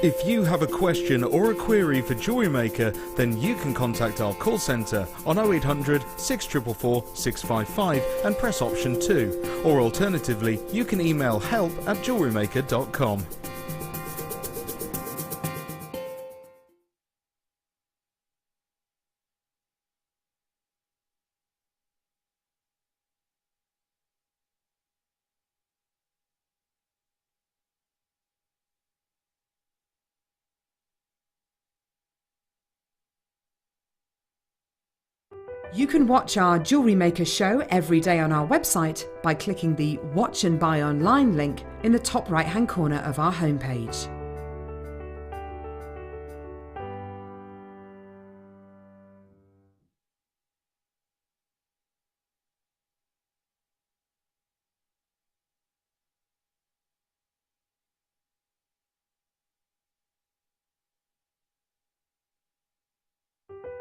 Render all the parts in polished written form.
If you have a question or a query for Jewellery Maker, then you can contact our call centre on 0800 644 655 and press option 2. Or alternatively, you can email help@jewellerymaker.com. You can watch our Jewellery Maker show every day on our website by clicking the Watch and Buy Online link in the top right hand corner of our homepage.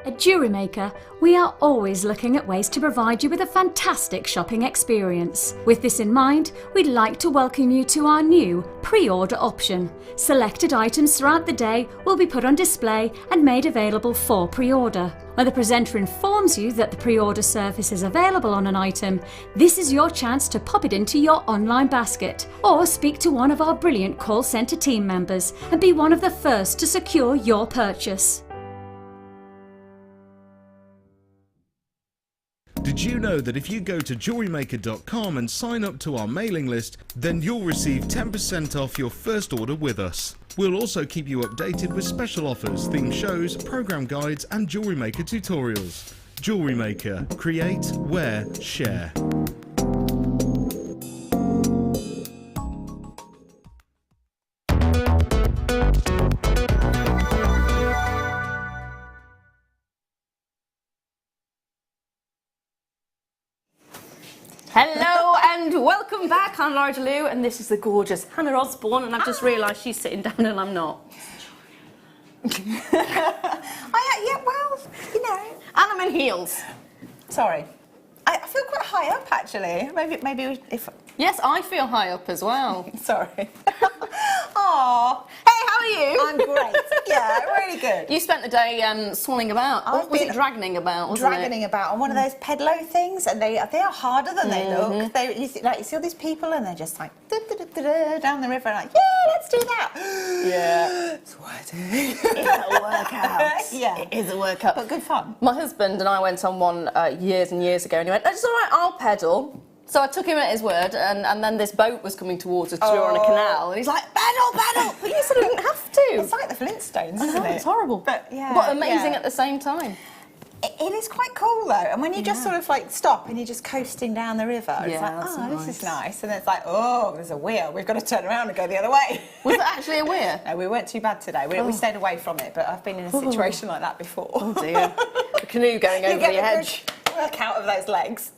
At Jewellery Maker, we are always looking at ways to provide you with a fantastic shopping experience. With this in mind, we'd like to welcome you to our new pre-order option. Selected items throughout the day will be put on display and made available for pre-order. When the presenter informs you that the pre-order service is available on an item, this is your chance to pop it into your online basket or speak to one of our brilliant call centre team members and be one of the first to secure your purchase. Did you know that if you go to JewelleryMaker.com and sign up to our mailing list, then you'll receive 10% off your first order with us. We'll also keep you updated with special offers, theme shows, program guides and Jewellery Maker tutorials. Jewellery Maker. Create, wear, share. Hello and welcome back. I'm Lara de-Leuw and this is the gorgeous Hannah Osborne, and I've just realised she's sitting down and I'm not. Yeah, well, you know. And I'm in heels. Sorry. I feel quite high up actually. Maybe if. Yes, I feel high up as well. Sorry. Aww. Hey, how are you? I'm great. Yeah, really good. You spent the day swirling about. What was it dragging about? Dragging about on one of those Petal things, and they are harder than they look. You see all these people, and they're just like down the river, like let's do that. Yeah. Sweaty. It's a workout. Yeah, it is a workout, but good fun. My husband and I went on one years and years ago, and he went, "It's all right, I'll pedal." So I took him at his word, and then this boat was coming towards us because we were on a canal, and he's like, pedal! But you sort of didn't have to. It's like the Flintstones, isn't it? It's horrible. But yeah. But amazing at the same time. It is quite cool though, and when you just sort of like stop and you're just coasting down the river, it's like, oh, this is nice, and then it's like, oh, there's a weir, we've got to turn around and go the other way. Was it actually a weir? No, we weren't too bad today. We stayed away from it, but I've been in a situation like that before. Oh dear. The canoe going over the edge. Work out of those legs.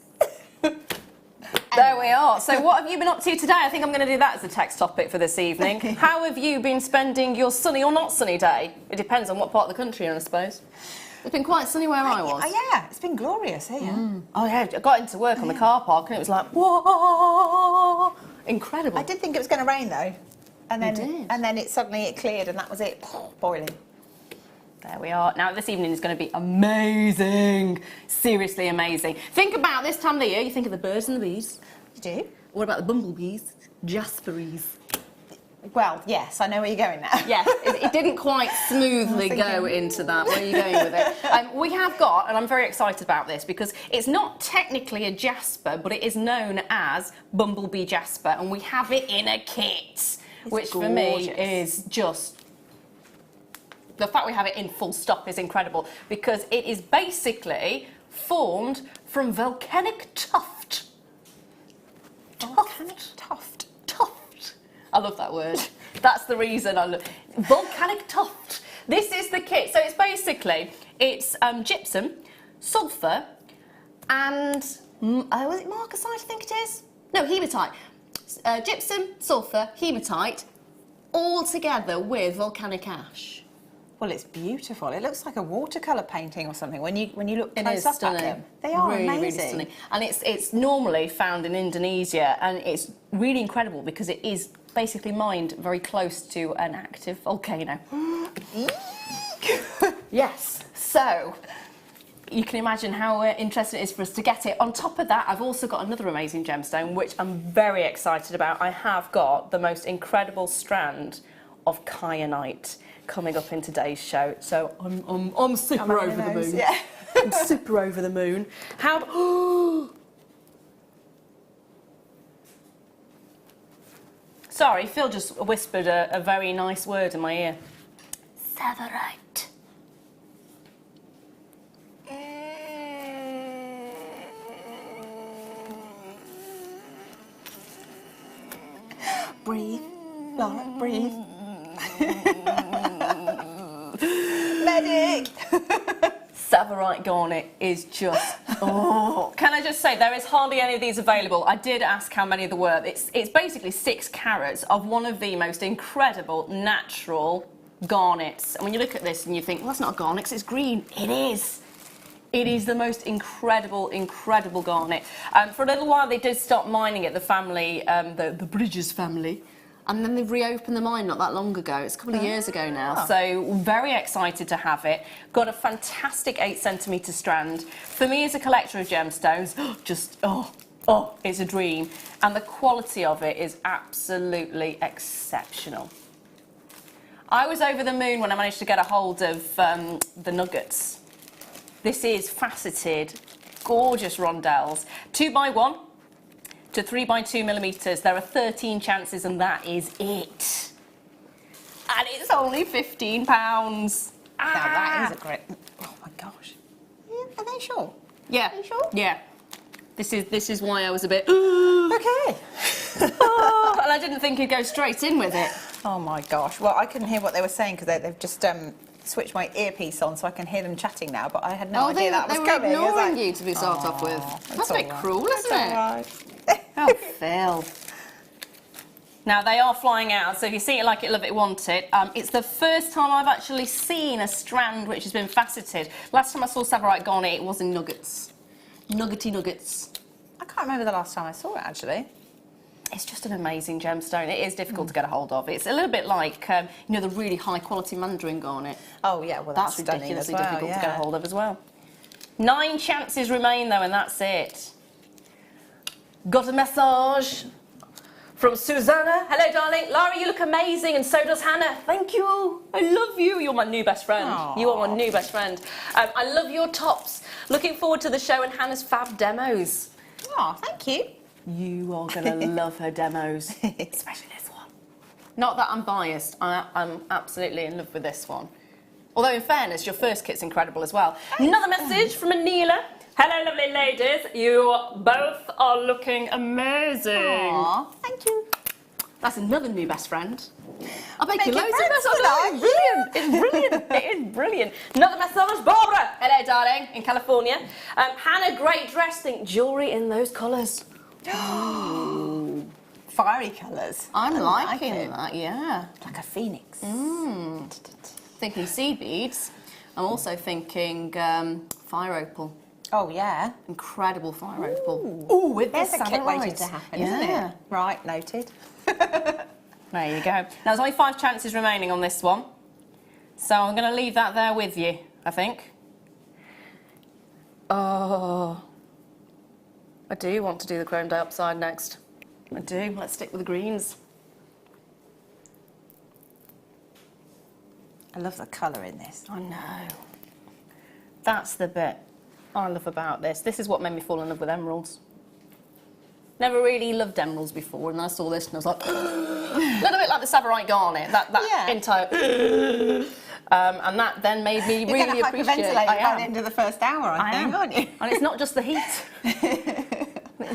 There we are. So what have you been up to today? I think I'm going to do that as the text topic for this evening. How have you been spending your sunny or not sunny day? It depends on what part of the country you're in, I suppose. It's been quite sunny where I was. Yeah, it's been glorious here. Oh yeah, I got into work on the car park and it was like, whoa, incredible. I did think it was going to rain though. And then, You did? And then it cleared and that was it, boiling. There we are. Now this evening is going to be amazing. Seriously amazing. Think about this time of the year, you think of the birds and the bees. You do? What about the bumblebees? Jasperies. Well, yes, I know where you're going now. Yes, it didn't quite smoothly go into that. Where are you going with it? We have got, and I'm very excited about this because it's not technically a jasper, but it is known as Bumblebee Jasper, and we have it in a kit, which for me is just... The fact we have it in full stop is incredible because it is basically formed from volcanic tuft. Tuft. I love that word. That's the reason I love volcanic tuft. This is the kit. So it's basically gypsum, sulphur, and was it marcasite? I think it is. No, hematite. Gypsum, sulphur, hematite, all together with volcanic ash. Well, it's beautiful. It looks like a watercolour painting or something when you look It close is up stunning. at them. They are really, amazing. really stunning. And it's normally found in Indonesia, and it's really incredible because it is basically mined very close to an active volcano. Yes. So you can imagine how interesting it is for us to get it. On top of that, I've also got another amazing gemstone, which I'm very excited about. I have got the most incredible strand of Kyanite coming up in today's show. So I'm super over the moon. Yeah. I'm super over the moon. How... Sorry, Phil just whispered a very nice word in my ear. Tsavorite. Breathe, Lara, breathe. Medic! Tsavorite garnet is just, oh. Can I just say, there is hardly any of these available. I did ask how many there were. It's basically 6 carats of one of the most incredible natural garnets. And when you look at this and you think, well, that's not a garnet 'cause it's green. It is. It is the most incredible, incredible garnet. For a little while, they did stop mining it, the family, the Bridges family. And then they've reopened the mine not that long ago. It's a couple of years ago now. So very excited to have it. Got a fantastic 8cm strand. For me as a collector of gemstones, just, it's a dream. And the quality of it is absolutely exceptional. I was over the moon when I managed to get a hold of the nuggets. This is faceted, gorgeous rondelles, 2x1 to 3x2 millimetres. There are 13 chances, and that is it. And it's only £15. Now that is a great... Oh my gosh. Are they sure? Yeah. Are you sure? Yeah. This is why I was a bit... Okay. And I didn't think he'd go straight in with it. Oh my gosh. Well, I couldn't hear what they were saying because they've just switched my earpiece on so I can hear them chatting now, but I had no idea that was coming. They were ignoring like, you to be start off with. That's a bit cruel, isn't it? Right. Oh, Phil. Now, they are flying out, so if you see it like it, love it, want it. It's the first time I've actually seen a strand which has been faceted. Last time I saw Tsavorite garnet, it was in nuggets. Nuggety nuggets. I can't remember the last time I saw it, actually. It's just an amazing gemstone. It is difficult to get a hold of. It's a little bit like, you know, the really high-quality mandarin garnet. Oh, yeah, well, that's ridiculously well, difficult to get a hold of as well. 9 chances remain, though, and that's it. Got a message from Susanna. Hello, darling. Lara, you look amazing, and so does Hannah. Thank you. I love you. You're my new best friend. Aww. You are my new best friend. I love your tops. Looking forward to the show and Hannah's fab demos. Oh, thank you. You are going to love her demos, especially this one. Not that I'm biased. I'm absolutely in love with this one. Although, in fairness, your first kit's incredible as well. Another message from Anila. Hello, lovely ladies. You both are looking amazing. Aw, thank you. That's another new best friend. I'll make you Make loads it of best friends friends. tonight. It's brilliant. It is brilliant. Another message, Barbara. Hello, darling, in California. Hannah, great dress. Think jewellery in those colours. Fiery colours. I'm I liking like it. that, yeah. Like a phoenix. Thinking seed beads. I'm also thinking fire opal. Oh, yeah. Incredible fire opal. Ooh, with There's this a kit waiting Tsavorite. to happen, Yeah. isn't it? Right, noted. There you go. Now, there's only 5 chances remaining on this one. So I'm going to leave that there with you, I think. Oh, I do want to do the chrome diopside next. I do. Let's stick with the greens. I love the colour in this. I know. That's the bit I love about this. This is what made me fall in love with emeralds. Never really loved emeralds before, and I saw this and I was like, a little bit like the Tsavorite garnet, that entire, and that then made me You're really going to appreciate. hyperventilate by the end of the first hour, I think, am. aren't you? And it's not just the heat.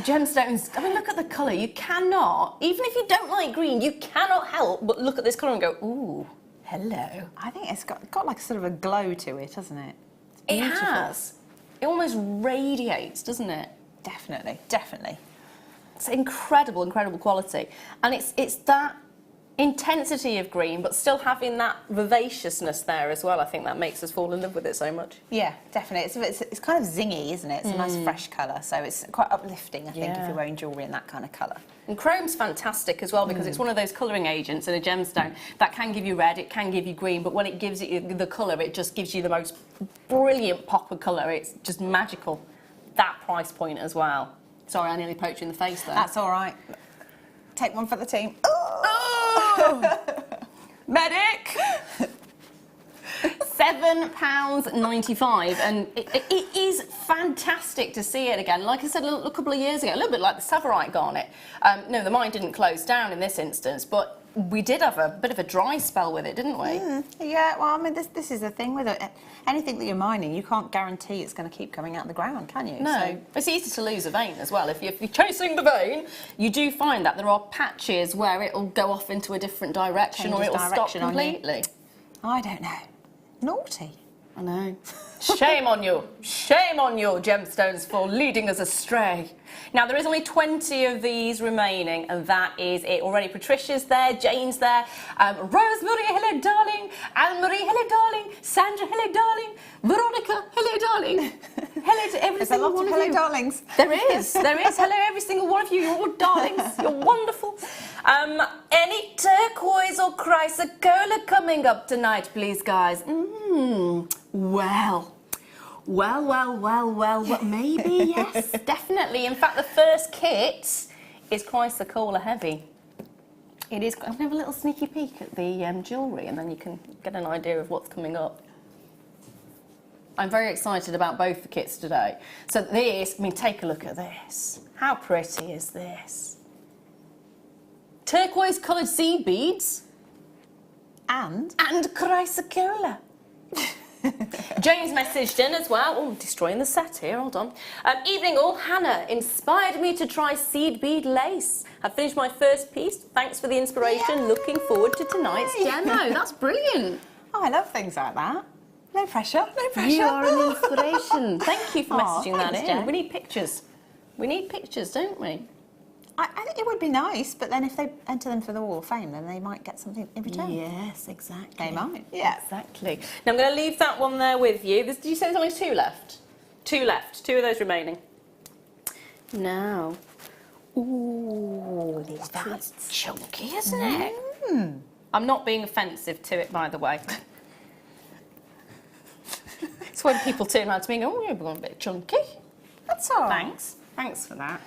Gemstones, I mean, look at the colour. You cannot, even if you don't like green, you cannot help but look at this colour and go, ooh, hello. I think it's got like sort of a glow to it, hasn't it? It's It beautiful. has. It almost radiates, doesn't it? Definitely, definitely. It's incredible, incredible quality. And it's that intensity of green, but still having that vivaciousness there as well. I think that makes us fall in love with it so much. Yeah, definitely. It's kind of zingy, isn't it? It's a nice fresh colour, so it's quite uplifting, I think, if you're wearing jewellery in that kind of colour. And chrome's fantastic as well, because it's one of those colouring agents in a gemstone that can give you red, it can give you green, but when it gives you the colour, it just gives you the most brilliant pop of colour. It's just magical. That price point as well. Sorry, I nearly poked you in the face there. That's all right. Take one for the team. Oh! Medic! £7.95, and it is fantastic to see it again. Like I said a couple of years ago, a little bit like the Tsavorite garnet. No, the mine didn't close down in this instance, but we did have a bit of a dry spell with it, didn't we? Yeah, well, I mean, this is the thing with it. Anything that you're mining, you can't guarantee it's going to keep coming out of the ground, can you? No. So It's easy to lose a vein as well. If you're chasing the vein, you do find that there are patches where it'll go off into a different direction or Changes it'll stop direction on you. completely. I don't know. Naughty. I know. Shame on you. Shame on you, gemstones, for leading us astray. Now, there is only 20 of these remaining, and that is it already. Patricia's there, Jane's there, Rosemary, hello, darling, Anne-Marie, hello, darling, Sandra, hello, darling, Veronica, hello, darling. Hello to every There's a single lot one of of hello you. darlings. There is. Hello, every single one of you. You're all darlings. You're wonderful. Any turquoise or chrysocolla coming up tonight, please, guys? Well, maybe, yes, definitely. In fact, the first kit is Chrysocolla heavy. It is. I'm going to have a little sneaky peek at the jewellery, and then you can get an idea of what's coming up. I'm very excited about both the kits today. So this, I mean, take a look at this. How pretty is this? Turquoise coloured seed beads. And Chrysocolla. James messaged in as well. Oh, destroying the set here, hold on. Evening all, Hannah inspired me to try seed bead lace. I've finished my first piece. Thanks for the inspiration. Yay. Looking forward to tonight's demo. That's brilliant. Oh, I love things like that. No pressure, no pressure. You are an inspiration. Thank you for Aw, messaging that thanks, in. Jen. We need pictures. We need pictures, don't we? I think it would be nice, but then if they enter them for the Wall of Fame, then they might get something in return. Yes, exactly. They might, yeah. Exactly. Now I'm going to leave that one there with you. Did you say there's only two left? Two left. Two of those remaining. Now. Ooh, that's chunky, isn't it? I'm not being offensive to it, by the way. It's when people turn around to me and go, oh, you're going a bit chunky. That's all right. Thanks. Thanks for that.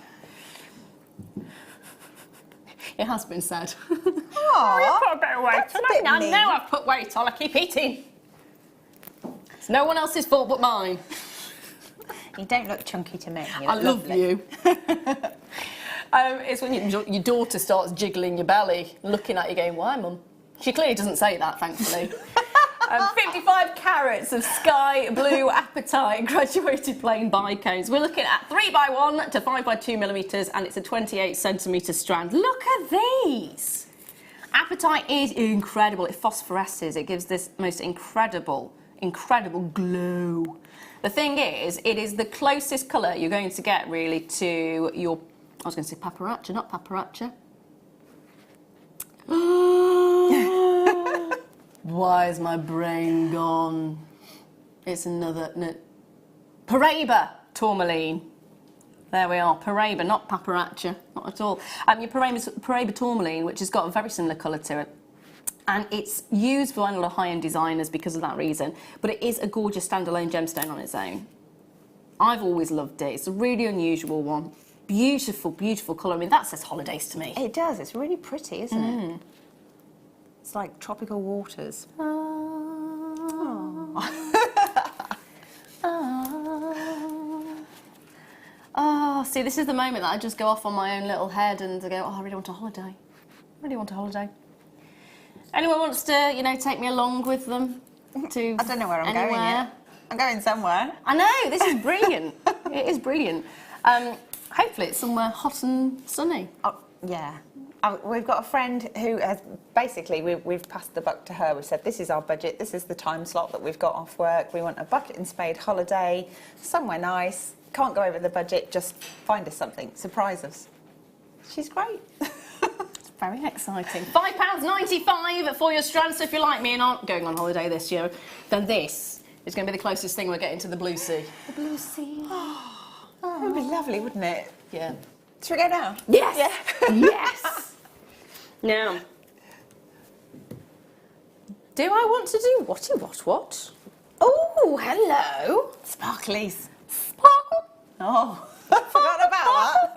It has been said. Aw, You put a bit of weight that's a on. bit I mean. know I've put weight on. I keep eating. It's no one else's fault but mine. You don't look chunky to me. You I look love lovely. you. It's when your daughter starts jiggling your belly, looking at you going, why, Mum? She clearly doesn't say that, thankfully. 55 carats of sky blue apatite graduated plain bicones. We're looking at 3x1 to 5x2 millimetres, and it's a 28 centimetre strand. Look at these. Apatite is incredible. It phosphoresces. It gives this most incredible glow. The thing is, it is the closest colour you're going to get really to your, I was going to say paparacha, not paparacha. Why is my brain gone? It's another, no. Paraiba tourmaline. There we are, Paraiba, not paparacha, not at all. Your Paraiba tourmaline, which has got a very similar colour to it. And it's used by a lot of high-end designers because of that reason, but it is a gorgeous standalone gemstone on its own. I've always loved it. It's a really unusual one. Beautiful, beautiful colour. I mean, that says holidays to me. It does. It's really pretty, isn't it? It's like tropical waters. Oh, see, this is the moment that I just go off on my own little head and I go, oh, I really want a holiday. I really want a holiday. Anyone wants to, you know, take me along with them to I don't know where I'm anywhere? going yet. I'm going somewhere. I know, this is brilliant. It is brilliant. Hopefully it's somewhere hot and sunny. Oh, yeah. We've got a friend who has basically, we've passed the buck to her. We've said, this is our budget, this is the time slot that we've got off work. We want a bucket and spade holiday, somewhere nice. Can't go over the budget, just find us something, surprise us. She's great. Very exciting. £5.95 for your strands. So if you're like me and aren't going on holiday this year, then this is going to be the closest thing we're getting to the blue sea. The blue sea. It would be lovely, wouldn't it? Yeah. Should we go now? Yes. Yeah. Yes. Now, do I want to do what? Oh, hello. Sparklies. Sparkle. Oh, I forgot about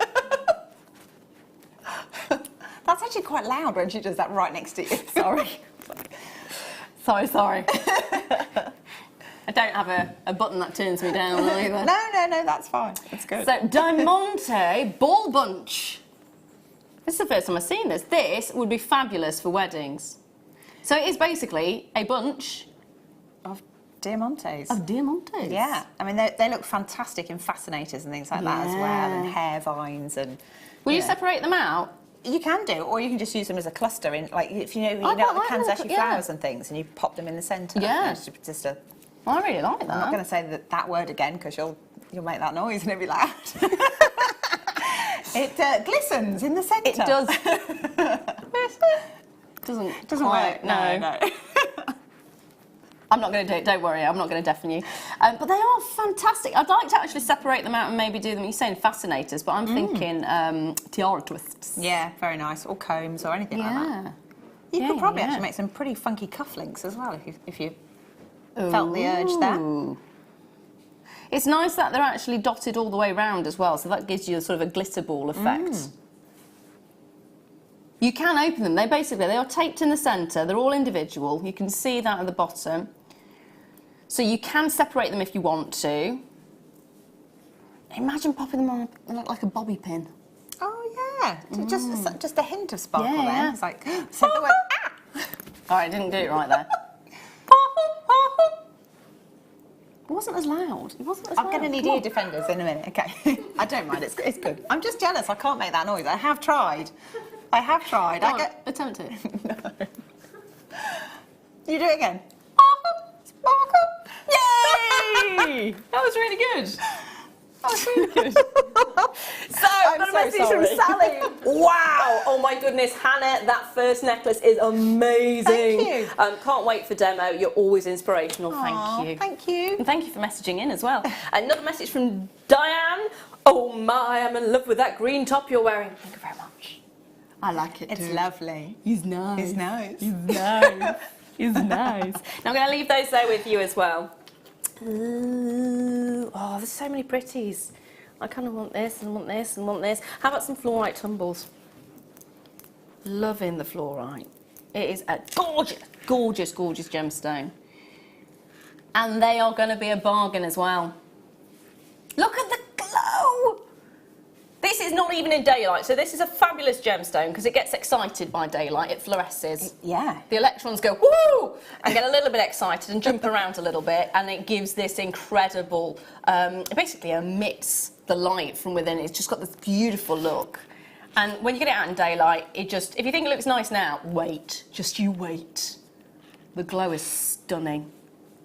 that. That's actually quite loud when she does that right next to you. Sorry. Sorry. I don't have a button that turns me down either. No, that's fine. That's good. So, Diamante Ball Bunch. This is the first time I've seen this. This would be fabulous for weddings. So it is basically a bunch of diamantes. Of diamantes. Yeah, I mean they look fantastic in fascinators and things like that as well, and hair vines and. Will you separate them out? You can do, or you can just use them as a cluster in, like if you know like the Kanzeshi flowers and things, and you pop them in the centre. Yeah. Just a. I really like that. I'm not going to say that word again because you'll make that noise and it'll be loud. It glistens in the centre. It does. Doesn't work. No. I'm not going to do it, don't worry, I'm not going to deafen you. But they are fantastic. I'd like to actually separate them out and maybe do them, you're saying fascinators, but I'm thinking tiara twists. Yeah, very nice, or combs or anything like that. You could probably actually make some pretty funky cufflinks as well if you felt the urge there. It's nice that they're actually dotted all the way around as well, so that gives you a sort of a glitter ball effect. You can open them. They are taped in the centre. They're all individual. You can see that at the bottom. So you can separate them if you want to. Imagine popping them on like a bobby pin. Oh yeah, just a hint of sparkle there. Yeah. It's like said the word. All right, I didn't do it right there. It wasn't as loud. I'm going to need ear defenders in a minute. Okay, I don't mind. It's good. I'm just jealous. I can't make that noise. I have tried. Attempt it. No. You do it again. Sparkle. Yay! That was really good. So, I've got a message from Sally. Wow! Oh my goodness, Hannah, that first necklace is amazing. Thank you. Can't wait for demo. You're always inspirational. Thank you. Thank you. And thank you for messaging in as well. Another message from Diane. Oh my, I'm in love with that green top you're wearing. Thank you very much. I like it too. It's lovely. He's nice. He's nice. He's nice. He's nice. Now I'm going to leave those there with you as well. Ooh, oh, there's so many pretties. I kind of want this and want this and want this. How about some fluorite tumbles? Loving the fluorite. It is a gorgeous, gorgeous, gorgeous gemstone. And they are going to be a bargain as well. Look at the glow! This is not even in daylight, so this is a fabulous gemstone because it gets excited by daylight, it fluoresces. Yeah. The electrons go, woo! And get a little bit excited and jump around a little bit, and it gives this incredible, it basically emits the light from within. It's just got this beautiful look. And when you get it out in daylight, if you think it looks nice now, wait. Just you wait. The glow is stunning.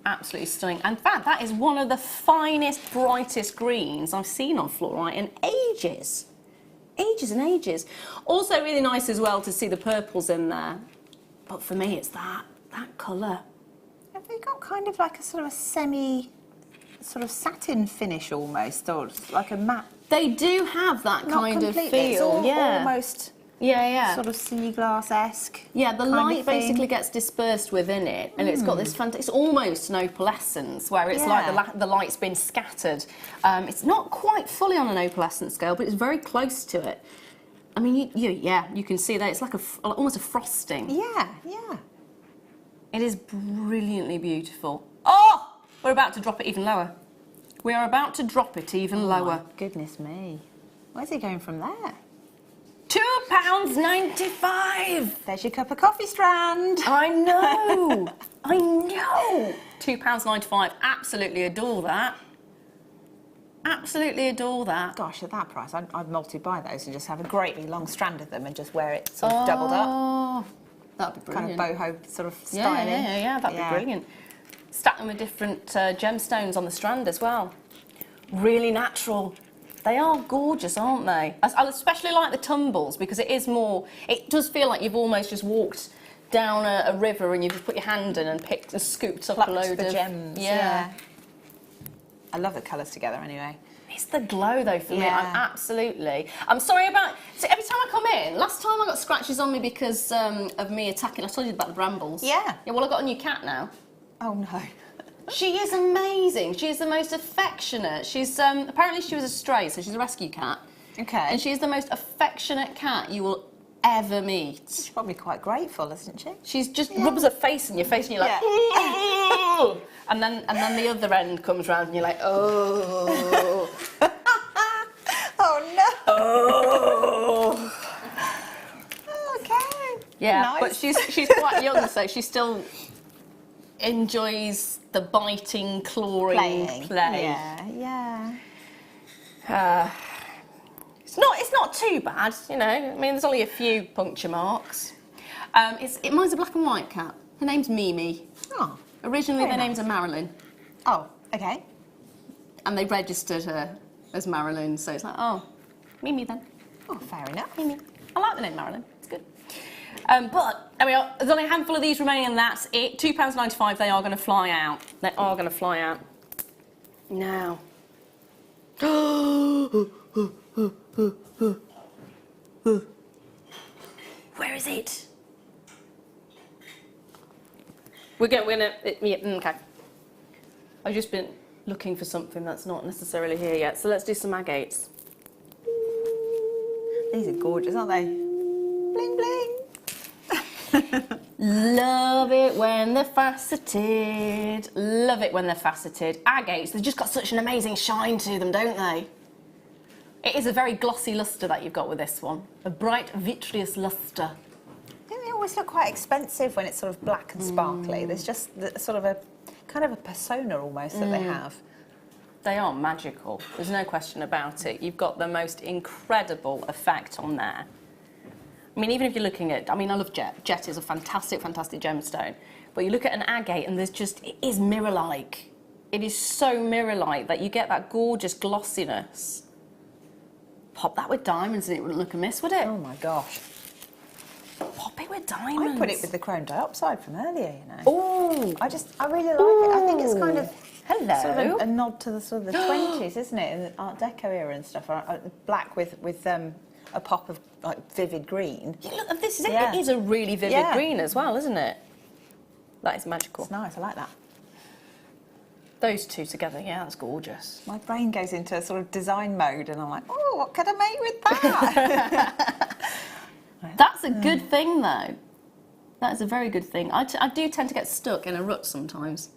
Absolutely stunning. In fact, that is one of the finest, brightest greens I've seen on fluorite in ages. Ages and ages. Also really nice as well to see the purples in there. But for me, it's that colour. Have they got kind of like a sort of a satin finish almost, or like a matte? They do have that Not kind of completely. It's feel. almost sort of sea glass-esque. Yeah, the light basically gets dispersed within it, and it's got this it's almost an opalescence, where it's like the light's been scattered. It's not quite fully on an opalescent scale, but it's very close to it. I mean, you can see that it's like almost a frosting. Yeah. It is brilliantly beautiful. Oh, we're about to drop it even lower. We are about to drop it even lower. Goodness me. Where's it going from there? £2.95. There's your cup of coffee strand. I know. I know. £2.95. Absolutely adore that. Absolutely adore that. Gosh, at that price, I'd multi-buy those and just have a greatly long strand of them and just wear it sort of doubled up. That'd be brilliant. Kind of boho sort of styling. Yeah, that'd be brilliant. Stack them with different gemstones on the strand as well. Really natural. They are gorgeous, aren't they? I especially like the tumbles because it is more, it does feel like you've almost just walked down a river and you've just put your hand in and picked and scooped up a load of gems. Yeah. I love the colours together anyway. It's the glow though for me. Yeah. I'm sorry about. So every time I come in, last time I got scratches on me because of me attacking. I told you about the brambles. Yeah. Yeah. Well, I got a new cat now. Oh no. She is amazing. She is the most affectionate. She's apparently she was a stray, so she's a rescue cat. Okay. And she is the most affectionate cat you will ever meet. She's probably quite grateful, isn't she? She's just rubs her face in your face, and you're like, "Ooh." and then the other end comes round, and you're like, oh. Oh no. Oh. Okay. Yeah, Nice. but she's quite young, so she still enjoys the biting, clawing play. Yeah, yeah. It's not too bad, you know. I mean, there's only a few puncture marks. Mine's a black and white cat. Her name's Mimi. Oh. Originally, Very their name's Marilyn, Oh, okay. and they registered her as Marilyn, so it's like, oh, Mimi then. Oh, fair enough. Mimi. I like the name Marilyn. It's good. But there we are. There's only a handful of these remaining, and that's it. £2.95. They are going to fly out. They are going to fly out. Now. Where is it? We're gonna. Yeah, okay. I've just been looking for something that's not necessarily here yet. So let's do some agates. These are gorgeous, aren't they? Bling bling. Love it when they're faceted. Love it when they're faceted. Agates, they've just got such an amazing shine to them, don't they? It is a very glossy lustre that you've got with this one. A bright, vitreous lustre. They always look quite expensive when it's sort of black and sparkly. There's just sort of a kind of a persona almost that they have. They are magical. There's no question about it. You've got the most incredible effect on there. I mean, even if you're looking at, I mean, I love jet. Jet is a fantastic, fantastic gemstone. But you look at an agate and there's just, it is mirror-like. It is so mirror-like that you get that gorgeous glossiness. Pop that with diamonds and it wouldn't look amiss, would it? Oh my gosh. Pop it with diamonds. I put it with the chrome diopside from earlier, you know. Oh, I really like it. I think it's kind of hello. sort of a nod to the sort of the 20s, isn't it? In the Art Deco era and stuff. Black with a pop of like vivid green. Yeah, look, this is it. Yeah. It is a really vivid green as well, isn't it? That is magical. It's nice. I like that. Those two together, yeah, that's gorgeous. My brain goes into a sort of design mode, and I'm like, oh, what could I make with that? That's a good thing, though. That is a very good thing. I do tend to get stuck in a rut sometimes,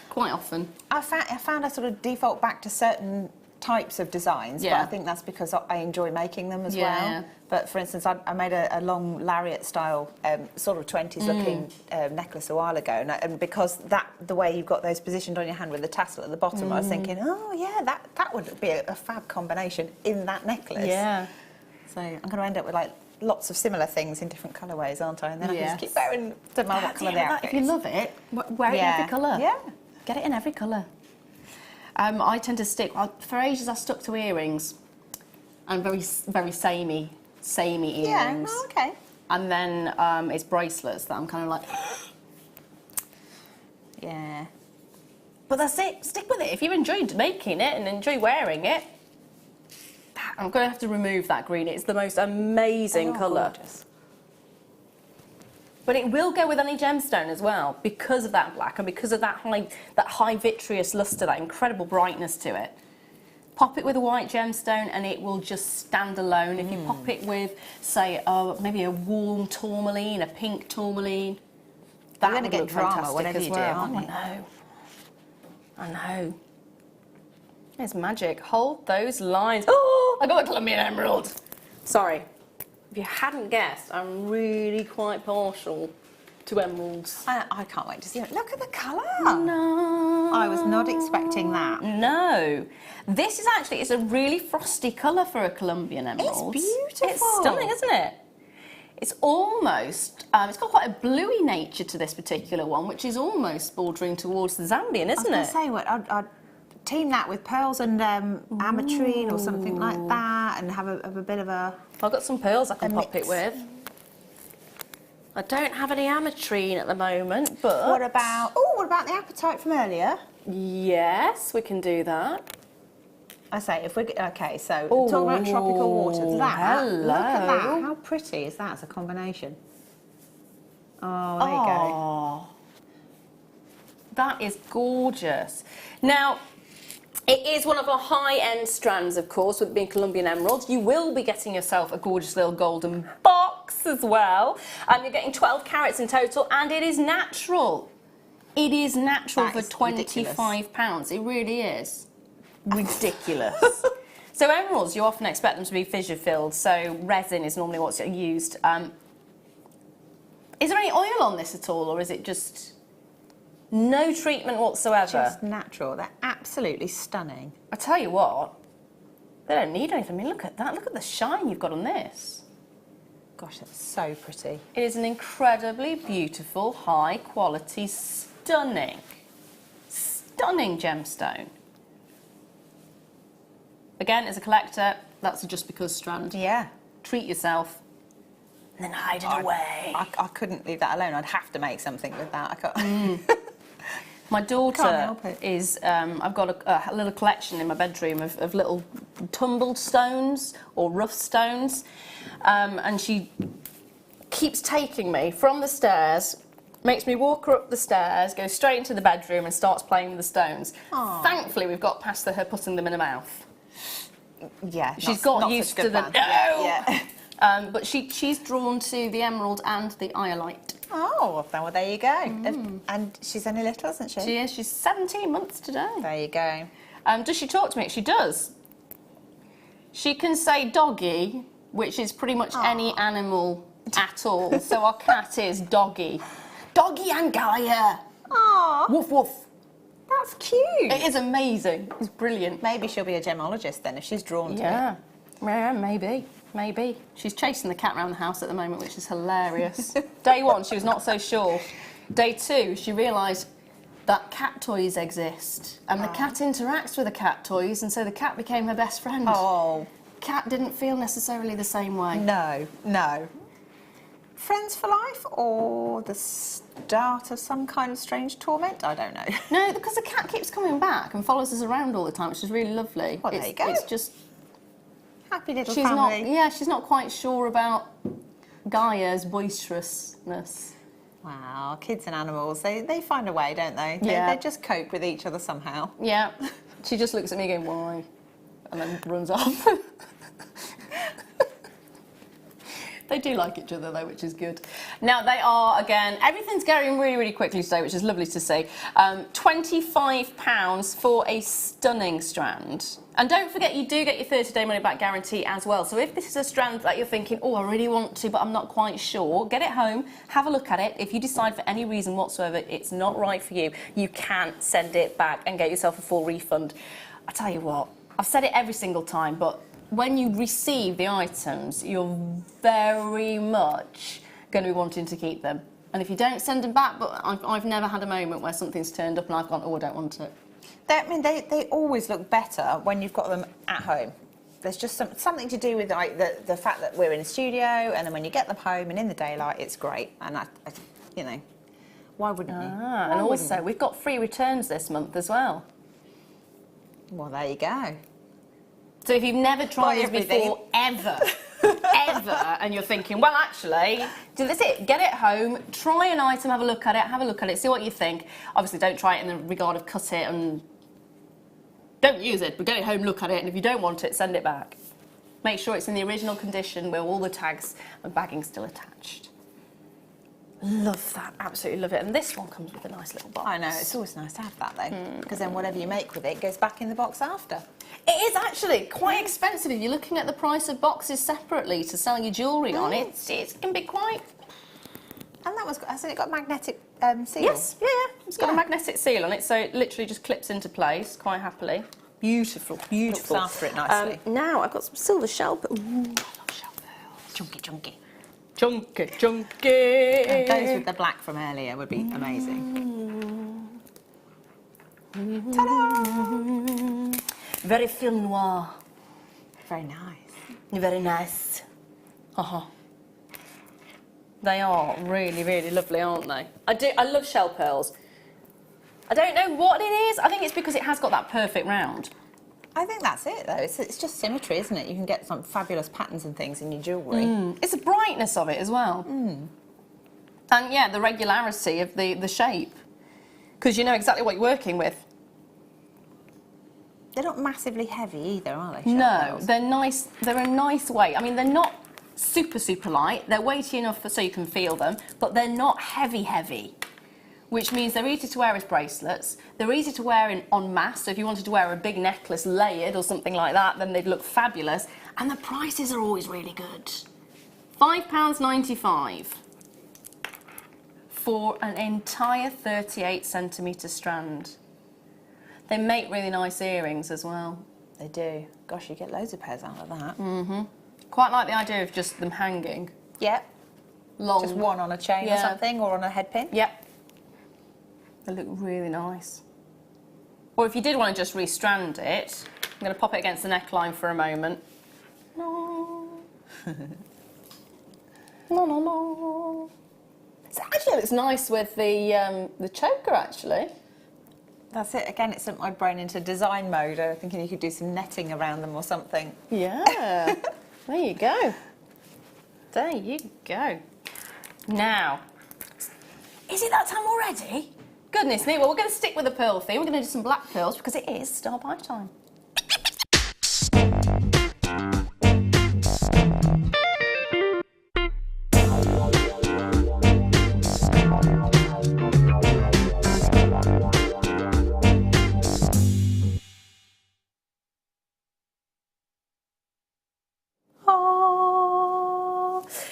quite often. I found I sort of default back to certain types of designs, but I think that's because I enjoy making them as well. But for instance, I made a long lariat style, sort of 20s looking necklace a while ago, and because the way you've got those positioned on your hand with the tassel at the bottom, I was thinking, oh yeah, that would be a fab combination in that necklace. Yeah. So I'm going to end up with like lots of similar things in different colourways, aren't I? And then I can just keep wearing to my what colour the outfit. If you love it, wear it in every colour. Yeah. Get it in every colour. I tend to stick, for ages I stuck to earrings, and very samey earrings. Yeah, oh, okay. And then it's bracelets that I'm kind of like, Yeah. but that's it, stick with it. If you enjoyed making it and enjoy wearing it, I'm going to have to remove that green. It's the most amazing colour. Gorgeous. But it will go with any gemstone as well because of that black and because of that high vitreous lustre, that incredible brightness to it. Pop it with a white gemstone and it will just stand alone. If you pop it with, say, maybe a warm tourmaline, a pink tourmaline, that You're would going look to get drama fantastic whatever as you do, well. aren't you? I know. It's magic. Hold those lines. Oh, I got a Colombian emerald. Sorry. If you hadn't guessed, I'm really quite partial to emeralds. I can't wait to see it. Look at the colour. No. I was not expecting that. No. This is actually, it's a really frosty colour for a Colombian emerald. It's beautiful. It's stunning, isn't it? It's almost, it's got quite a bluey nature to this particular one, which is almost bordering towards the Zambian, isn't I it? was going to say, team that with pearls and ametrine or something like that, and have a bit of a... I've got some pearls I can pop mix. it with. I don't have any ametrine at the moment, but... What about the Apatite from earlier? Yes, we can do that. I say, if we okay, so talking about tropical waters, that, hello. look at that. How pretty is that as a combination? Oh, there you go. That is gorgeous. Now, it is one of our high-end strands, of course, with being Colombian emeralds. You will be getting yourself a gorgeous little golden box as well. You're getting 12 carats in total, and it is natural. It is natural That for is £25. It really is. Ridiculous. So emeralds, you often expect them to be fissure-filled, so resin is normally what's used. Is there any oil on this at all, or is it just no treatment whatsoever? Just natural. They're absolutely stunning. I tell you what, they don't need anything. I mean, look at that. Look at the shine you've got on this. Gosh, that's so pretty. It is an incredibly beautiful, high-quality, stunning gemstone. Again, as a collector, that's a just because strand. Yeah. Treat yourself. And then hide it away. I couldn't leave that alone. I'd have to make something with that. I can't. My daughter Can't help it. is, I've got a little collection in my bedroom of little tumbled stones or rough stones. And she keeps taking me from the stairs, makes me walk her up the stairs, go straight into the bedroom and starts playing with the stones. Aww. Thankfully, we've got past her putting them in her mouth. Yeah. She's got used to them. No! Yeah. But she's drawn to the emerald and the iolite. Oh, well, there you go. And she's only little, isn't she? She is. She's 17 months today. There you go. Does she talk to me? She does. She can say doggy, which is pretty much any animal at all. So our cat is doggy. Doggy and Gaia. Oh, Woof woof. that's cute. It is amazing. It's brilliant. Maybe she'll be a gemologist then if she's drawn to it. Yeah, maybe. Maybe. She's chasing the cat around the house at the moment, which is hilarious. Day one, she was not so sure. Day two, she realised that cat toys exist. And the cat interacts with the cat toys, and so the cat became her best friend. Oh. Cat didn't feel necessarily the same way. No, no. Friends for life or the start of some kind of strange torment? I don't know. No, because the cat keeps coming back and follows us around all the time, which is really lovely. Well, there you go. It's just... Happy little She's family. she's not quite sure about Gaia's boisterousness. Wow, kids and animals, they find a way, don't they? Yeah. They just cope with each other somehow. Yeah. She just looks at me going, why? And then runs off. They do like each other though, which is good. Now they are, again, everything's going really, really quickly today, which is lovely to see. £25 for a stunning strand. And don't forget, you do get your 30-day money-back guarantee as well. So if this is a strand that you're thinking, oh, I really want to, but I'm not quite sure, get it home, have a look at it. If you decide for any reason whatsoever it's not right for you, you can send it back and get yourself a full refund. I tell you what, I've said it every single time, but when you receive the items, you're very much going to be wanting to keep them. And if you don't send them back, but I've never had a moment where something's turned up and I've gone, oh, I don't want it. They always look better when you've got them at home. There's just something to do with like the fact that we're in a studio, and then when you get them home and in the daylight, it's great. And I you know, why wouldn't you? And also, we've got free returns this month as well. Well, there you go. So if you've never tried this before, ever, and you're thinking, well, actually, that's it, get it home, try an item, have a look at it, see what you think. Obviously, don't try it in the regard of cut it and don't use it, but get it home, look at it, and if you don't want it, send it back. Make sure it's in the original condition where all the tags and bagging's still attached. Love that, absolutely love it. And this one comes with a nice little box. I know, it's always nice to have that though, because then whatever you make with it goes back in the box after. It is actually quite expensive if you're looking at the price of boxes separately to sell your jewellery on. It can be quite... And that hasn't it got magnetic seal? Yes, yeah. It's got a magnetic seal on it, so it literally just clips into place quite happily. Beautiful, beautiful. Looks after it nicely. Now I've got some silver shell, but ooh, I love shell pearls. Chunky, chunky. Chunky, chunky. And those with the black from earlier would be amazing. Ta-da! Very film noir. Very nice. Very nice. They are really, really lovely, aren't they? I love shell pearls. I don't know what it is. I think it's because it has got that perfect round. I think that's it, though. It's just symmetry, isn't it? You can get some fabulous patterns and things in your jewellery. It's the brightness of it as well. And yeah, the regularity of the shape. Because you know exactly what you're working with. They're not massively heavy either, are they? No, they're nice. They're a nice weight. I mean, they're not super, super light. They're weighty enough so you can feel them, but they're not heavy, heavy. Which means they're easy to wear as bracelets. They're easy to wear en masse. So if you wanted to wear a big necklace layered or something like that, then they'd look fabulous. And the prices are always really good. £5.95 for an entire 38 centimetre strand. They make really nice earrings as well. They do. Gosh, you get loads of pairs out of that. Quite like the idea of just them hanging. Yep. Long. Just one on a chain or something, or on a head pin. Yep. They look really nice. Or if you did want to just restrand it, I'm going to pop it against the neckline for a moment. No. No, no, no. So actually, it's nice with the choker, actually. That's it. Again, it sent my brain into design mode. I was thinking you could do some netting around them or something. Yeah. There you go. There you go. Now, is it that time already? Goodness me. Well, we're going to stick with the pearl theme. We're going to do some black pearls because it is star pie time.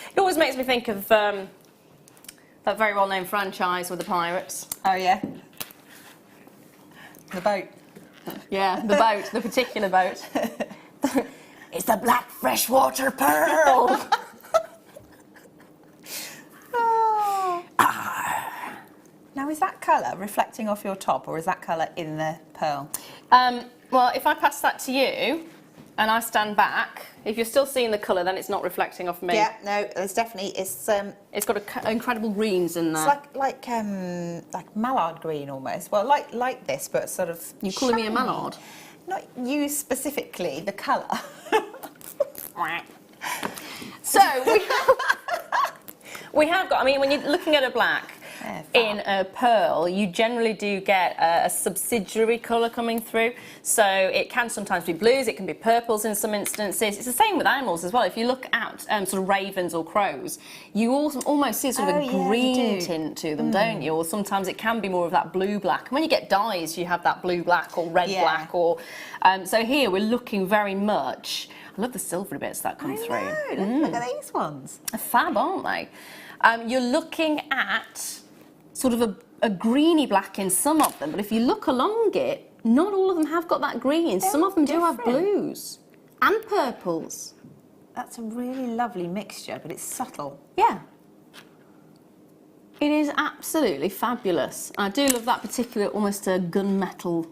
It always makes me think of that very well-known franchise with the pirates. Oh, yeah. The boat. Yeah, the boat, the particular boat. It's the black freshwater pearl. Now, is that colour reflecting off your top, or is that colour in the pearl? Well, if I pass that to you and I stand back, if you're still seeing the colour, then it's not reflecting off me. Yeah, no, there's definitely It's got incredible greens in there. It's like mallard green almost. Well, like this, but sort of. You calling me a shiny. mallard? Not you specifically, the colour. So we have got. I mean, when you're looking at a black in a pearl, you generally do get a subsidiary colour coming through. So it can sometimes be blues, it can be purples in some instances. It's the same with animals as well. If you look at sort of ravens or crows, you almost see sort of a green tint to them, don't you? Or sometimes it can be more of that blue-black. When you get dyes, you have that blue-black or red-black. Or so here we're looking very much. I love the silvery bits that come through. Look at these ones. They're fab, aren't they? You're looking at sort of a greeny black in some of them, but if you look along it, not all of them have got that green. Some of them do have blues and purples. That's a really lovely mixture, but it's subtle. Yeah. It is absolutely fabulous. I do love that particular, almost a gunmetal,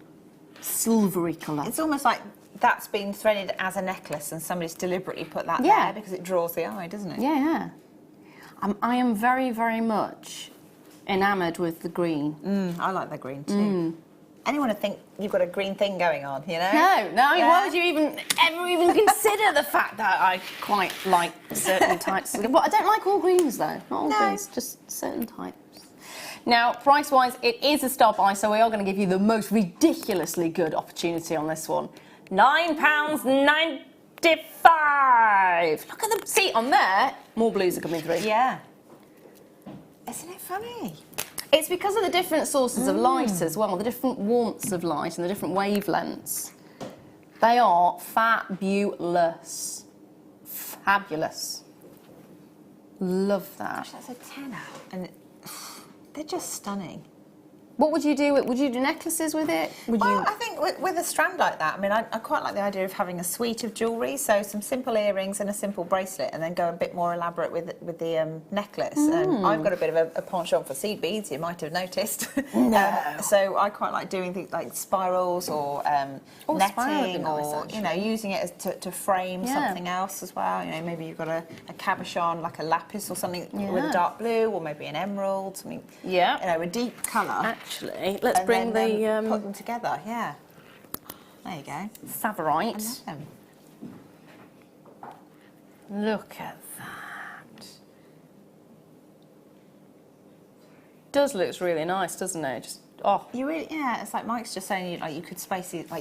silvery colour. It's almost like that's been threaded as a necklace and somebody's deliberately put that there because it draws the eye, doesn't it? Yeah. I am very, very much enamoured with the green. I like the green too. Anyone would think you've got a green thing going on, you know? No, I mean, why would you ever consider the fact that I quite like certain types? Well, I don't like all greens though, not all greens, just certain types. Now, price-wise, it is a star buy, so we are going to give you the most ridiculously good opportunity on this one. £9.95. Look at the see on there. More blues are coming through. Yeah. Isn't it funny? It's because of the different sources of light as well, the different warmths of light and the different wavelengths. They are fabulous. Fabulous. Love that. Gosh, that's a tenner. And they're just stunning. What would you do? Would you do necklaces with it? Well, I think think with a strand like that, I mean, I quite like the idea of having a suite of jewellery, so some simple earrings and a simple bracelet, and then go a bit more elaborate with the necklace. I've got a bit of a penchant for seed beads, you might have noticed. No. So I quite like doing things like spirals or netting, nice, or you know, using it as to frame something else as well. You know, maybe you've got a cabochon, like a lapis or something with a dark blue, or maybe an emerald, something. Yeah. You know, a deep colour. Actually, let's And bring then, the put them together. Yeah. There you go. Tsavorite. I love them. Look at that. Does looks really nice, doesn't it? Just You really, it's like Mike's just saying, you could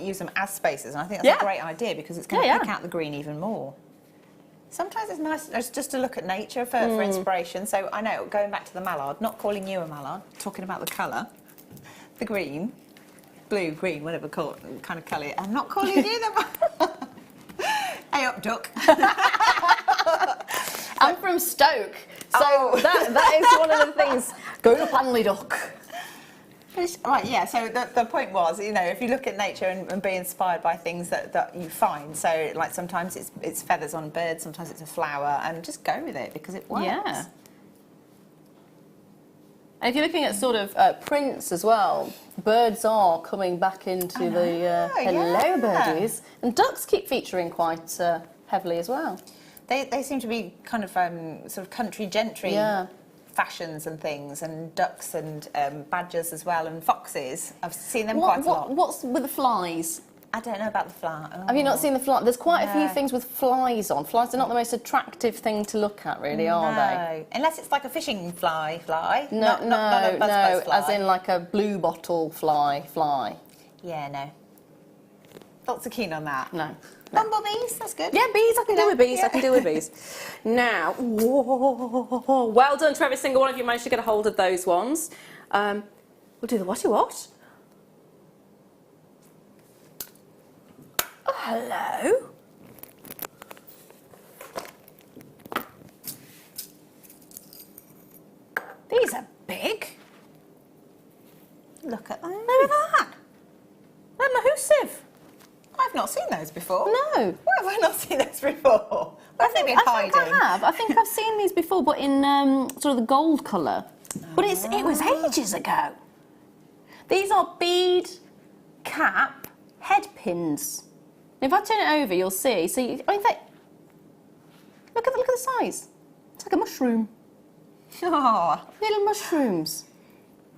use them as spaces, and I think that's a great idea because it's going to pick out the green even more. Sometimes it's nice just to look at nature for inspiration. So I know, going back to the mallard, not calling you a mallard, talking about the colour, the green, blue, green, whatever kind of colour. I'm not calling you the mallard. Hey up, duck. I'm from Stoke, so that is one of the things. Going up Hanley Duck. Right, yeah, so the point was, you know, if you look at nature and be inspired by things that you find, so like sometimes it's feathers on birds, sometimes it's a flower, and just go with it because it works. Yeah. And if you're looking at sort of prints as well, birds are coming back into the hello birdies, and ducks keep featuring quite heavily as well. They seem to be kind of sort of country gentry fashions and things, and ducks and badgers as well, and foxes. I've seen them quite a lot. What's with the flies? I don't know about the fly. Oh. Have you not seen the fly? There's quite a few things with flies on. Flies are not the most attractive thing to look at, really, are they? Unless it's like a fishing fly. No, not a buzz fly. as in like a blue bottle fly. Yeah, no. Not so keen on that. No. Bumblebees, that's good. Yeah, bees, I can do with bees, I can do with bees. Now, whoa, well done to every single one of you, managed to get a hold of those ones. We'll do the what? Oh, hello. These are big. Look at them. Look at that. They're massive. I've not seen those before. No. Where have I not seen those before? Where have they been hiding? I think I have. I think I've seen these before, but in sort of the gold colour. But it was ages ago. These are bead cap head pins. If I turn it over, you'll see. So look at the size. It's like a mushroom. Oh. Little mushrooms.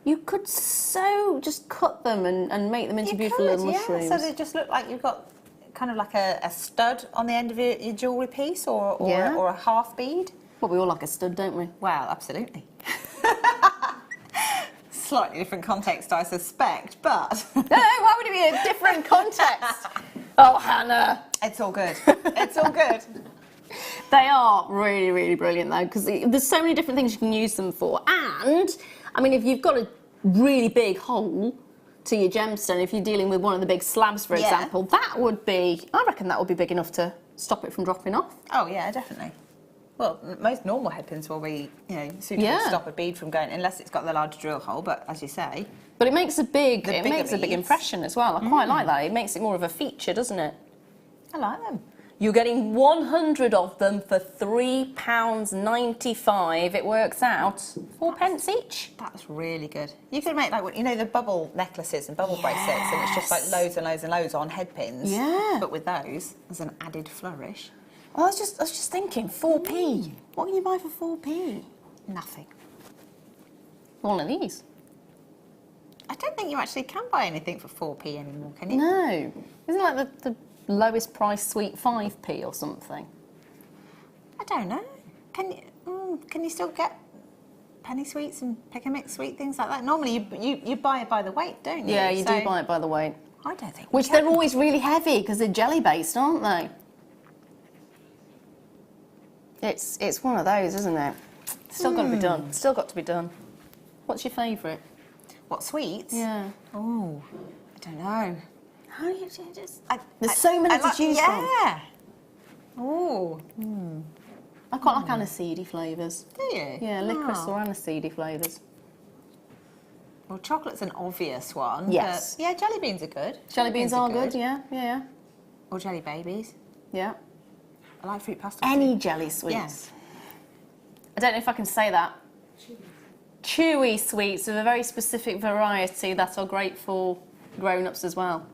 You could just cut them and make them into beautiful little mushrooms. Yeah, so they just look like you've got kind of like a stud on the end of your jewellery piece, or a half bead. Well, we all like a stud, don't we? Well, absolutely. Slightly different context, I suspect, but... No, why would it be a different context? Oh, Hannah. It's all good. It's all good. They are really, really brilliant, though, because there's so many different things you can use them for. And, I mean, if you've got a really big hole to your gemstone, if you're dealing with one of the big slabs, for example, I reckon that would be big enough to stop it from dropping off. Oh, yeah, definitely. Well, most normal head pins will be, suitable to stop a bead from going, unless it's got the large drill hole, but as you say... But it makes a big impression as well. I quite like that. It makes it more of a feature, doesn't it? I like them. You're getting 100 of them for £3.95. It works out 4p each. That's really good. You could make the bubble necklaces and bubble bracelets, and it's just like loads and loads and loads on head pins. Yeah. But with those, as an added flourish. Well, I was just thinking, 4p. What can you buy for 4p? Nothing. One of these. I don't think you actually can buy anything for 4p anymore, can you? No. Isn't it like the lowest price sweet 5p or something? I don't know. Can you still get penny sweets and pick and mix sweet things like that? Normally you buy it by the weight, don't you? Yeah, you do buy it by the weight. I don't think. Which they're always really heavy because they're jelly based, aren't they? It's one of those, isn't it? Still got to be done. Still got to be done. What's your favourite? What, sweets? Yeah. Oh, I don't know. How do you just... There's so many to choose from. Yeah. Oh. I quite like aniseedy flavours. Do you? Yeah, licorice or aniseedy flavours. Well, chocolate's an obvious one. Yes. But yeah, jelly beans are good. Jelly beans are good, yeah, yeah. Or jelly babies. Yeah. I like fruit pastels. Any jelly sweets. Yes. I don't know if I can say that. Chewy sweets of a very specific variety that are great for grown-ups as well.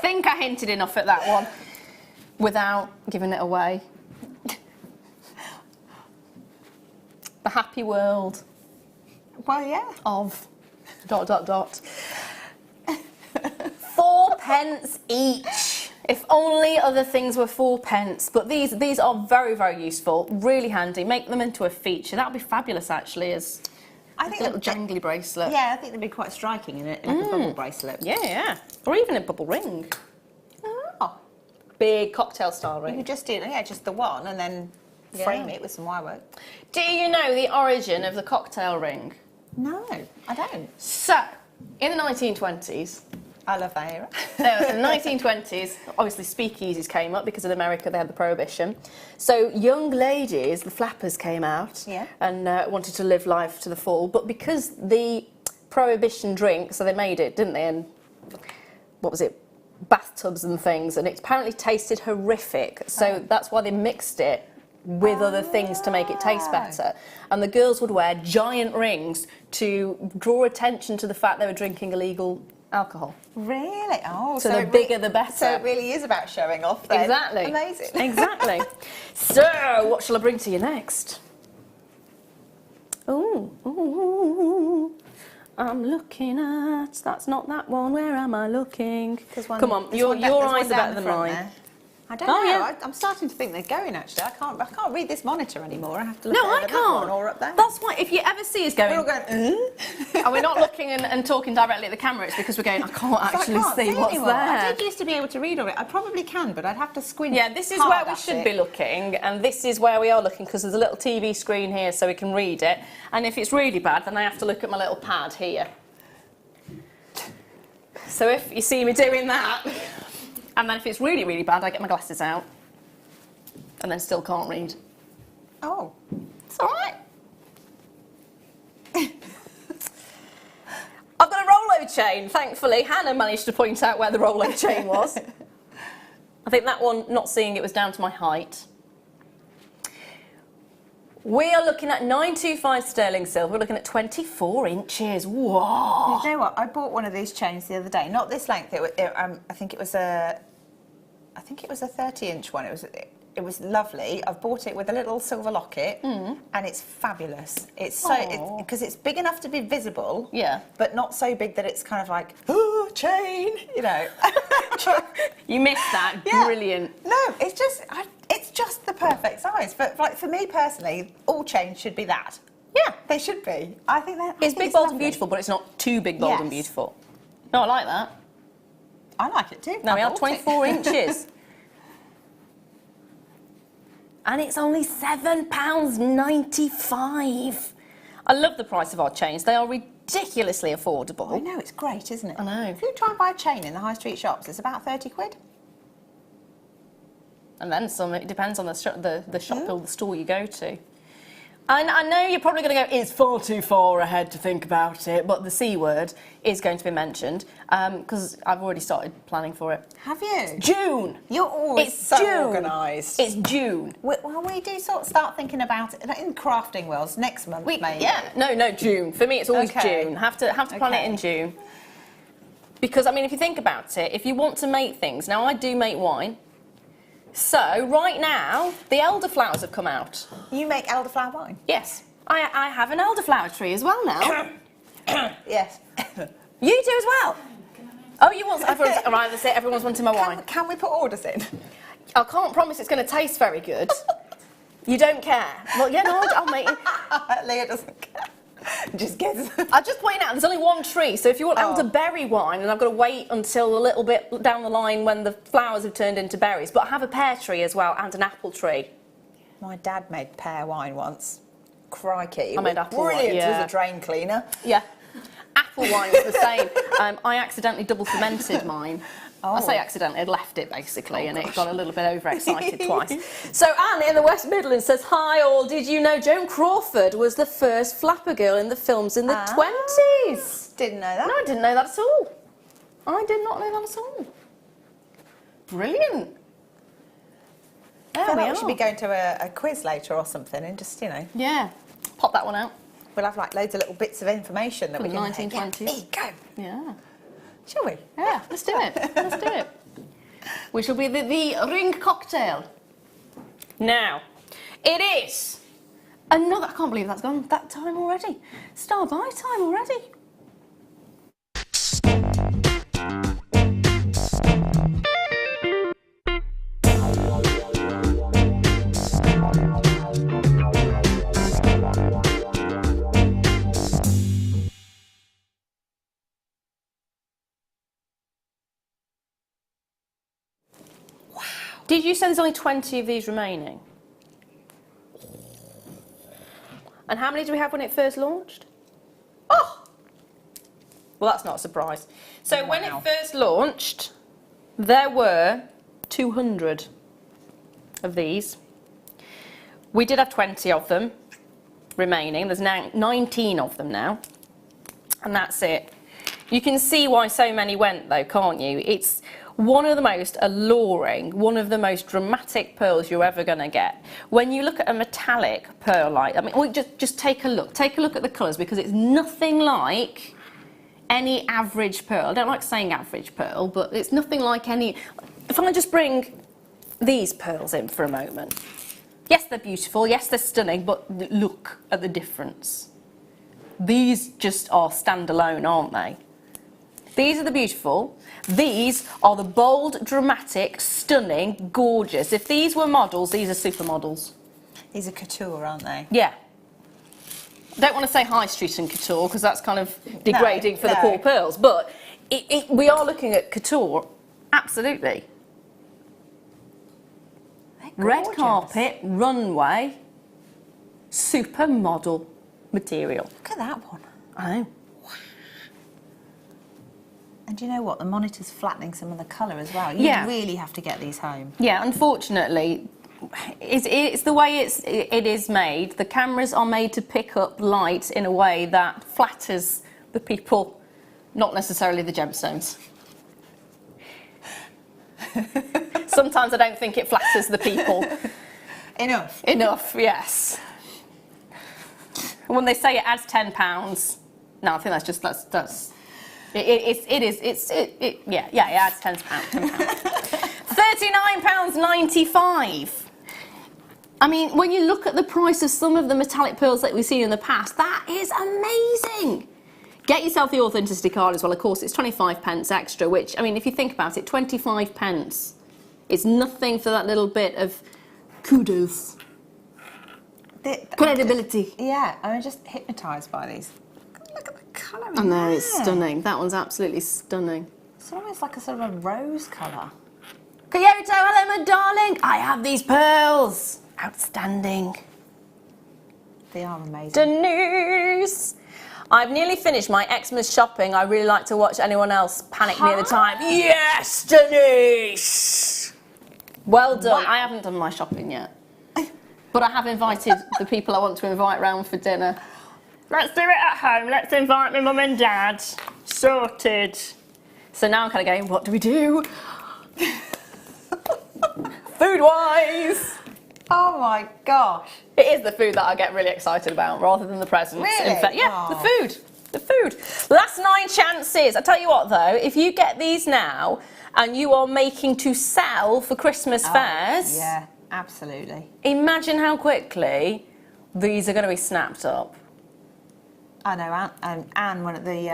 Think I hinted enough at that one without giving it away. The happy world Well, yeah. of ... 4p each. If only other things were 4p. But these are very, very useful, really handy. Make them into a feature. That would be fabulous, actually, as I think a little jangly bracelet. Yeah, I think they'd be quite striking in it, like a bubble bracelet. Yeah, yeah. Or even a bubble ring. Oh. Big cocktail style You ring. could just do, yeah, just the one and then frame it with some wire work. Do you know the origin of the cocktail ring? No, I don't. So, in the 1920s, I love that era. in the 1920s, obviously speakeasies came up because in America they had the Prohibition. So young ladies, the flappers, came out and wanted to live life to the full. But because the Prohibition drink, so they made it, didn't they? And what was it? Bathtubs and things. And it apparently tasted horrific. So that's why they mixed it with other things to make it taste better. And the girls would wear giant rings to draw attention to the fact they were drinking illegal alcohol. Really? Oh, So the bigger the better. So it really is about showing off then. Exactly. Amazing. Exactly. So, what shall I bring to you next? Ooh, I'm looking at... That's not that one. Where am I looking? Come on, your eyes are better than mine. I don't Oh, know. yeah. I'm starting to think they're going, actually. I can't read this monitor anymore. I have to look No, at I either that one can't. or up there. That's why, if you ever see us going... We're all going, and we're not looking and talking directly at the camera, it's because we're going, I can't actually see what's anymore. there. I did used to be able to read all it. I probably can, but I'd have to squint. Yeah, this is hard where we at should it. be looking, and this is where we are looking, because there's a little TV screen here so we can read it. And if it's really bad, then I have to look at my little pad here. So if you see me doing that, and then if it's really, really bad, I get my glasses out, and then still can't read. Oh. It's all right. I've got a Rolo chain, thankfully. Hannah managed to point out where the Rolo chain was. I think that one, not seeing it, was down to my height. We are looking at 925 sterling silver. We're looking at 24 inches. Whoa! You know what? I bought one of these chains the other day. Not this length. I think it was a 30-inch one. It was lovely. I've bought it with a little silver locket, and it's fabulous. It's so because it's big enough to be visible, but not so big that it's kind of like chain, you know. You missed that. Yeah. Brilliant. No, it's just the perfect size. But like for me personally, all chains should be that. Yeah, they should be. I think that It's big, bold, and beautiful, but it's not too big, bold, and beautiful. No, I like that. I like it too. Now we are 24 inches. And it's only £7.95. I love the price of our chains. They are ridiculously affordable. I know, it's great, isn't it? I know. If you try and buy a chain in the high street shops, it's about 30 quid. And then some. It depends on the shop or the store you go to. And I know you're probably going to go, it's far too far ahead to think about it, but the C word is going to be mentioned because I've already started planning for it. Have you? June! You're always It's so June. organised. It's June. Well, we do sort of start thinking about it in crafting worlds next month, maybe. Yeah, no, June. For me, it's always June. Have to plan it in June. Because, I mean, if you think about it, if you want to make things, now I do make wine. So, right now, the elderflowers have come out. You make elderflower wine? Yes. I have an elderflower tree as well now. Yes. You do as well? Oh, you want... Everyone's wanting my wine. Can we put orders in? I can't promise it's going to taste very good. You don't care? Well, yeah, no, I'll make it. Leah doesn't care. Just gets... I'll just point out, there's only one tree, so if you want elderberry wine, and I've got to wait until a little bit down the line when the flowers have turned into berries, but I have a pear tree as well and an apple tree. My dad made pear wine once. Crikey. I made apple wine, brilliant yeah. as a drain cleaner. Yeah. Apple wine was the same. I accidentally double fermented mine, I say accidentally, I'd left it basically, and it got a little bit overexcited twice. So Anne in the West Midlands says, hi all, did you know Joan Crawford was the first flapper girl in the films in the 20s? Didn't know that. No, I didn't know that at all. I did not know that at all. Brilliant. I feel like we should be going to a quiz later or something and just, you know. Yeah, pop that one out. We'll have like loads of little bits of information that From we the can 1920s. there you go. Yeah. Shall we? Yeah, let's do it. Let's do it. Which will be the ring cocktail. Now, it is another. I can't believe that's gone that time already. Star by time already. Did you say there's only 20 of these remaining? And how many do we have when it first launched? Oh! Well, that's not a surprise. So when it first launched, there were 200 of these. We did have 20 of them remaining. There's now 19 of them now. And that's it. You can see why so many went though, can't you? It's one of the most alluring, one of the most dramatic pearls you're ever going to get. When you look at a metallic pearlite, I mean, just take a look. Take a look at the colours, because it's nothing like any average pearl. I don't like saying average pearl, but it's nothing like any. If I just bring these pearls in for a moment. Yes, they're beautiful. Yes, they're stunning, but look at the difference. These just are standalone, aren't they? These are the beautiful. These are the bold, dramatic, stunning, gorgeous. If these were models, these are supermodels. These are couture, aren't they? Yeah. I don't want to say high street and couture, because that's kind of degrading for the poor pearls, but we are looking at couture, absolutely. Red carpet, runway, supermodel material. Look at that one. I know. And do you know what? The monitor's flattening some of the colour as well. You really have to get these home. Yeah, unfortunately, it's the way it is made. The cameras are made to pick up light in a way that flatters the people, not necessarily the gemstones. Sometimes I don't think it flatters the people. Enough. Enough, yes. And when they say it adds £10, no, I think that's just that's. It adds £10. £39.95. I mean, when you look at the price of some of the metallic pearls that we've seen in the past, that is amazing. Get yourself the authenticity card as well. Of course, it's 25p extra, which, I mean, if you think about it, 25p. It's nothing for that little bit of kudos. Credibility. Yeah, I'm just hypnotised by these. Look at the colour in I know, there. it's stunning. That one's absolutely stunning. It's almost like a sort of a rose colour. Kyoto, hello, my darling. I have these pearls. Outstanding. They are amazing. Denise. I've nearly finished my Xmas shopping. I really like to watch anyone else panic near the time. Yes, Denise. Well done. Wow. I haven't done my shopping yet. But I have invited the people I want to invite round for dinner. Let's do it at home. Let's invite my mum and dad. Sorted. So now I'm kind of going, what do we do? Food-wise. Oh my gosh. It is the food that I get really excited about rather than the presents. Really? In fact, yeah, Oh. the food. The food. Last 9 chances. I tell you what though, if you get these now and you are making to sell for Christmas fairs, Yeah, absolutely. imagine how quickly these are going to be snapped up. I know Anne, one of the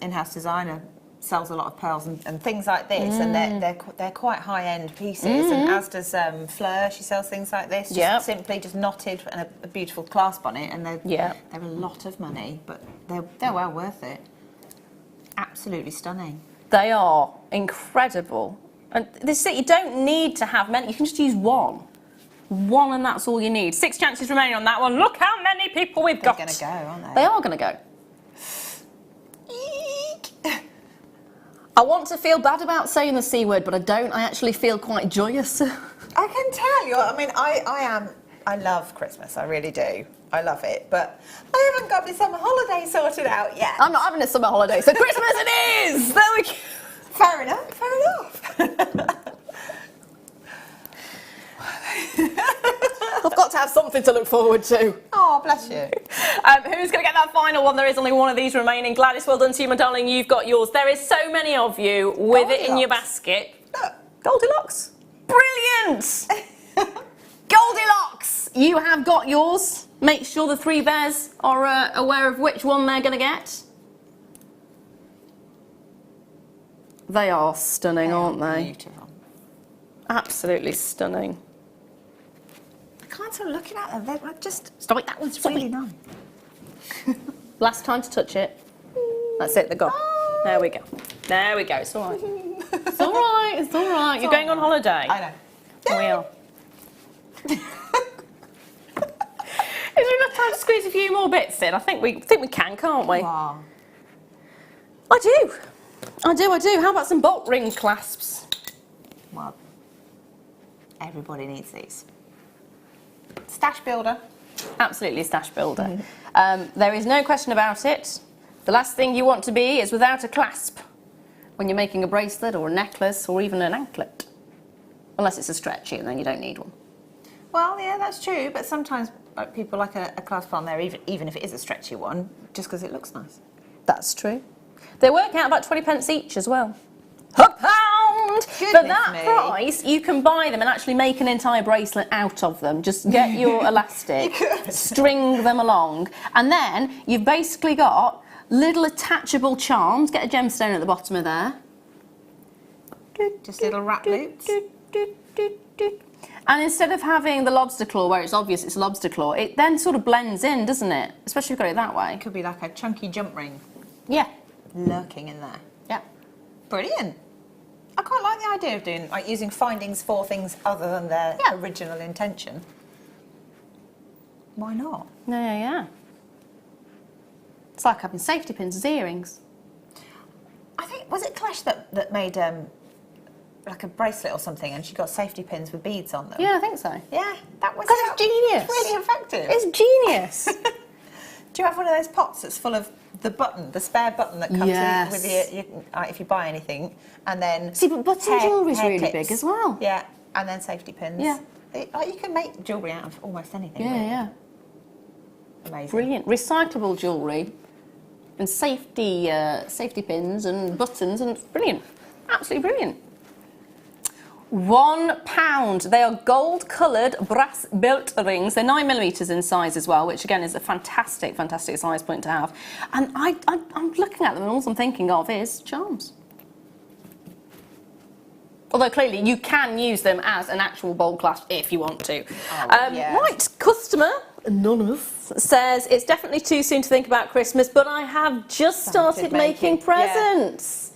in-house designer, sells a lot of pearls and things like this, and they're quite high-end pieces. And as does Fleur, she sells things like this, just simply just knotted and a beautiful clasp on it, and they're a lot of money, but they're well worth it. Absolutely stunning. They are incredible. And this you don't need to have many. You can just use one. One, and that's all you need. 6 chances remaining on that one. Look how many people we've got. They're going to go, aren't they? They are going to go. I want to feel bad about saying the C word, but I don't. I actually feel quite joyous. I can tell you. I mean, I love Christmas. I really do. I love it, but I haven't got my summer holiday sorted out yet. I'm not having a summer holiday, so Christmas it is! There we go. Fair enough, fair enough. I've got to have something to look forward to. Oh, bless you. Who's going to get that final one? There is only one of these remaining. Gladys, well done to you, my darling. You've got yours. There is so many of you with it in your basket. Look. Goldilocks. Brilliant! Goldilocks! You have got yours. Make sure the three bears are aware of which one they're going to get. They are stunning, aren't they? Beautiful. Absolutely stunning. I can't stop looking at them. They're just... Stop it, that one's really nice. Last time to touch it. That's it, they're gone. There we go. There we go, it's all right. It's all right, it's all right. You're going on holiday. I know. We are. Is there enough time to squeeze a few more bits in? I think we can, can't we? Wow. I do. How about some bolt ring clasps? Well, everybody needs these. Stash builder. Absolutely a stash builder. There is no question about it. The last thing you want to be is without a clasp when you're making a bracelet or a necklace or even an anklet. Unless it's a stretchy and then you don't need one. Well, yeah, that's true, but sometimes people like a clasp on there, even if it is a stretchy one, just because it looks nice. That's true. They work out about 20 pence each as well. A pound! For that price, you can buy them and actually make an entire bracelet out of them. Just get your elastic, string them along, and then you've basically got little attachable charms. Get a gemstone at the bottom of there. Just little wrap loops. And instead of having the lobster claw where it's obvious it's lobster claw, it then sort of blends in, doesn't it? Especially if you've got it that way. It could be like a chunky jump ring Yeah. lurking in there. Yeah. Brilliant. I quite like the idea of doing, like, using findings for things other than their original intention. Why not? Yeah. It's like having safety pins as earrings. I think, was it Clash that made like a bracelet or something, and she got safety pins with beads on them? Yeah, I think so. Yeah, that was... Because it's genius. It's really effective. It's genius. Do you have one of those pots that's full of the button, the spare button that comes in with if you buy anything, and then... See, but button jewellery's really big as well. Yeah, and then safety pins. Yeah. Like, you can make jewellery out of almost anything. Yeah, really. yeah. Amazing. Brilliant. Recyclable jewellery and safety pins and buttons, and brilliant. Absolutely brilliant. £1. They are gold-coloured brass-built rings. They're 9mm in size as well, which again is a fantastic, fantastic size point to have. And I'm looking at them and all I'm thinking of is charms. Although clearly you can use them as an actual bowl clasp if you want to. Right, customer, anonymous, says it's definitely too soon to think about Christmas, but I have just started making presents.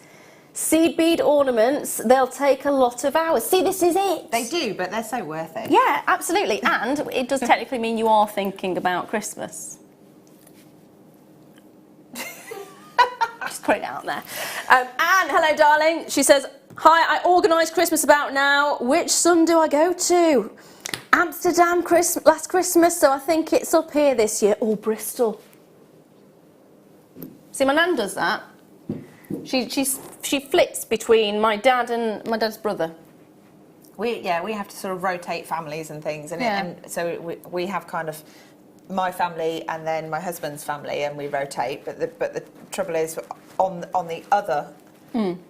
Seed bead ornaments, they'll take a lot of hours. See, this is it. They do, but they're so worth it. Yeah, absolutely. And it does technically mean you are thinking about Christmas. Just put it out there. Anne, hello, darling. She says, hi, I organised Christmas about now. Which son do I go to? Amsterdam last Christmas, so I think it's up here this year. Or Bristol. See, my nan does that. She flips between my dad and my dad's brother. We have to sort of rotate families and things, and so we have kind of my family and then my husband's family, and we rotate. But the trouble is on the other.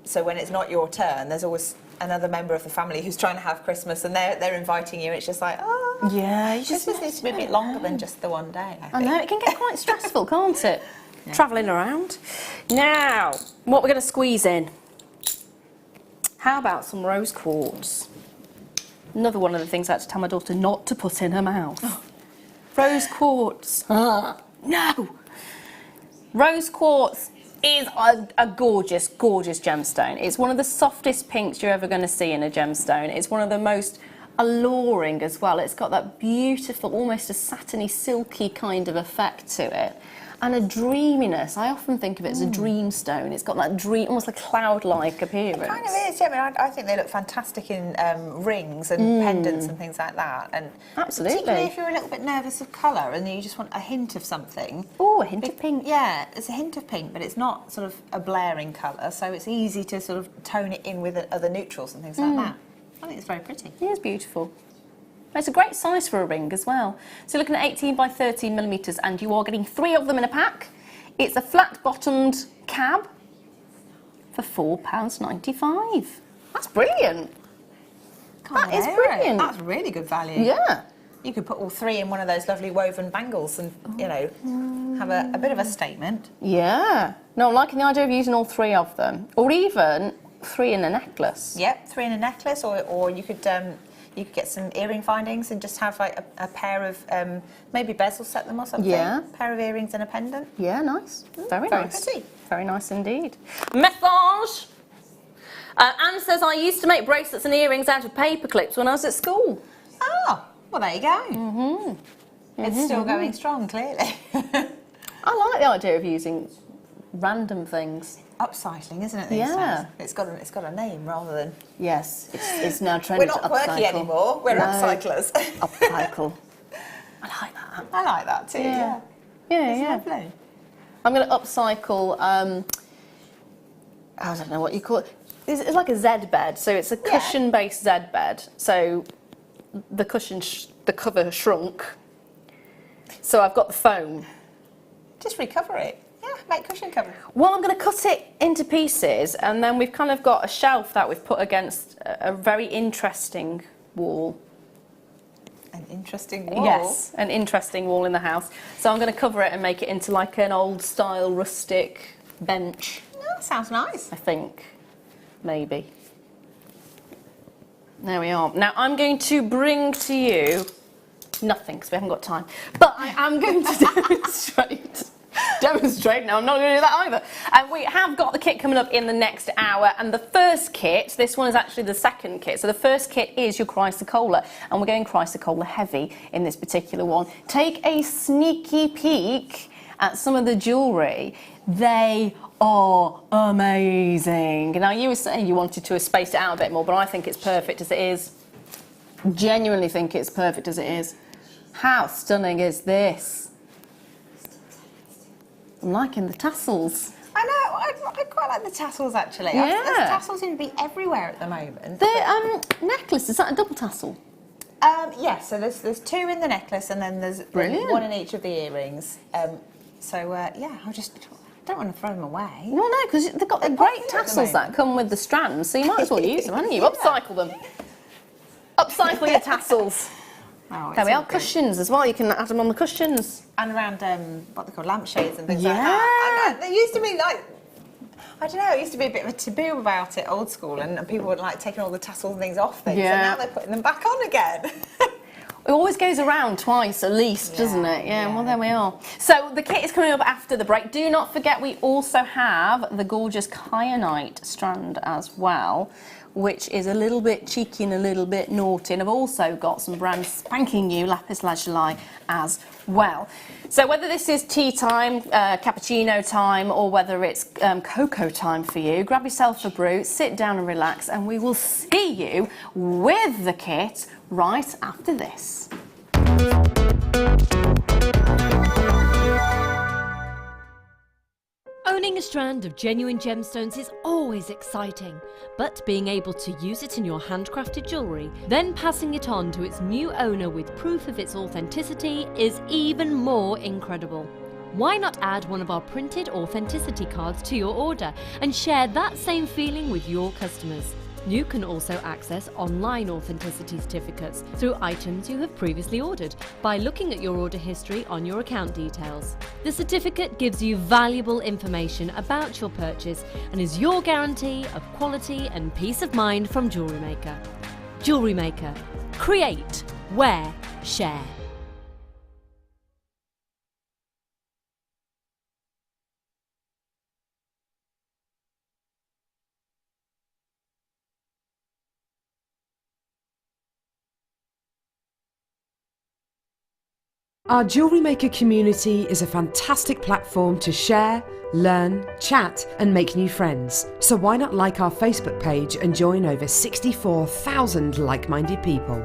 So when it's not your turn, there's always another member of the family who's trying to have Christmas, and they're inviting you. It's just like, you Christmas needs to be a bit longer than just the one day. I know, it can get quite stressful, can't it? Yeah. Travelling around. Now, what we're going to squeeze in. How about some rose quartz? Another one of the things I had to tell my daughter not to put in her mouth. Oh. Rose quartz. No! Rose quartz is a gorgeous, gorgeous gemstone. It's one of the softest pinks you're ever going to see in a gemstone. It's one of the most alluring as well. It's got that beautiful, almost a satiny, silky kind of effect to it. And a dreaminess. I often think of it as a dream stone. It's got that dream, almost a cloud-like appearance. It kind of is, yeah. I mean, I think they look fantastic in rings and pendants and things like that. And absolutely. Particularly if you're a little bit nervous of colour and you just want a hint of something. Oh, a hint of pink. Yeah, it's a hint of pink, but it's not sort of a blaring colour, so it's easy to sort of tone it in with other neutrals and things like that. I think it's very pretty. It is beautiful. It's a great size for a ring as well. So you're looking at 18 by 13 millimetres, and you are getting 3 of them in a pack. It's a flat-bottomed cab for £4.95. That's brilliant. That is brilliant. That's really good value. Yeah. You could put all 3 in one of those lovely woven bangles and, you know, have a bit of a statement. Yeah. No, I'm liking the idea of using all 3 of them, or even 3 in a necklace. Yep, 3 in a necklace, or you could get some earring findings and just have like a pair of maybe bezel set them or something. Yeah. A pair of earrings and a pendant. Yeah, nice. Very Very nice. pretty. Very nice indeed. Message. Anne says, I used to make bracelets and earrings out of paper clips when I was at school. Oh, well, there you go. It's still going strong, clearly. I like the idea of using random things. Upcycling, isn't it? These Yeah. days? It's got a name rather than. Yes, it's now trendy We're to not upcycle. quirky anymore. We're upcyclers. Upcycle. I like that. I like that too. Yeah. Yeah, It's yeah. lovely. I'm going to upcycle, I don't know what you call it. It's like a Z bed, so it's a cushion-based Z bed. So the the cover shrunk. So I've got the foam. Just recover it. Yeah, make cushion cover. Well, I'm going to cut it into pieces, and then we've kind of got a shelf that we've put against a very interesting wall. An interesting wall. Yes, an interesting wall in the house. So I'm going to cover it and make it into like an old-style rustic bench, Oh, that sounds nice. I think. Maybe. There we are. Now I'm going to bring to you nothing because we haven't got time, but I am going to demonstrate. No, I'm not going to do that either. And we have got the kit coming up in the next hour, and the first kit, this one is actually the second kit. So the first kit is your Chrysocolla, and we're going Chrysocolla heavy in this particular one. Take a sneaky peek at some of the jewellery. They are amazing. Now you were saying you wanted to space it out a bit more, but I think it's perfect as it is. Genuinely think it's perfect as it is. How stunning is this? I'm liking the tassels. I know, I quite like the tassels actually. Yeah. The tassels seem to be everywhere at the moment. The necklace, is that a double tassel? Yes, so there's 2 in the necklace and then there's Brilliant. 1 in each of the earrings. Yeah, I don't want to throw them away. Well, no, because they've got the great tassels that come with the strands, so you might as well use them, haven't you? Yeah. Upcycle them. Upcycle your tassels. Oh, There we all are, good. cushions as well. You can add them on the cushions. And around what they call lampshades and things like Yeah. that. I know, there used to be like, I don't know, it used to be a bit of a taboo about it, old school, and people would like taking all the tassels and things off things, Yeah. and now they're putting them back on again. It always goes around twice at least, doesn't it? Yeah, yeah. well, there we are. So the kit is coming up after the break. Do not forget we also have the gorgeous Kyanite strand as well, which is a little bit cheeky and a little bit naughty. And I've also got some brand spanking new lapis lazuli as well. So whether this is tea time, cappuccino time, or whether it's cocoa time for you, grab yourself a brew, sit down and relax, and we will see you with the kit right after this. Owning a strand of genuine gemstones is always exciting, but being able to use it in your handcrafted jewellery, then passing it on to its new owner with proof of its authenticity is even more incredible. Why not add one of our printed authenticity cards to your order and share that same feeling with your customers? You can also access online authenticity certificates through items you have previously ordered by looking at your order history on your account details. The certificate gives you valuable information about your purchase and is your guarantee of quality and peace of mind from Jewellery Maker. Jewellery Maker. Create, wear, share. Our Jewellery Maker community is a fantastic platform to share, learn, chat and make new friends. So why not like our Facebook page and join over 64,000 like-minded people?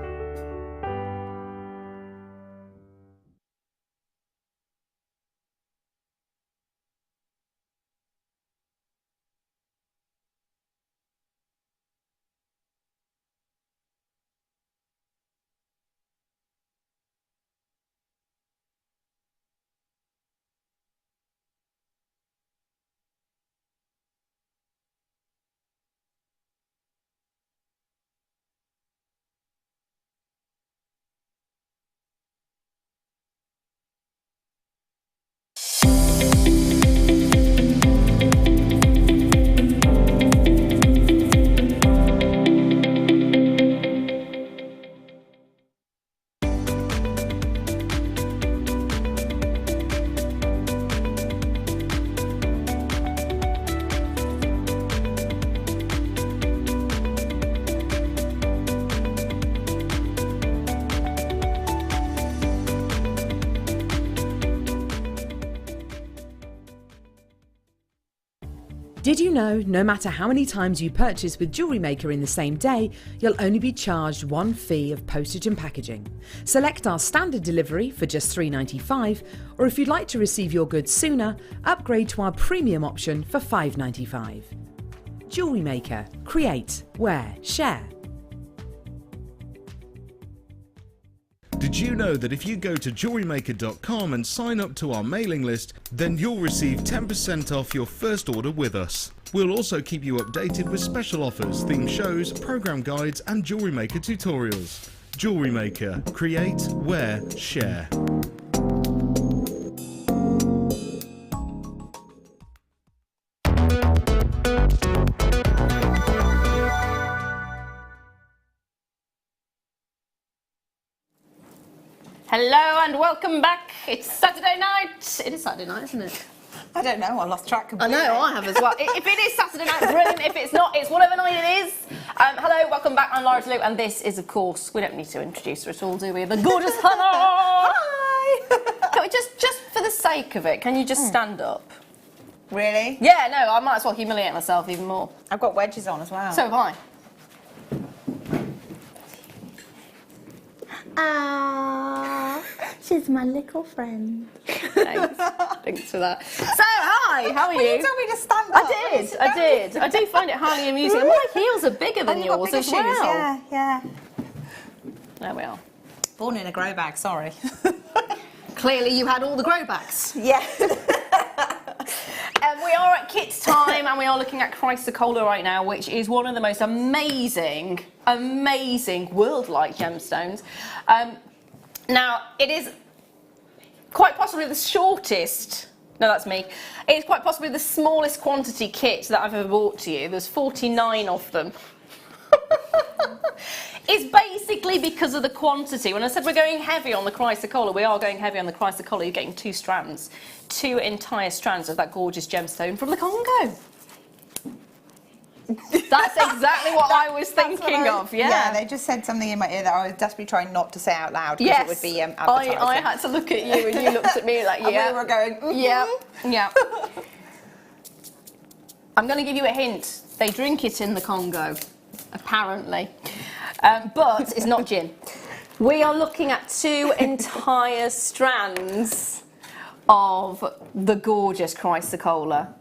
Did you know no matter how many times you purchase with Jewellery Maker in the same day, you'll only be charged one fee of postage and packaging? Select our standard delivery for just $3.95, or if you'd like to receive your goods sooner, upgrade to our premium option for $5.95. Jewellery Maker. Create, wear, share. Did you know that if you go to JewelleryMaker.com and sign up to our mailing list, then you'll receive 10% off your first order with us. We'll also keep you updated with special offers, theme shows, program guides and Jewellery Maker tutorials. Jewellery Maker. Create, wear, share. Hello and welcome back. It's Saturday night. It is Saturday night, isn't it? I don't know, I lost track I completely. know, I have as well. If it is Saturday night, brilliant. If it's not, it's whatever night it is. Hello, welcome back. I'm Lara, de-Leuw, and this is, of course, we don't need to introduce her at all, do we? The gorgeous Hannah. Hi! Can we just for the sake of it, can you just stand up? Really? Yeah, no, I might as well humiliate myself even more. I've got wedges on as well. So have I. She's my little friend. Thanks. Thanks for that. So, hi, how are you? You told me to stand up. I did. I do find it highly amusing. And my heels are bigger than You've got yours bigger as shoes, well. yeah. There we are. Born in a grow bag, sorry. Clearly you had all the grow backs. Yeah. We are at kit time and we are looking at Chrysocolla right now, which is one of the most amazing world-like gemstones. Now, it is quite possibly the shortest, no that's me, it's quite possibly the smallest quantity kit that I've ever bought to you. There's 49 of them. It's basically because of the quantity. When I said we're going heavy on the Chrysocolla, we are going heavy on the Chrysocolla. You're getting two strands, two entire strands of that gorgeous gemstone from the Congo. That's exactly what I was thinking of, yeah. Yeah, they just said something in my ear that I was desperately trying not to say out loud because it would be advertising. I had to look at you and you looked at me like, yeah. And we were going, yeah. I'm going to give you a hint. They drink it in the Congo, apparently. But it's not gin. We are looking at two entire strands of the gorgeous Chrysocolla.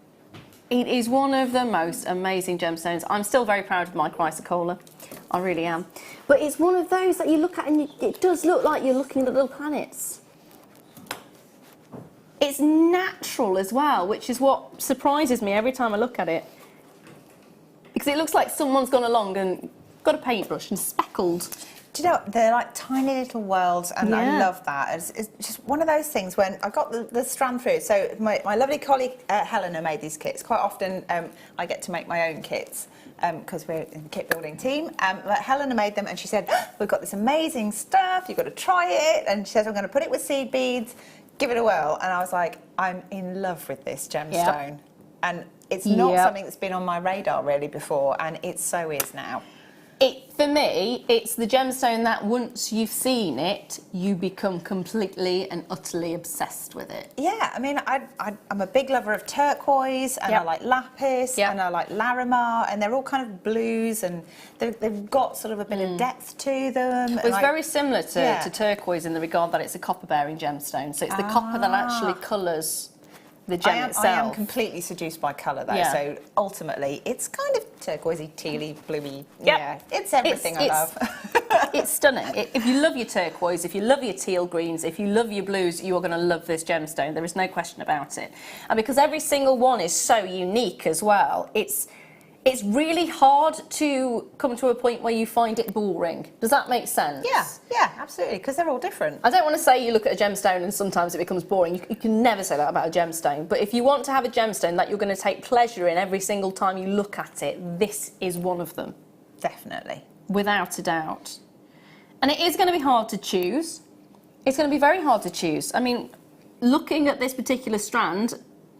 It is one of the most amazing gemstones. I'm still very proud of my Chrysocolla. I really am. But it's one of those that you look at and it does look like you're looking at little planets. It's natural as well, which is what surprises me every time I look at it. Because it looks like someone's gone along and got a paintbrush and speckled. Do you know, they're like tiny little worlds, and I love that. It's just one of those things when I got the strand through. So my lovely colleague Helena made these kits. Quite often I get to make my own kits because we're in the kit building team. But Helena made them and she said, we've got this amazing stuff, you've got to try it. And she says, I'm going to put it with seed beads, give it a whirl. And I was like, I'm in love with this gemstone. Yep. And it's not something that's been on my radar really before, and it so is now. For me, it's the gemstone that once you've seen it, you become completely and utterly obsessed with it. Yeah, I mean, I'm a big lover of turquoise, and I like lapis, and I like Larimar, and they're all kind of blues, and they've got sort of a bit of depth to them. Well, it's very similar to turquoise in the regard that it's a copper-bearing gemstone, so it's the copper that actually colours the gem itself. I am completely seduced by colour though, so ultimately it's kind of turquoisey, tealy, bluey. Yeah, it's everything I love. It's stunning. If you love your turquoise, if you love your teal greens, if you love your blues, you are going to love this gemstone. There is no question about it. And because every single one is so unique as well, it's really hard to come to a point where you find it boring. Does that make sense? Yeah, absolutely, because they're all different. I don't want to say you look at a gemstone and sometimes it becomes boring. You can never say that about a gemstone. But if you want to have a gemstone that you're going to take pleasure in every single time you look at it, this is one of them. Definitely. Without a doubt. And it is going to be hard to choose. It's going to be very hard to choose. I mean, looking at this particular strand,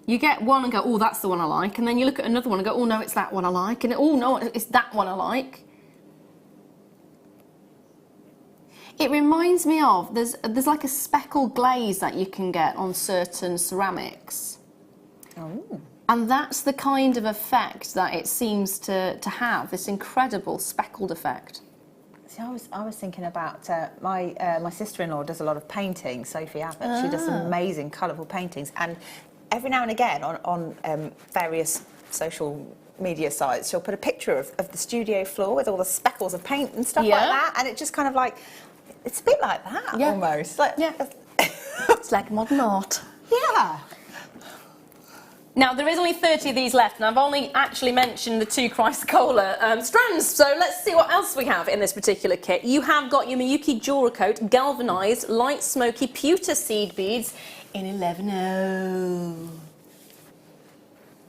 you get one and go, oh, that's the one I like. And then you look at another one and go, oh, no, it's that one I like. And oh, no, it's that one I like. It reminds me of, there's like a speckled glaze that you can get on certain ceramics. Oh. And that's the kind of effect that it seems to have, this incredible speckled effect. See, I was thinking about my sister-in-law does a lot of painting, Sophie Abbott. She does some amazing, colourful paintings. And every now and again on various social media sites, she'll put a picture of the studio floor with all the speckles of paint and stuff like that, and it just kind of like, it's a bit like that almost. Like, it's like modern art. Yeah. Now, there is only 30 of these left, and I've only actually mentioned the 2 Chrysocolla strands, so let's see what else we have in this particular kit. You have got your Miyuki Duracoat galvanised light smoky pewter seed beads in 11.0.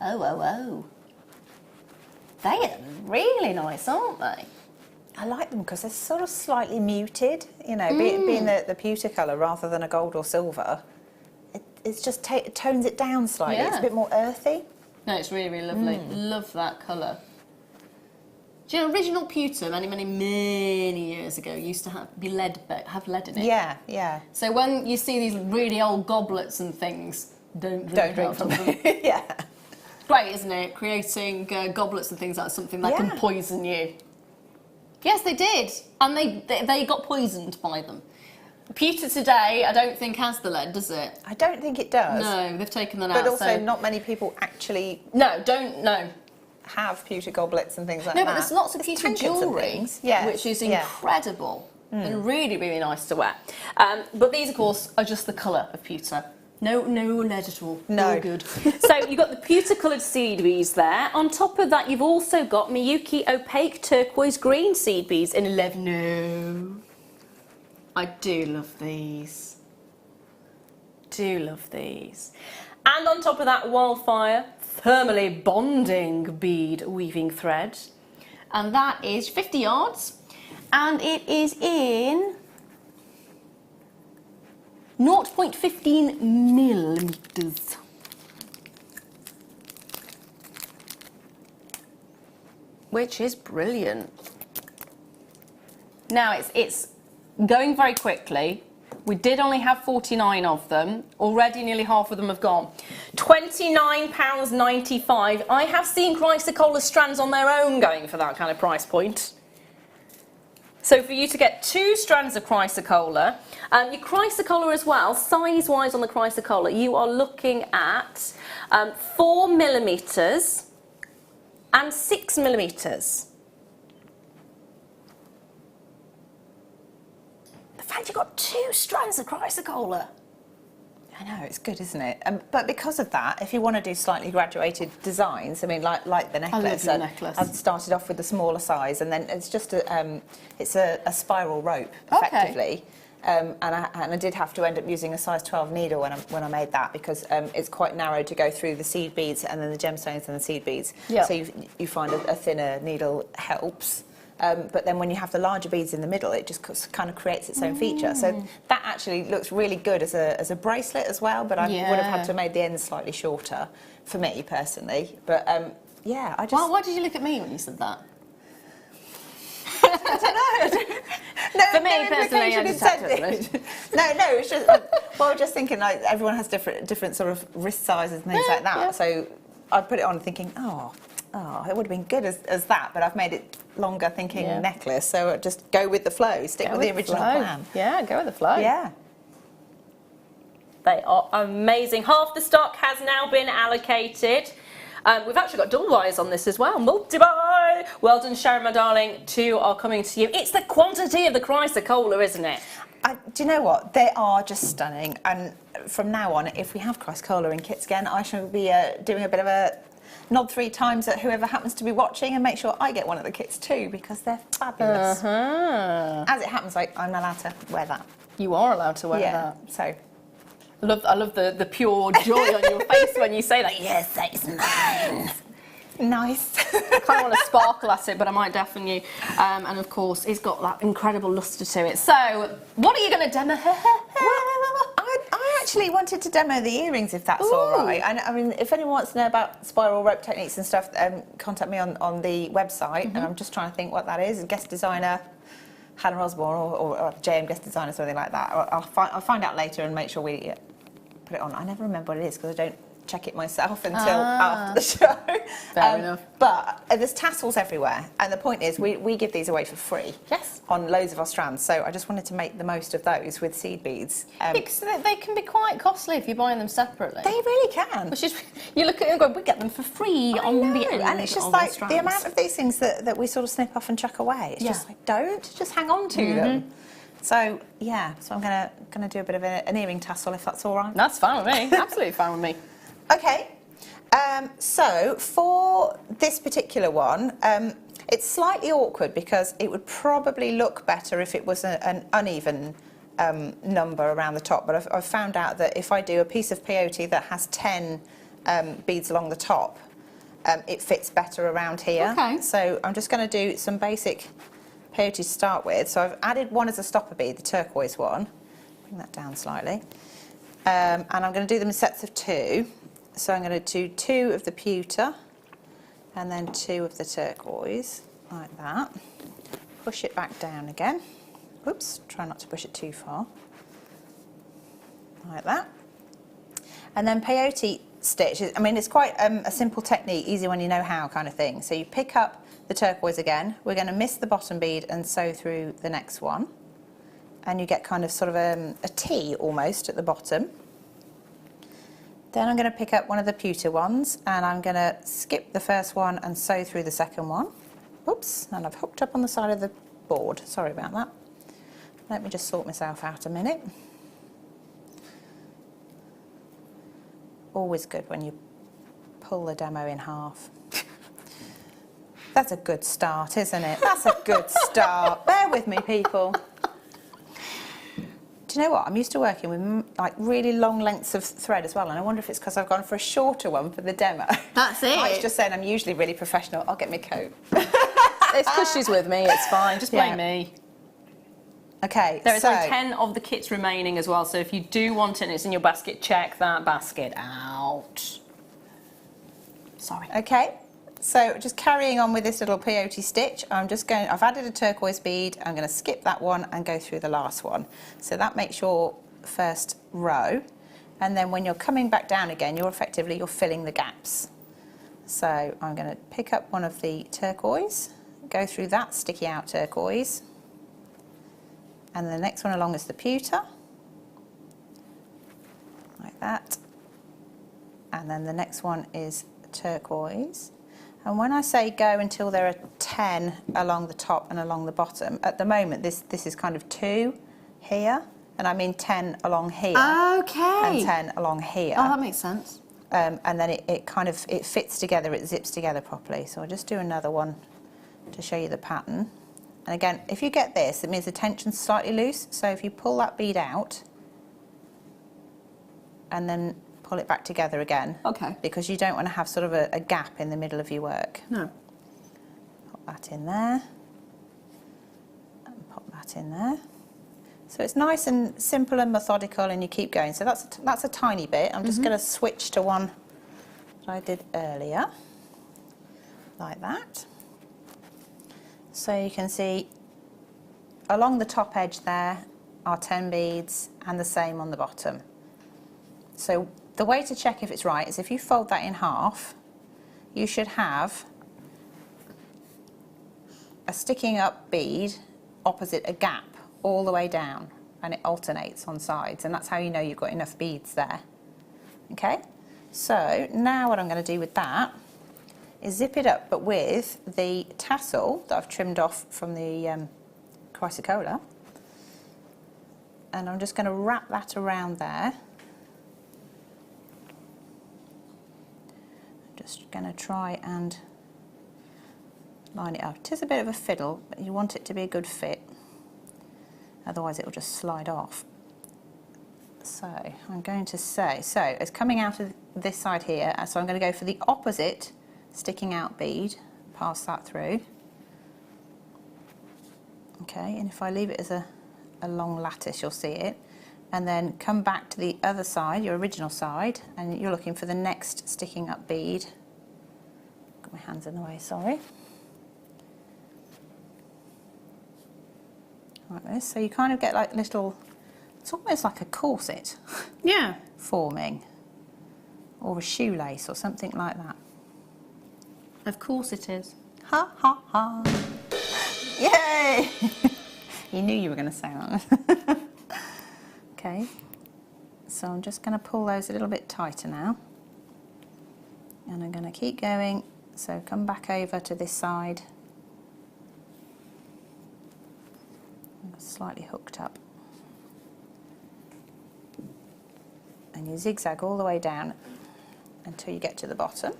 Oh. They are really nice, aren't they? I like them because they're sort of slightly muted, you know, being the pewter colour rather than a gold or silver. It's just it tones it down slightly. It's a bit more earthy. No, it's really, really lovely. Love that colour. Do you know, original pewter many years ago used to have lead in it. Yeah. So when you see these really old goblets and things, don't drink from them. Yeah. Great, isn't it? Creating goblets and things like something that can poison you. Yes, they did, and they got poisoned by them. Pewter today, I don't think has the lead, does it? I don't think it does. No, they've taken that out. But also, not many people actually have pewter goblets and things like that. No, but there's lots of pewter jewellery, which is incredible and really, really nice to wear. But these, of course, are just the colour of pewter. No lead at all. No. All good. So you've got the pewter coloured seed beads there. On top of that, you've also got Miyuki opaque turquoise green seed beads in 11.0. I do love these. And on top of that, wildfire thermally bonding bead weaving thread. And that is 50 yards. And it is in 0.15 millimetres. Which is brilliant. Now it's going very quickly. We did only have 49 of them. Already nearly half of them have gone. £29.95. I have seen Chrysocolla strands on their own going for that kind of price point. So for you to get 2 strands of Chrysocolla, your Chrysocolla as well, size-wise on the Chrysocolla, you are looking at 4 millimetres and 6 millimetres. The fact you've got 2 strands of Chrysocolla. I know, it's good, isn't it? But because of that, if you want to do slightly graduated designs, I mean, like the necklace. I love the necklace. I've started off with the smaller size, and then it's just a spiral rope, effectively. And I did have to end up using a size 12 needle when I made that, because it's quite narrow to go through the seed beads and then the gemstones and the seed beads. Yep. So you find a thinner needle helps. But then when you have the larger beads in the middle, it just kind of creates its own feature. So that actually looks really good as a bracelet as well, but I would have had to have made the ends slightly shorter for me personally. But I just... Why did you look at me when you said that? No, For me personally, I just have to intended. No, it's just, well, just thinking like everyone has different sort of wrist sizes and things like that. Yeah. So I put it on thinking, oh, it would have been good as that, but I've made it longer thinking necklace. So I'll just go with the flow, stick with the original plan. Yeah, go with the flow. Yeah. They are amazing. Half the stock has now been allocated. We've actually got double buys on this as well. Multi-buy! Well done, Sharon, my darling. 2 are coming to you. It's the quantity of the Chrysocolla, isn't it? Do you know what? They are just stunning. And from now on, if we have Chrysocolla in kits again, I shall be doing a bit of a nod 3 times at whoever happens to be watching and make sure I get one of the kits too, because they're fabulous. As it happens, I'm allowed to wear that. You are allowed to wear that. So. I love the pure joy on your face when you say that. Yes, that is mine. Nice. I kind of want to sparkle at it, but I might definitely. And of course, it's got that incredible lustre to it. So, what are you going to demo? I actually wanted to demo the earrings, if that's all right. And I mean, if anyone wants to know about spiral rope techniques and stuff, contact me on the website. And I'm just trying to think what that is. Guest designer Hannah Osborne or JM guest designer, something like that. I'll find out later and make sure we put it on. I never remember what it is because I don't check it myself until after the show. Fair enough. But there's tassels everywhere, and the point is we give these away for free. Yes. On loads of our strands, so I just wanted to make the most of those with seed beads. Because they can be quite costly if you're buying them separately. They really can. Which is, you look at it and go, we get them for free on the end. And it's just like the amount of these things that we sort of snip off and chuck away. It's just like, just hang on to them. So so I'm gonna do a bit of an earring tassel if that's all right. That's fine with me. Absolutely fine with me. Okay. So for this particular one, it's slightly awkward because it would probably look better if it was an uneven number around the top. But I've found out that if I do a piece of peyote that has 10 beads along the top, it fits better around here. Okay. So I'm just going to do some basic peyote to start with. So I've added one as a stopper bead, the turquoise one. Bring that down slightly. And I'm going to do them in sets of 2. So I'm going to do 2 of the pewter and then 2 of the turquoise, like that. Push it back down again. Oops, try not to push it too far. Like that. And then peyote stitch, I mean, it's quite a simple technique, easy when you know how kind of thing. So you pick up the turquoise again, we're going to miss the bottom bead and sew through the next one. And you get kind of sort of a T almost at the bottom. Then I'm going to pick up one of the pewter ones and I'm going to skip the first one and sew through the second one. Oops, and I've hooked up on the side of the board. Sorry about that. Let me just sort myself out a minute. Always good when you pull the demo in half. That's a good start, isn't it? That's a good start. Bear with me, people. Do you know what? I'm used to working with like really long lengths of thread as well, and I wonder if it's because I've gone for a shorter one for the demo. That's it. I was just saying I'm usually really professional. I'll get my coat. It's because she's with me, it's fine. Just blame me. Okay, there is only 10 of the kits remaining as well, so if you do want it and it's in your basket, check that basket out. Sorry. Okay, so just carrying on with this little peyote stitch, I've added a turquoise bead, I'm going to skip that one and go through the last one. So that makes your first row, and then when you're coming back down again, you're filling the gaps. So I'm going to pick up one of the turquoise, go through that sticky out turquoise, and the next one along is the pewter, like that, and then the next one is turquoise. And when I say go until there are 10 along the top and along the bottom, at the moment this is kind of 2 here, and I mean 10 along here, okay, and 10 along here. Oh, that makes sense. And then it fits together, it zips together properly. So I'll just do another one to show you the pattern. And again, if you get this, it means the tension's slightly loose. So if you pull that bead out and then pull it back together again. Okay. Because you don't want to have sort of a gap in the middle of your work. No. Pop that in there. And pop that in there. So it's nice and simple and methodical, and you keep going. So that's a tiny bit. I'm just going to switch to one that I did earlier, like that. So you can see along the top edge there are 10 beads and the same on the bottom. So the way to check if it's right is if you fold that in half, you should have a sticking up bead opposite a gap all the way down, and it alternates on sides, and that's how you know you've got enough beads there. Okay, so now what I'm going to do with that is zip it up, but with the tassel that I've trimmed off from the Chrysocolla, and I'm just going to wrap that around there. I'm just going to try and line it up. It is a bit of a fiddle, but you want it to be a good fit, otherwise it will just slide off. So I'm going to say, so it's coming out of this side here, so I'm going to go for the opposite sticking out bead, pass that through. Okay, and if I leave it as a long lattice, you'll see it, and then come back to the other side, your original side, and you're looking for the next sticking up bead. Got my hands in the way, sorry. Like this, so you kind of get like little, it's almost like a corset. Yeah. Forming, or a shoelace or something like that. Of course it is. Ha ha ha. Yay! You knew you were going to say that. Okay, so I'm just going to pull those a little bit tighter now, and I'm going to keep going, so come back over to this side. Slightly hooked up, and you zigzag all the way down until you get to the bottom.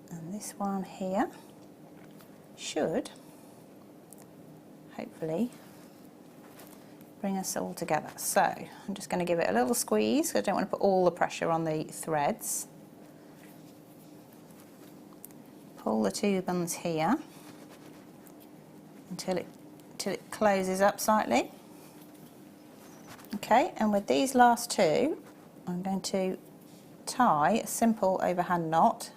And this one here should hopefully bring us all together. So I'm just going to give it a little squeeze because I don't want to put all the pressure on the threads. Pull the two buns here until it closes up slightly. Okay, and with these last two, I'm going to tie a simple overhand knot.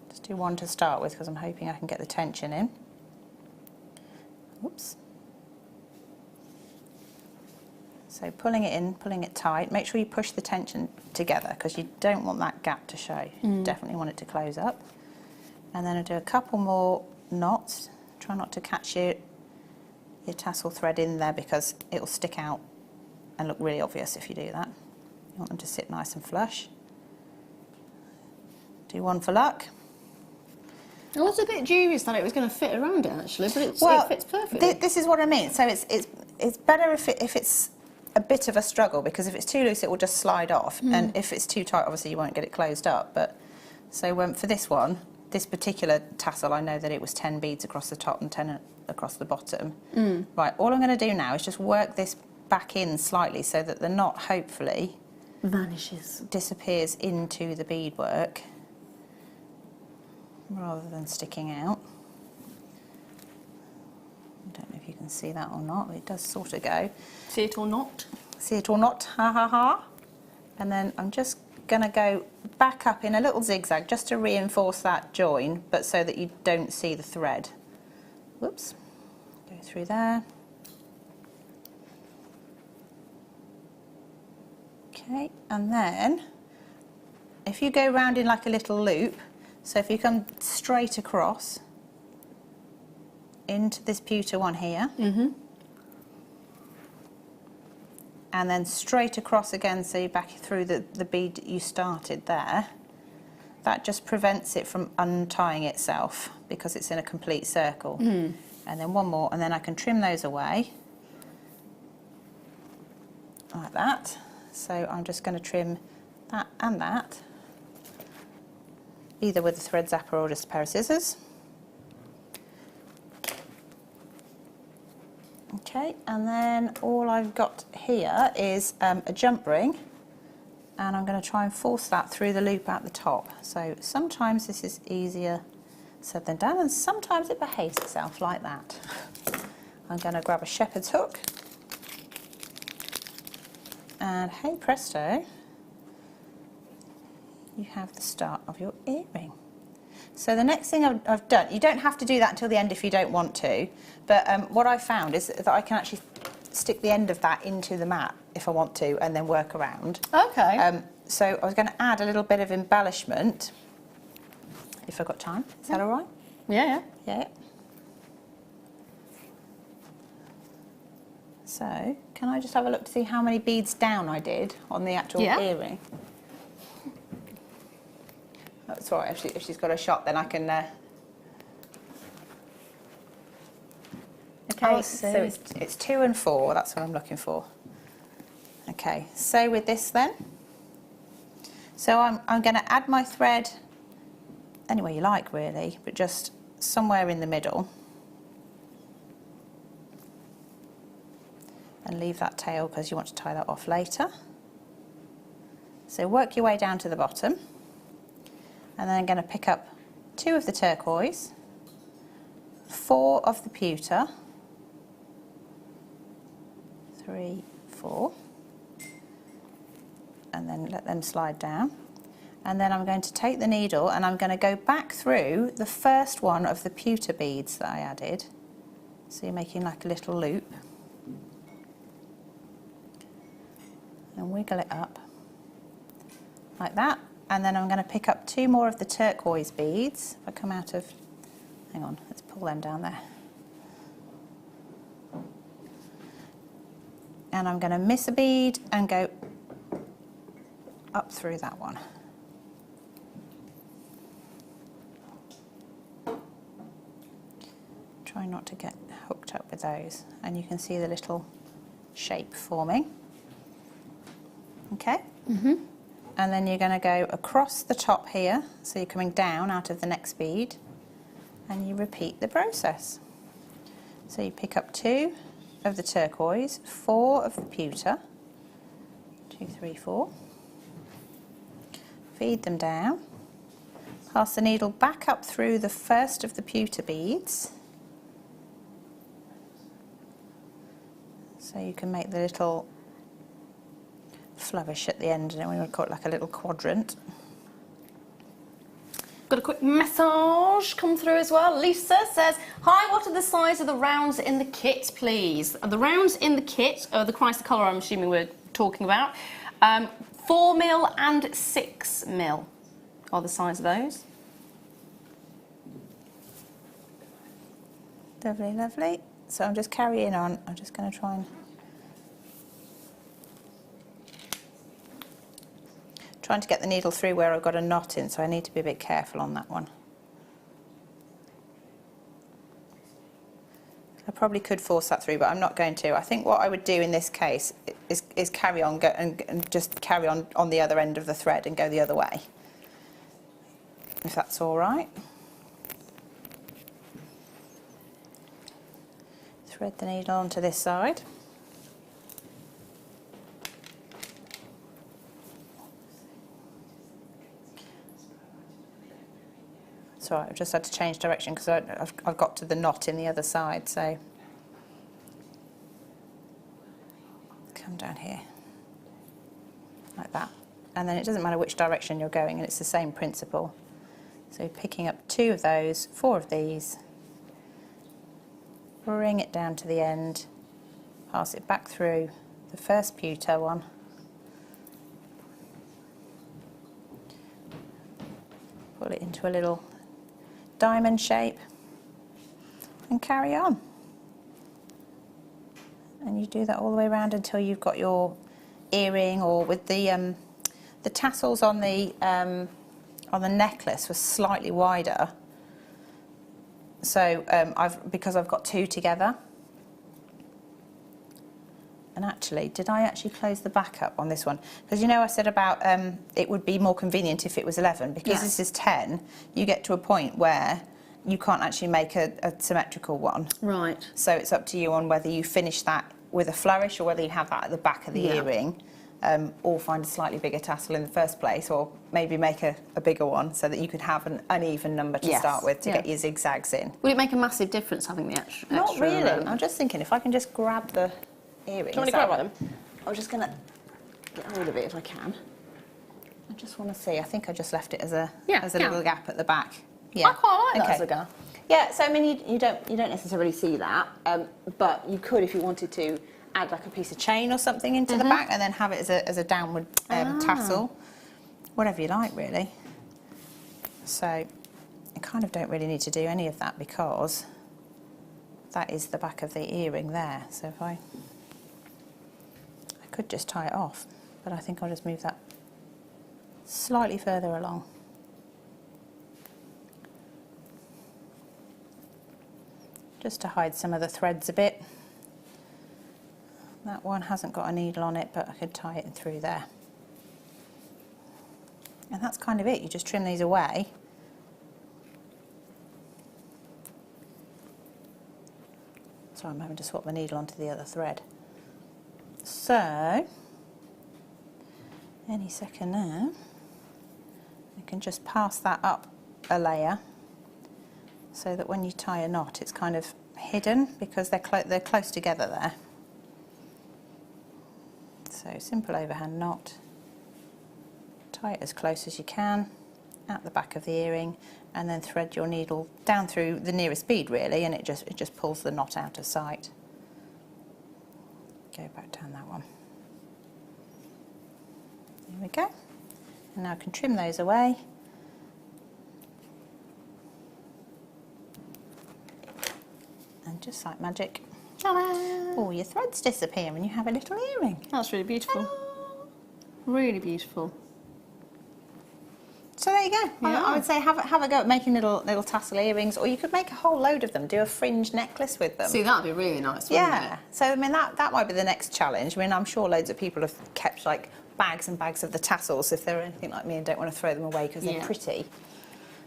Just do one to start with because I'm hoping I can get the tension in. Oops. So pulling it in, pulling it tight, make sure you push the tension together because you don't want that gap to show. You definitely want it to close up. And then I'll do a couple more knots. Try not to catch your tassel thread in there because it'll stick out and look really obvious if you do that. You want them to sit nice and flush. Do one for luck. I was a bit dubious that it was going to fit around it actually, but it fits perfectly. This is what I mean. So it's better if it's a bit of a struggle, because if it's too loose it will just slide off, and if it's too tight obviously you won't get it closed up. But so for this one, this particular tassel, I know that it was 10 beads across the top and 10 across the bottom. Right, all I'm going to do now is just work this back in slightly so that the knot hopefully Vanishes. disappears into the beadwork rather than sticking out. I don't know if you can see that or not, but it does sort of go. See it or not? See it or not, ha ha ha. And then I'm just going to go back up in a little zigzag just to reinforce that join, but so that you don't see the thread. Whoops, go through there. Okay, and then if you go round in like a little loop, so if you come straight across into this pewter one here, and then straight across again, so you're back through the bead that you started there. That just prevents it from untying itself because it's in a complete circle. And then one more, and then I can trim those away like that. So I'm just going to trim that and that, either with a thread zapper or just a pair of scissors. Okay, and then all I've got here is a jump ring, and I'm going to try and force that through the loop at the top. So sometimes this is easier said than done, and sometimes it behaves itself like that. I'm going to grab a shepherd's hook, and hey presto, you have the start of your earring. So the next thing I've done, you don't have to do that until the end if you don't want to, but what I found is that I can actually stick the end of that into the mat if I want to, and then work around. Okay. So I was going to add a little bit of embellishment, if I've got time. Is that all right? Yeah. Yeah. So, can I just have a look to see how many beads down I did on the actual earring? That's all right, if she's got a shot, then I can... Okay, so it's 2 and 4, that's what I'm looking for. Okay, so with this then, so I'm going to add my thread anywhere you like really, but just somewhere in the middle. And leave that tail because you want to tie that off later. So work your way down to the bottom. And then I'm going to pick up 2 of the turquoise, 4 of the pewter, 3, 4, and then let them slide down. And then I'm going to take the needle and I'm going to go back through the first one of the pewter beads that I added. So you're making like a little loop. And wiggle it up like that, and then I'm going to pick up 2 more of the turquoise beads. If I come out of, hang on, let's pull them down there, and I'm going to miss a bead and go up through that one. Try not to get hooked up with those, and you can see the little shape forming. Okay, and then you're going to go across the top here, so you're coming down out of the next bead, and you repeat the process. So you pick up 2 of the turquoise, 4 of the pewter, 2, 3, 4, feed them down, pass the needle back up through the first of the pewter beads, so you can make the little flourish at the end, and we would call it like a little quadrant. Got a quick message come through as well. Lisa says, hi, what are the size of the rounds in the kit, please? The rounds in the kit are the Chrysocolla, I'm assuming we're talking about. 4mm and 6mm are the size of those. Lovely, lovely. So I'm just carrying on. I'm just going to try and trying to get the needle through where I've got a knot in, so I need to be a bit careful on that one. I probably could force that through, but I'm not going to. I think what I would do in this case is carry on and just carry on the other end of the thread and go the other way, if that's all right. Thread the needle onto this side. It's all right, I've just had to change direction because I've got to the knot in the other side, so come down here like that, and then it doesn't matter which direction you're going, and it's the same principle. So picking up 2 of those, 4 of these, bring it down to the end, pass it back through the first pewter one, pull it into a little diamond shape, and carry on. And you do that all the way around until you've got your earring, or with the tassels on the necklace was slightly wider. So because I've got 2 together. And actually, did I actually close the back up on this one? Because you know I said about it would be more convenient if it was 11, because yes. This is 10, you get to a point where you can't actually make a symmetrical one. Right. So it's up to you on whether you finish that with a flourish or whether you have that at the back of the earring, or find a slightly bigger tassel in the first place, or maybe make a bigger one so that you could have an uneven number to start with to get your zigzags in. Would it make a massive difference having the extra? Not really. I'm just thinking if I can just grab the earrings. Do you want to grab them? I'm just going to get hold of it if I can. I just want to see. I think I just left it as a little gap at the back. Yeah. I quite like that Okay. as a go. Yeah, so I mean, you don't necessarily see that, but you could, if you wanted to, add like a piece of chain or something into the back, and then have it as a downward tassel, whatever you like, really. So I kind of don't really need to do any of that because that is the back of the earring there. So if I could just tie it off, but I think I'll just move that slightly further along. Just to hide some of the threads a bit. That one hasn't got a needle on it, but I could tie it in through there. And that's kind of it. You just trim these away. So I'm having to swap the needle onto the other thread. So, any second now, you can just pass that up a layer so that when you tie a knot it's kind of hidden because they're close together there. So simple overhand knot, tie it as close as you can at the back of the earring, and then thread your needle down through the nearest bead really, and it just pulls the knot out of sight. Go back down that one. There we go. And now I can trim those away. And just like magic, all your threads disappear and you have a little earring. That's really beautiful. Really beautiful. So there you go. Yeah. I would say have a go at making little tassel earrings, or you could make a whole load of them, do a fringe necklace with them. See, that'd be really nice, wouldn't Yeah, so I mean that might be the next challenge. I mean, I'm sure loads of people have kept like bags and bags of the tassels if they're anything like me and don't want to throw them away because they're Yeah. pretty.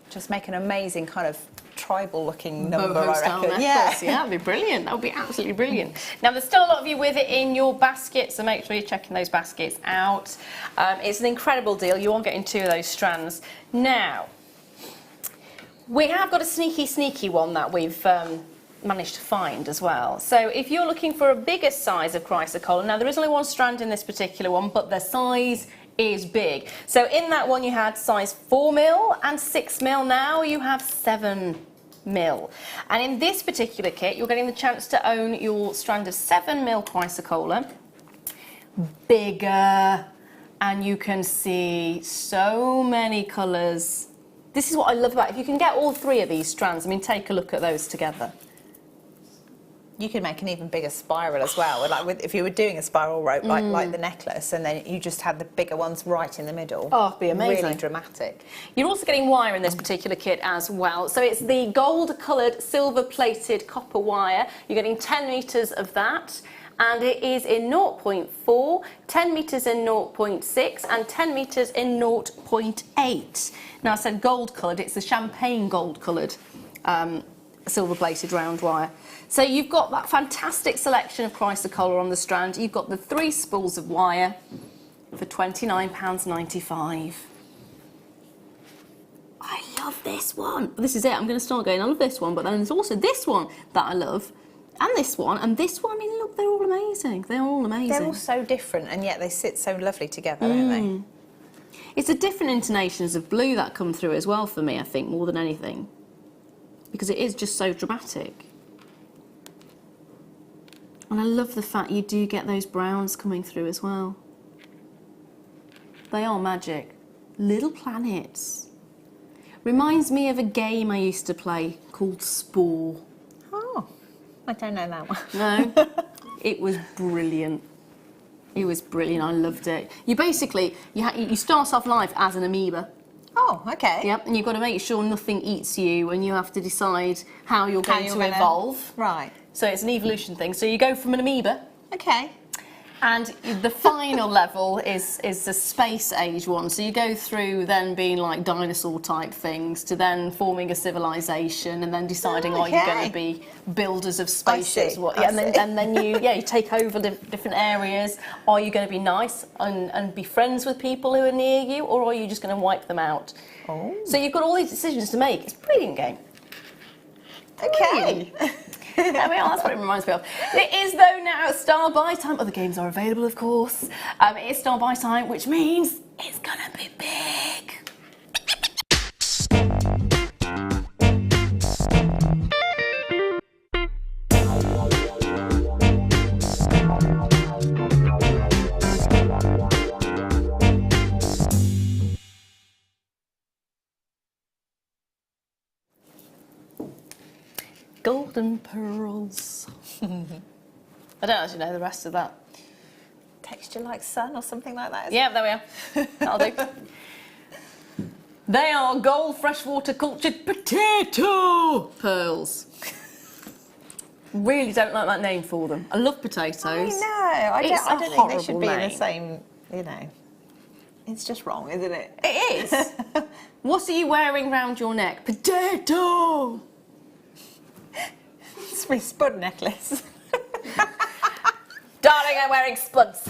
Just make an amazing kind of tribal looking it? number, Boho I style reckon. necklace. Yeah, that'd be brilliant. That would be absolutely brilliant. Now, there's still a lot of you with it in your basket, so make sure you're checking those baskets out. It's an incredible deal. You are getting 2 of those strands. Now, we have got a sneaky one that we've managed to find as well. So if you're looking for a bigger size of Chrysocolla, now there is only 1 strand in this particular one, but the size is big. So in that one you had size 4mm and 6mm. Now you have 7mm. And in this particular kit you're getting the chance to own your strand of 7mm Chrysocolla, bigger, and you can see so many colours. This is what I love about it. If you can get all 3 of these strands, I mean, take a look at those together. You could make an even bigger spiral as well. Like if you were doing a spiral rope like the necklace, and then you just had the bigger ones right in the middle. Oh, it'd be amazing. Really dramatic. You're also getting wire in this particular kit as well. So it's the gold-coloured, silver-plated copper wire. You're getting 10 metres of that. And it is in 0.4, 10 metres in 0.6, and 10 metres in 0.8. Now, I said gold-coloured. It's the champagne gold-coloured silver-plated round wire. So you've got that fantastic selection of Chrysocolla on the strand. You've got the 3 spools of wire for £29.95. I love this one. This is it. I'm going to start going, I love this one, but then there's also this one that I love, and this one, and this one. I mean, look, they're all amazing. They're all amazing. They're all so different, and yet they sit so lovely together, don't they? It's the different intonations of blue that come through as well for me, I think, more than anything. Because it is just so dramatic. And I love the fact you do get those browns coming through as well. They are magic. Little planets. Reminds me of a game I used to play called Spore. Oh, I don't know that one. No? It was brilliant. It was brilliant. I loved it. You basically, you start off life as an amoeba. Oh, okay. Yep, and you've got to make sure nothing eats you, and you have to decide how you're going to evolve. Right. So it's an evolution thing. So you go from an amoeba, Okay. and the final level is the space age one. So you go through then being like dinosaur type things to then forming a civilization, and then deciding are you going to be builders of spaceships? And then you take over different areas. Are you going to be nice and be friends with people who are near you, or are you just going to wipe them out? Oh. So you've got all these decisions to make. It's a brilliant game. Okay. There we are, that's what it reminds me of. It is, though, now star buy time. Other games are available, of course. It is star buy time, which means it's going to be big. golden pearls. I don't actually know the rest of that. Texture like sun or something like that. Yeah, there we are. That'll do. They are gold freshwater cultured potato pearls. Really don't like that name for them. I love potatoes. I know. I don't think they should be in the name. same, you know. It's just wrong, isn't it? It is. What are you wearing round your neck? Potato! It's my spud necklace. Darling, I'm wearing spuds.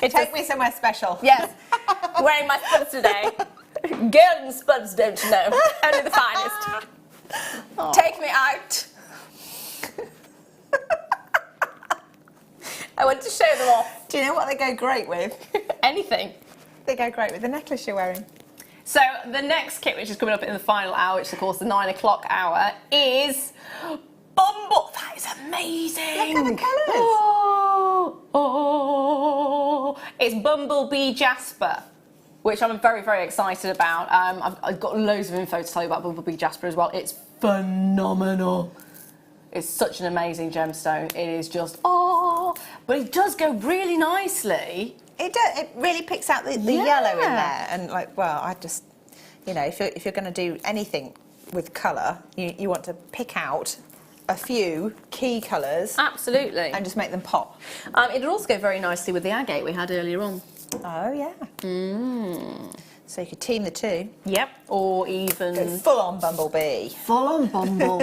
Take me somewhere special. Yes, wearing my spuds today. Golden spuds, don't you know? Only the finest. Oh. Take me out. I want to show them off. Do you know what they go great with? Anything. They go great with the necklace you're wearing. So the next kit, which is coming up in the final hour, which is of course the 9 o'clock hour, is Bumble. That is amazing. Look at the colours. Oh. It's Bumblebee Jasper, which I'm very, very excited about. I've got loads of info to tell you about Bumblebee Jasper as well. It's phenomenal. It's such an amazing gemstone. It is just, but it does go really nicely. It does. It really picks out the yellow in there, and like, well, I just, you know, if you're going to do anything with colour, you want to pick out a few key colours. Absolutely. And just make them pop. It'll also go very nicely with the agate we had earlier on. Oh yeah. So you could team the two. Yep. Or even Full on Bumblebee. full on Bumble.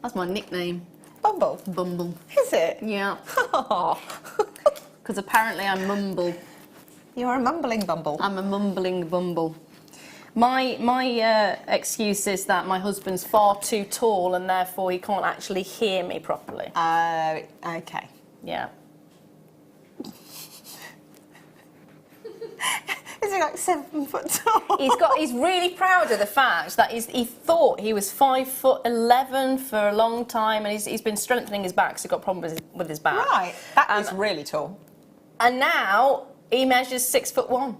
That's my nickname. Bumble. Bumble. Is it? Yeah. Oh. Because apparently I mumble. You're a mumbling Bumble. I'm a mumbling bumble. My excuse is that my husband's far too tall and therefore he can't actually hear me properly. Okay. Yeah. Is he like 7 foot tall? He's really proud of the fact that he thought he was 5'11" for a long time, and he's been strengthening his back because he's got problems with his back. Right. That is really tall. And now he measures 6'1".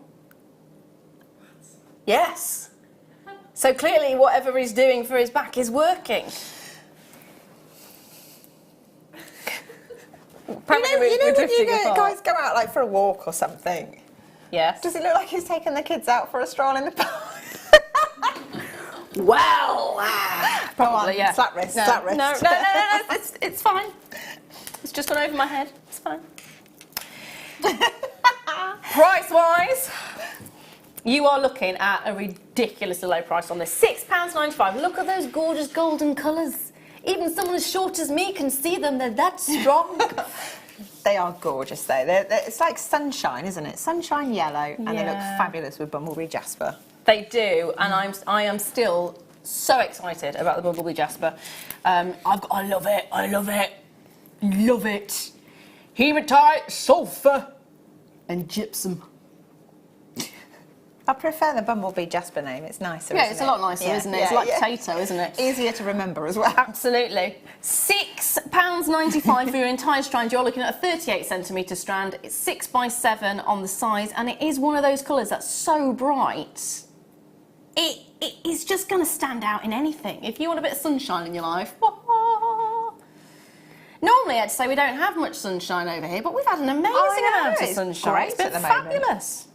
Yes. So clearly, whatever he's doing for his back is working. You know when you guys go out like for a walk or something? Yes. Does it look like he's taking the kids out for a stroll in the park? Well, probably, yeah. Slap wrist, No, slap wrist. no, it's fine. It's just gone over my head. It's fine. Price-wise, you are looking at a ridiculously low price on this. £6.95. Look at those gorgeous golden colours. Even someone as short as me can see them. They're that strong. They are gorgeous though. It's like sunshine, isn't it? Sunshine yellow, and they look fabulous with Bumblebee Jasper. They do, and I am still so excited about the Bumblebee Jasper. I love it. Love it. Hematite, sulphur, and gypsum. I prefer the Bumblebee Jasper name. It's nicer. Yeah, isn't it's it? a lot nicer, isn't it? It's like potato, isn't it? Easier to remember as well. Absolutely. £6.95 for your entire strand. You're looking at a 38cm strand. It's 6x7 on the size, and it is one of those colours that's so bright. It is just going to stand out in anything. If you want a bit of sunshine in your life. Normally, I'd say we don't have much sunshine over here, but we've had an amazing amount of sunshine. Great It's been at the moment. fabulous.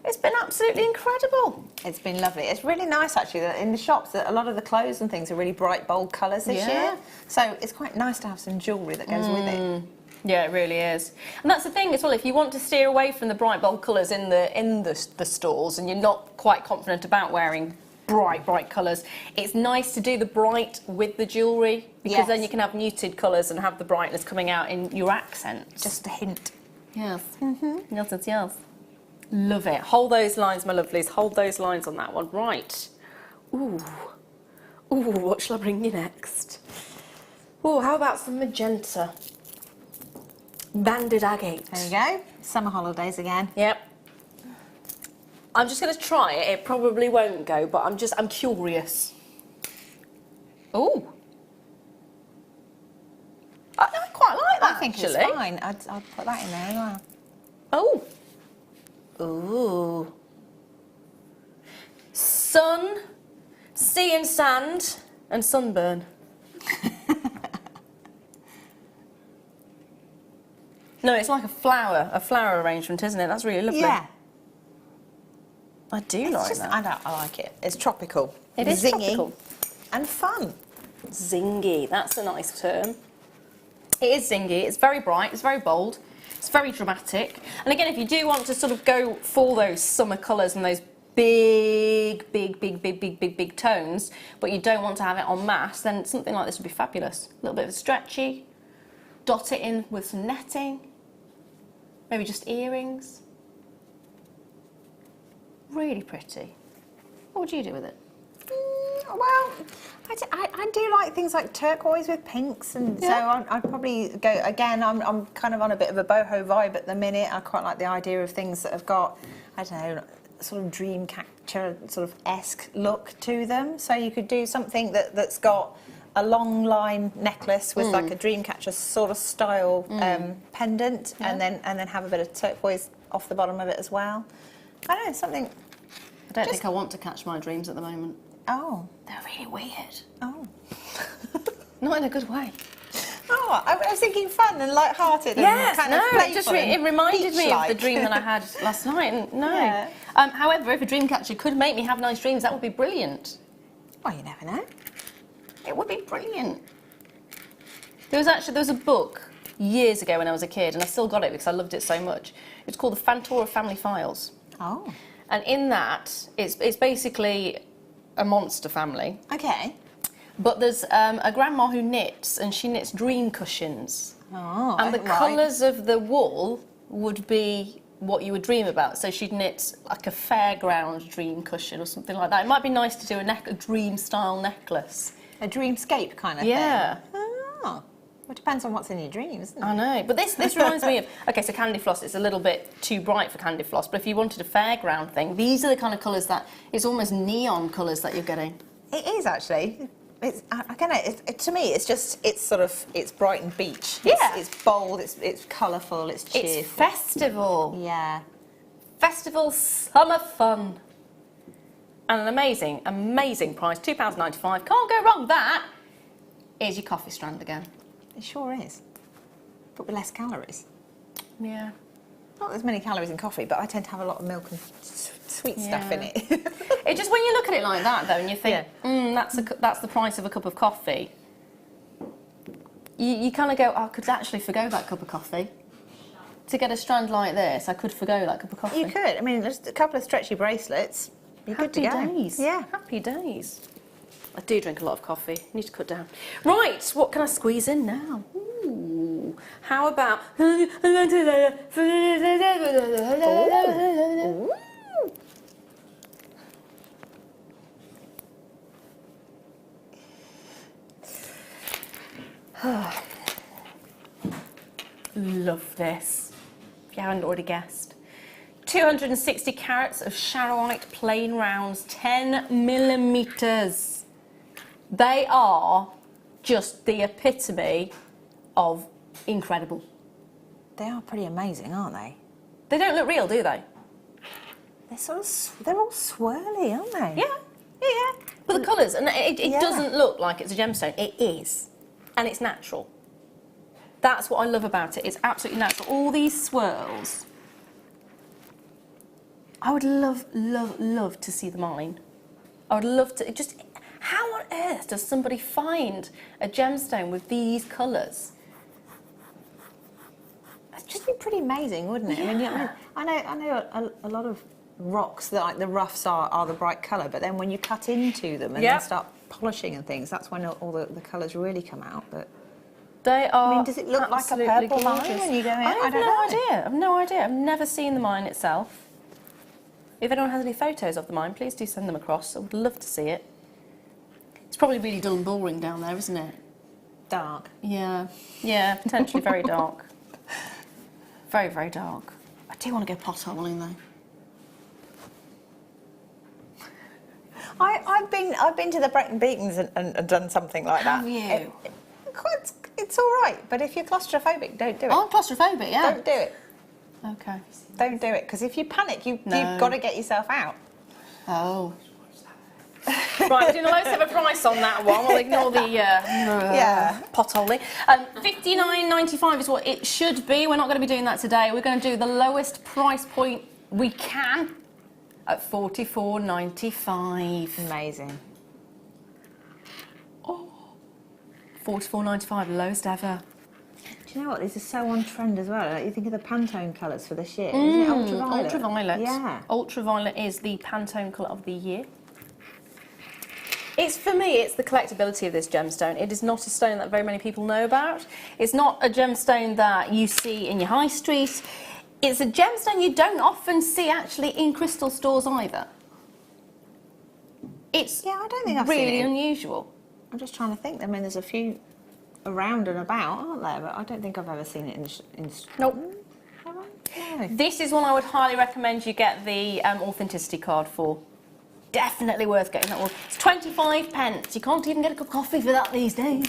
It's been absolutely incredible. It's been lovely. It's really nice actually that in the shops that a lot of the clothes and things are really bright, bold colours this year. So it's quite nice to have some jewellery that goes with it. Yeah, it really is. And that's the thing as well, if you want to steer away from the bright, bold colours in the stores and you're not quite confident about wearing bright colours, it's nice to do the bright with the jewellery because then you can have muted colours and have the brightness coming out in your accents. Just a hint. Yes. Yes. Love it. Hold those lines, my lovelies. Hold those lines on that one. Right. Ooh, what shall I bring you next? Ooh, how about some magenta? Banded agate. There you go. Summer holidays again. Yep. I'm just going to try it. It probably won't go, but I'm curious. Ooh. I quite like that, I think actually. it's fine. I'd put that in there as well. Oh. Ooh. Sun, sea and sand, and sunburn. No, it's like a flower arrangement, isn't it? That's really lovely. Yeah. I do like that. I like it. It's tropical. It is zingy tropical. and fun. Zingy, that's a nice term. It is zingy, it's very bright, it's very bold, it's very dramatic. And again, if you do want to sort of go for those summer colours and those big tones, but you don't want to have it en masse, then something like this would be fabulous. A little bit of stretchy, dot it in with some netting, maybe just earrings. Really pretty. What would you do with it? Well, I do like things like turquoise with pinks, and so I'd probably go, again, I'm kind of on a bit of a boho vibe at the minute. I quite like the idea of things that have got, I don't know, sort of dream catcher sort of esque look to them. So you could do something that's got a long line necklace with like a dream catcher sort of style pendant, and then have a bit of turquoise off the bottom of it as well. I don't know, something. I don't think I want to catch my dreams at the moment. Oh. They're really weird. Oh. Not in a good way. Oh, I was thinking fun and light-hearted Yes, and kind of playful. it reminded me of beach-like. the dream that I had last night. And no. Yeah. However, if a dream catcher could make me have nice dreams, that would be brilliant. Well, you never know. It would be brilliant. There was a book years ago when I was a kid, and I still got it because I loved it so much. It's called The Fantora Family Files. Oh. And in that, it's basically a monster family. Okay. But there's a grandma who knits, and she knits dream cushions. Oh, And the right. colours of the wool would be what you would dream about. So she'd knit like a fairground dream cushion or something like that. It might be nice to do a dream-style necklace. A dreamscape kind of Yeah. thing. Oh. Well, it depends on what's in your dream, isn't it? I know, but this reminds me of, okay, so candy floss is a little bit too bright for candy floss, but if you wanted a fairground thing, these are the kind of colours that, it's almost neon colours that you're getting. It is actually. It's, I don't know, to me it's bright and beach. Yeah. It's bold, it's colourful, it's cheerful. It's festival. Yeah. Festival summer fun. And an amazing, amazing price, £2.95. Can't go wrong. That is your coffee strand again. It sure is. But with less calories. Yeah. Not as many calories in coffee, but I tend to have a lot of milk and sweet stuff in it. It just, when you look at it like that, though, and you think, that's the price of a cup of coffee, you kind of go, I could actually forgo that cup of coffee. To get a strand like this, I could forgo that cup of coffee. You could. I mean, just a couple of stretchy bracelets. You're good to go. Happy days. Yeah. Happy days. I do drink a lot of coffee. Need to cut down. Right, what can I squeeze in now? Ooh, how about... Ooh. Love this, if you haven't already guessed. 260 carats of Charoite plain rounds, 10mm. They are just the epitome of incredible. They are pretty amazing, aren't they? They don't look real, do they? They're all swirly, aren't they? Yeah, yeah. But the colours, and it doesn't look like it's a gemstone. It is, and it's natural. That's what I love about it. It's absolutely natural. All these swirls. I would love, love, love to see the mine. I would love to, just, how on earth does somebody find a gemstone with these colours? It'd just be pretty amazing, wouldn't it? Yeah. I mean, I know a lot of rocks that, like, the roughs are the bright colour, but then when you cut into them and then start polishing and things, that's when all the colours really come out. But they are. I mean, does it look like a purple mine when you go in? I have no idea. I've no idea. I've never seen the mine itself. If anyone has any photos of the mine, please do send them across. I would love to see it. It's probably really dull and boring down there, isn't it? Dark. Yeah, yeah, potentially very dark. Very, very dark. I do want to go potholing though. I've been to the Bretton Beacons and done something like that. Have you? It's all right, but if you're claustrophobic, don't do it. I'm claustrophobic, yeah. Don't do it. Okay. Don't do it, because if you panic, you've got to get yourself out. Oh. Right, we're doing the lowest ever price on that one. We'll ignore the potoli. $59.95 is what it should be. We're not going to be doing that today. We're going to do the lowest price point we can at $44.95. Amazing. Oh, $44.95, lowest ever. Do you know what? These are so on trend as well. Like, you think of the Pantone colours for this year. Isn't it ultraviolet? Ultraviolet. Yeah. Ultraviolet is the Pantone colour of the year. It's, for me, it's the collectability of this gemstone. It is not a stone that very many people know about. It's not a gemstone that you see in your high street. It's a gemstone you don't often see actually in crystal stores either. It's I don't think I've really seen it. unusual. I'm just trying to think. I mean, there's a few around and about, aren't there? But I don't think I've ever seen it in Nope. Have I? No. This is one I would highly recommend you get the authenticity card for. Definitely worth getting that one. It's 25 pence. You can't even get a cup of coffee for that these days.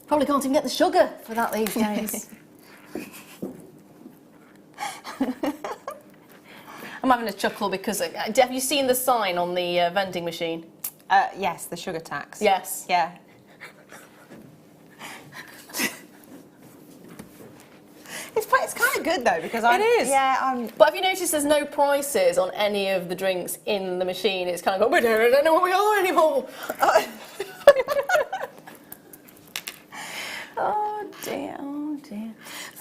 Probably can't even get the sugar for that these days. I'm having a chuckle because have you seen the sign on the vending machine? Yes, the sugar tax. Yes. Yeah. It's kind of good though because It is. Yeah. But have you noticed there's no prices on any of the drinks in the machine? It's kind of I don't know what we are anymore. Oh dear, oh dear.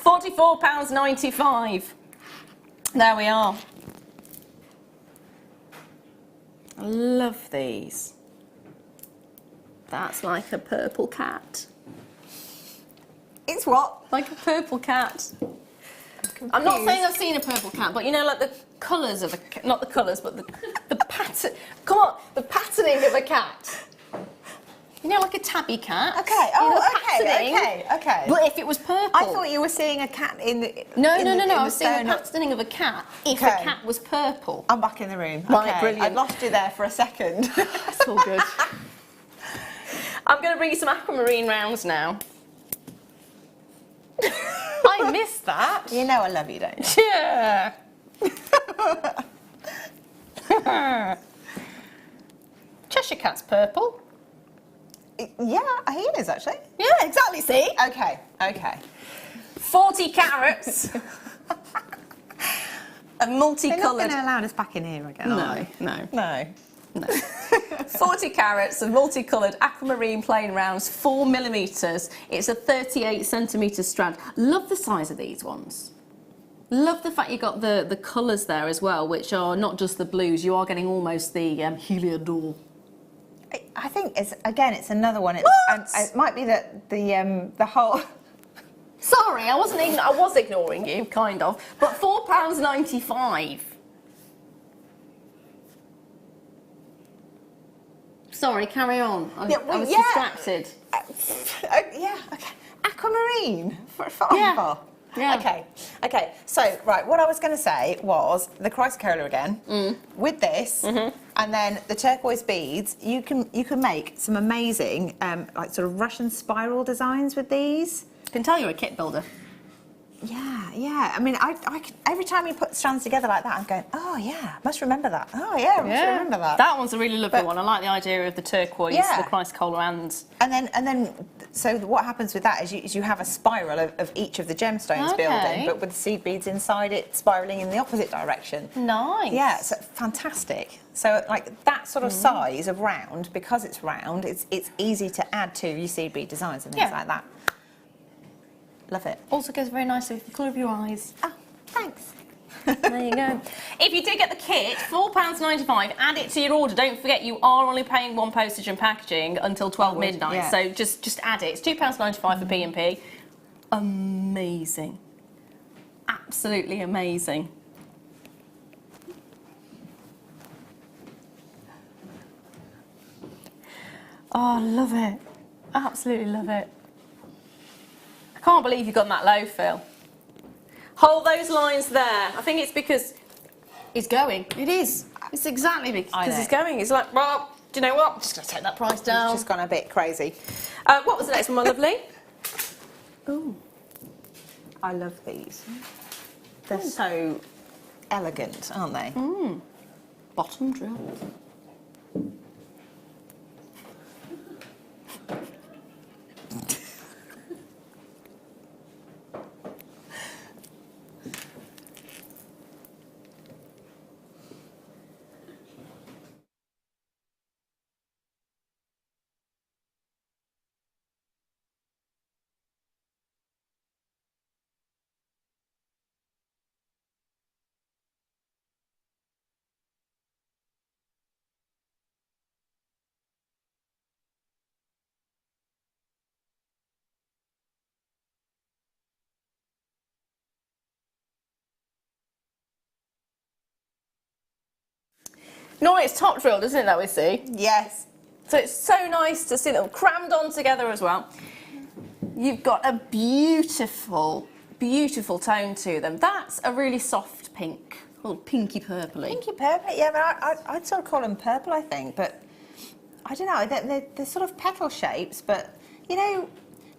£44.95. There we are. I love these. That's like a purple cat. It's what? Like a purple cat. I'm not saying I've seen a purple cat, but you know, like the colours of a cat, not the colours, but the pattern. Come on, the patterning of a cat. You know, like a tabby cat. Okay. You know, Oh, the patterning. okay. But if it was purple. I thought you were seeing a cat in the. No. in I the was seeing the stone. patterning of a cat if Okay. a cat was purple. I'm back in the room. Right, Okay. brilliant. I lost you there for a second. That's all good. I'm going to bring you some aquamarine rounds now. I missed that. You know I love you, don't you? Yeah. Cheshire Cat's purple. Yeah, he is actually. Yeah, exactly, see? Okay. 40 carats. A They're not multicoloured. going to allow us back in here again, are they? No. No. 40 carats of multicoloured aquamarine plain rounds, 4mm. It's a 38cm strand. Love the size of these ones. Love the fact you got the colours there as well, which are not just the blues. You are getting almost the heliodor. I think it's another one. It might be that the whole. Sorry, I was ignoring you, kind of. But £4.95. Sorry, carry on. I was distracted. Yeah. Okay. Aquamarine for Yeah. Yeah. Okay. So what I was going to say was the Chrysocolla again with this, and then the turquoise beads. You can make some amazing like sort of Russian spiral designs with these. I can tell you're a kit builder. Yeah. I mean, I every time you put strands together like that, I'm going, oh yeah, must remember that. Oh yeah, I must remember that. That one's a really lovely one. I like the idea of the turquoise, Yeah. the Chrysocolla And then, so what happens with that is you have a spiral of each of the gemstones Okay. building, but with the seed beads inside it spiraling in the opposite direction. Nice. Yeah, so fantastic. So like that sort of size of round, because it's round, it's easy to add to your seed bead designs and things Yeah. like that. Love it. Also goes very nicely with the colour of your eyes. Oh, thanks. There you go. If you do get the kit, £4.95, add it to your order. Don't forget you are only paying £1 postage and packaging until 12 midnight. yeah. So just add it. It's £2.95 for P&P. Amazing. Absolutely amazing. Oh, I love it. Absolutely love it. I can't believe you've gone that low, Phil. Hold those lines there. I think it's because he's going. It is. It's exactly because he's going. He's like, well, do you know what? I'm just going to take that price down. It's just gone a bit crazy. What was the next one, my lovely? Ooh. I love these. They're so elegant, aren't they? Bottom drill. No, it's top drilled, isn't it, that we see? Yes. So it's so nice to see them crammed on together as well. You've got a beautiful, beautiful tone to them. That's a really soft pink, a little pinky purpley. Pinky purple, yeah, but I'd sort of call them purple, I think, but I don't know, they're sort of petal shapes, but, you know,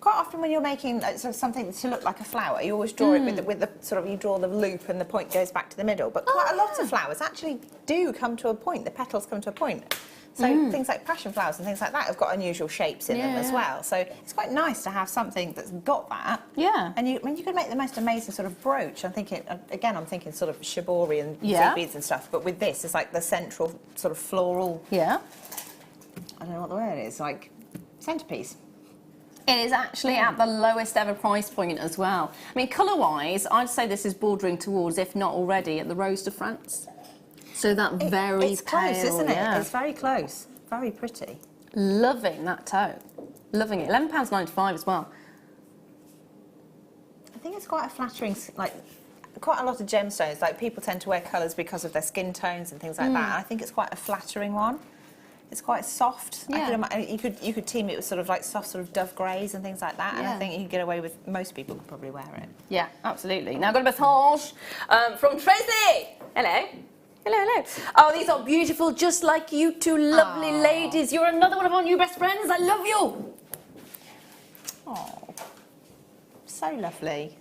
quite often when you're making sort of something to look like a flower, you always draw it with the sort of, you draw the loop and the point goes back to the middle, but quite a lot of flowers actually do come to a point, the petals come to a point. So things like passion flowers and things like that have got unusual shapes in them as well. So it's quite nice to have something that's got that. Yeah. And you can make the most amazing sort of brooch. I'm thinking, again, I'm thinking sort of shibori and seed beads and stuff, but with this, it's like the central sort of floral, Yeah. I don't know what the word is, like centerpiece. It is actually at the lowest ever price point as well. I mean, colour-wise, I'd say this is bordering towards, if not already, at the Rose de France. So that very it's pale, close, isn't it? yeah. It's very close. Very pretty. Loving that tone. Loving it. £11.95 as well. I think it's quite a flattering, like, quite a lot of gemstones, like people tend to wear colours because of their skin tones and things like that. And I think it's quite a flattering one. It's quite soft. Yeah. You could team it with sort of like soft sort of dove greys and things like that. And Yeah. I think you can get away with, most people could probably wear it. Yeah, absolutely. Now I've got a massage from Tracy. Hello. Hello, hello. Oh, these are beautiful, just like you two lovely ladies. You're another one of our new best friends. I love you. Oh, so lovely.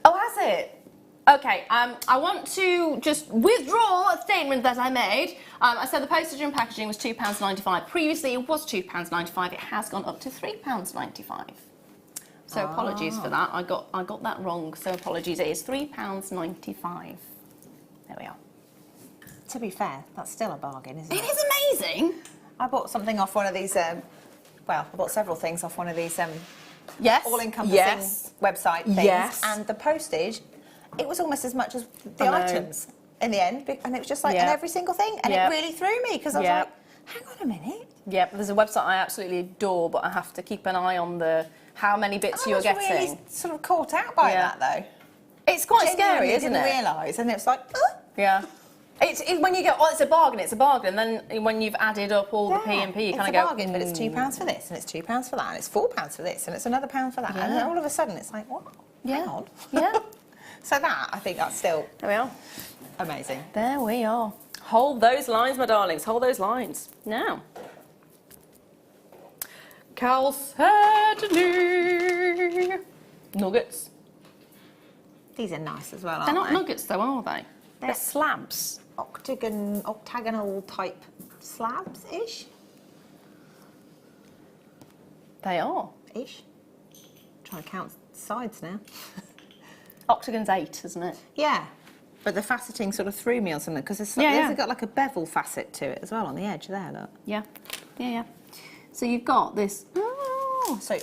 Oh, has it? Okay, I want to just withdraw a statement that I made. I said the postage and packaging was £2.95. Previously, it was £2.95. It has gone up to £3.95. So apologies for that. I got that wrong. So apologies. It is £3.95. There we are. To be fair, that's still a bargain, isn't it? It is amazing. I bought something off one of these, well, I bought several things off one of these Yes. all-encompassing website things. Yes. And the postage, it was almost as much as the I know. items in the end. And it was just like, Yeah. and every single thing. And Yeah. it really threw me because I was Yeah. like, hang on a minute. Yep, there's a website I absolutely adore, but I have to keep an eye on the how many bits I you're was getting. really sort of caught out by Yeah. that, though. It's quite scary, Genuinely isn't didn't it? realise. And it was like, Yeah. It's when you go, oh, it's a bargain, and then when you've added up all the P and P, you it's kind a of go, bargain, but it's £2 for this, and it's £2 for that, and it's £4 for this, and it's another £1 for that. And then all of a sudden, it's like, what? Hang on. Yeah. So that, I think that's still There we are. amazing. There we are. Hold those lines, my darlings. Hold those lines. Now. Chalcedony. Nuggets. These are nice as well, They're aren't not nuggets, though, are they? They're slabs. octagonal type slabs-ish? They are. Ish. Trying to count sides now. Octagon's 8, isn't it? Yeah. But the faceting sort of threw me on something because it's got like a bevel facet to it as well on the edge there, look. Yeah. Yeah, yeah. So you've got this. Oh, so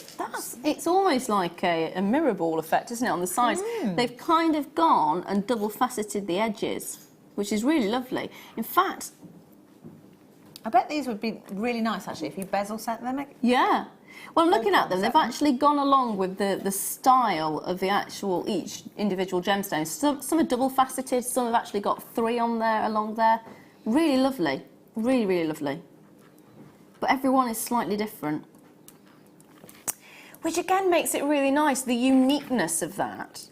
it's almost like a mirror ball effect, isn't it, on the sides? They've kind of gone and double faceted the edges, which is really lovely. In fact, I bet these would be really nice actually if you bezel set them. yeah. Well, I'm looking at them. They've actually gone along with the style of the actual each individual gemstone. Some are double faceted. Some have actually got 3 on there, along there. Really lovely. Really, really lovely. But everyone is slightly different. Which again makes it really nice, the uniqueness of that.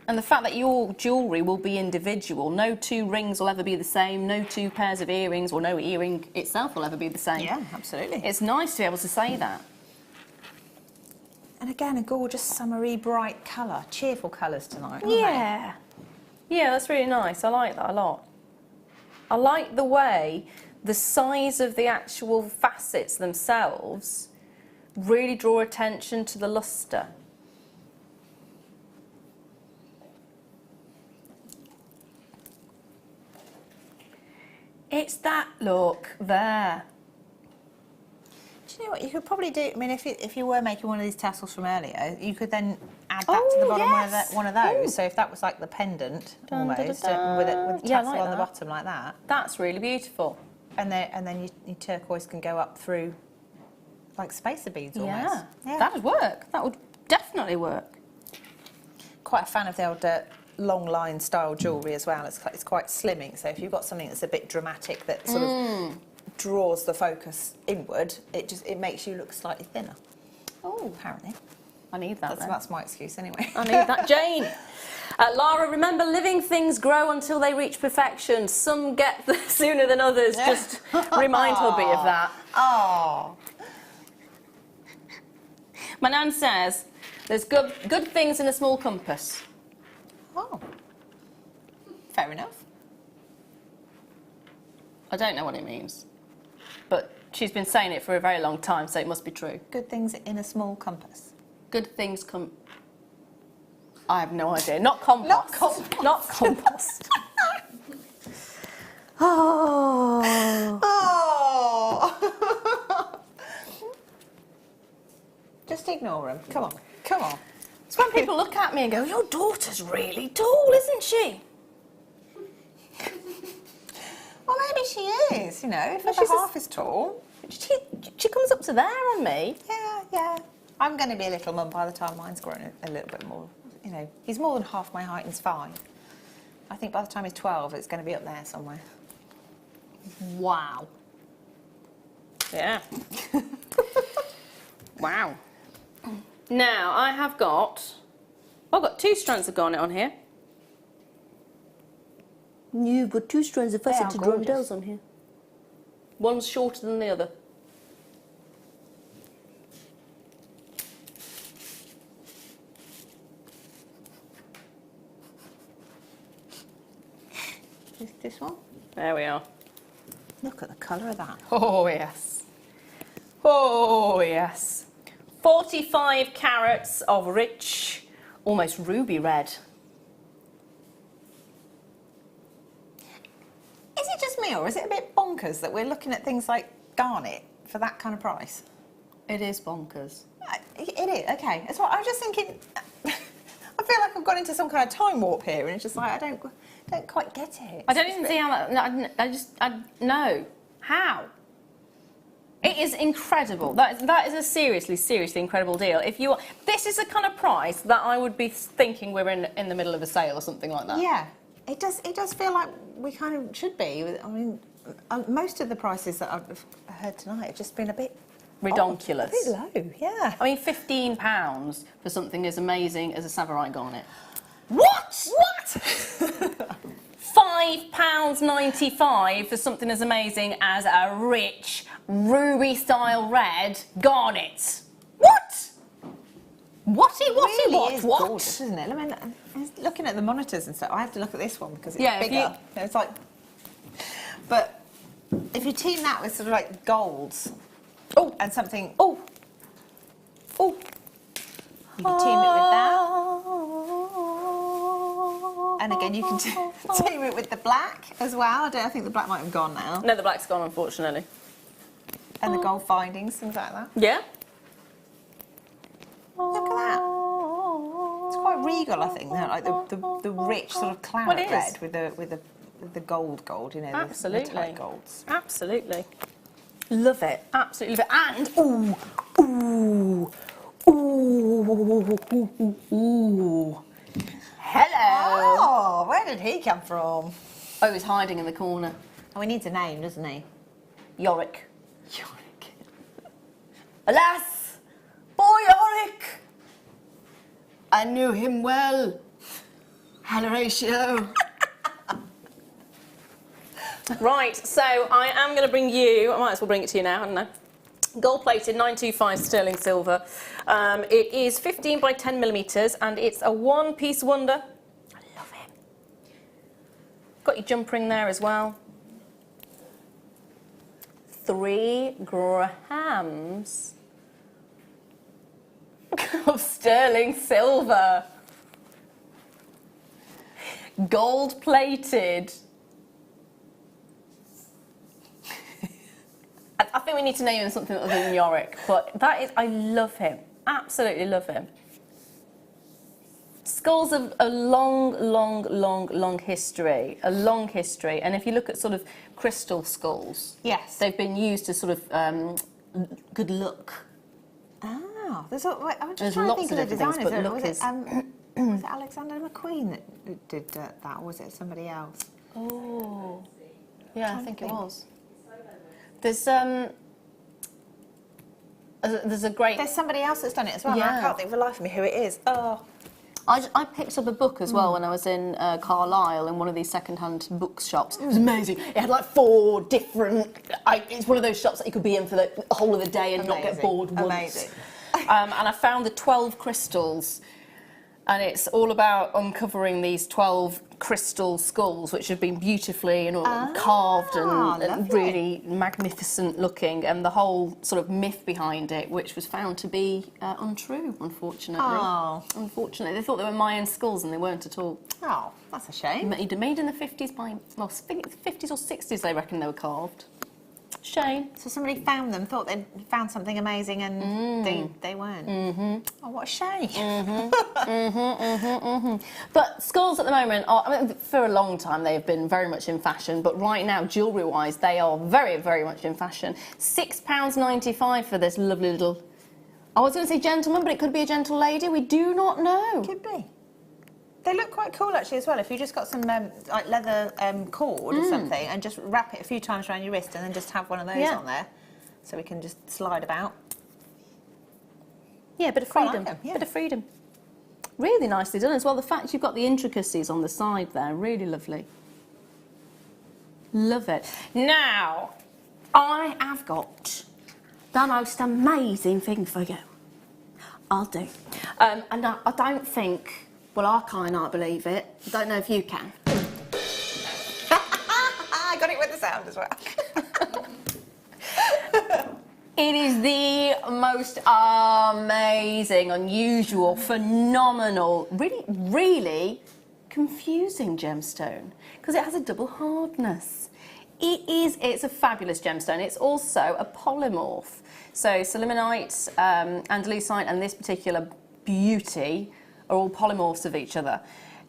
And the fact that your jewellery will be individual. No 2 rings will ever be the same. No 2 pairs of earrings or no earring itself will ever be the same. Yeah, absolutely. It's nice to be able to say that. And again, a gorgeous summery bright colour, cheerful colours tonight, aren't Yeah. Yeah, that's really nice. I like that a lot. I like the way the size of the actual facets themselves really draw attention to the lustre. It's that look there. Do you know what you could probably do? I mean, if you were making one of these tassels from earlier, you could then add that to the bottom one of those. So if that was like the pendant almost with the tassel like on the that. bottom like that, That's really beautiful. and then your turquoise can go up through like spacer beads almost. Yeah, that would work. That would definitely work. Quite a fan of the old long line style jewellery as well. It's quite slimming, so if you've got something that's a bit dramatic that sort of draws the focus inward, it makes you look slightly thinner. Oh, apparently. I need that. That's my excuse anyway. I need that, Jane. Lara, remember, living things grow until they reach perfection. Some get there sooner than others. Just remind hubby of that. Oh. My nan says there's good things in a small compass. Oh. Fair enough. I don't know what it means, but she's been saying it for a very long time, so it must be true. Good things in a small compass. Good things come... I have no idea. Not compost. Not compost. Not compost. Oh. Oh. Just ignore him. Come on. Come on. It's when people look at me and go, your daughter's really tall, isn't she? Well, maybe she is, you know, if she's half as tall. She comes up to there on me. Yeah, yeah. I'm going to be a little mum by the time mine's grown a little bit more. You know, he's more than half my height and he's 5. I think by the time he's 12, it's going to be up there somewhere. Wow. Yeah. Wow. Now, I've got 2 strands of garnet on here. You've got 2 strands of faceted rondelles on here. One's shorter than the other. This one? There we are. Look at the colour of that. Oh, yes. Oh, yes. 45 carats of rich, almost ruby red. Is it just me, or is it a bit bonkers that we're looking at things like garnet for that kind of price? It is bonkers. It is, okay. That's what I was just thinking. I feel like I've gone into some kind of time warp here, and it's just like I don't quite get it. I don't even see how that. No. How? It is incredible. That is a seriously incredible deal. This is the kind of price that I would be thinking we're in the middle of a sale or something like that. Yeah, it does feel like we kind of should be. I mean, most of the prices that I've heard tonight have just been a bit redonkulous. A bit low, yeah. I mean, £15 for something as amazing as a Tsavorite garnet. What? £5.95 for something as amazing as a rich ruby-style red garnet. What? What? Really is gorgeous, isn't it? I mean, looking at the monitors and stuff, I have to look at this one because it's bigger. It's like, but if you team that with sort of like golds, and something, you can team it with that. And again, you can team it with the black as well. I think the black might have gone now. No, the black's gone, unfortunately. And the gold findings, things like that. Yeah. Look at that. It's quite regal, I think. Like the rich sort of claret red with the gold, you know, absolutely. The tight golds. Absolutely. Love it. Absolutely love it. And hello. Oh, where did he come from? Oh, he's hiding in the corner. Oh, he needs a name, doesn't he? Yorick. Alas, poor Yorick. I knew him well. Horatio. Right, so I am going to bring you, I might as well bring it to you now, I don't know. Gold plated 925 sterling silver. It is 15 by 10 millimetres and it's a one-piece wonder. I love it. Got your jumper in there as well. 3 grams of sterling silver. Gold plated. I think we need to name him something other than Yorick, but that is, I love him. Absolutely love him. Skulls have a long history. A long history. And if you look at sort of crystal skulls, yes, they've been used to sort of good luck. Ah, I'm just trying to think of the designers. Was it Was it Alexander McQueen that did that, or was it somebody else? Oh, yeah, I think it was. There's a great... There's somebody else that's done it as well. Yeah. I can't think for the life of me who it is. Oh. I picked up a book as well when I was in Carlisle in one of these second-hand bookshops. It was amazing. It had like 4 different... it's one of those shops that you could be in for the whole of the day and not get bored once. Amazing. And I found the 12 crystals, and it's all about uncovering these 12 crystal skulls, which have been beautifully carved and really magnificent looking, and the whole sort of myth behind it, which was found to be untrue, unfortunately. Oh. Unfortunately. They thought they were Mayan skulls, and they weren't at all. Oh, that's a shame. Made in the 50s by, well, I think 50s or 60s they reckon they were carved. Shame. So somebody found them, thought they'd found something amazing, and they weren't. Oh, what a shame. But skulls at the moment are, I mean, for a long time they've been very much in fashion, but right now, jewellery-wise, they are very, very much in fashion. £6.95 for this lovely little... I was going to say gentleman, but it could be a gentle lady. We do not know. Could be. They look quite cool actually as well. If you just got some like leather cord or something and just wrap it a few times around your wrist and then just have one of those on there, so we can just slide about. Yeah, bit of freedom. Like them, yeah. Bit of freedom. Really nicely done as well. The fact you've got the intricacies on the side there, really lovely. Love it. Now, I have got the most amazing thing for you. I'll do. And I don't think... Well, I can't believe it. I don't know if you can. I got it with the sound as well. It is the most amazing, unusual, phenomenal, really, really confusing gemstone because it has a double hardness. It's a fabulous gemstone. It's also a polymorph. So selimanite, andalusite, and this particular beauty are all polymorphs of each other.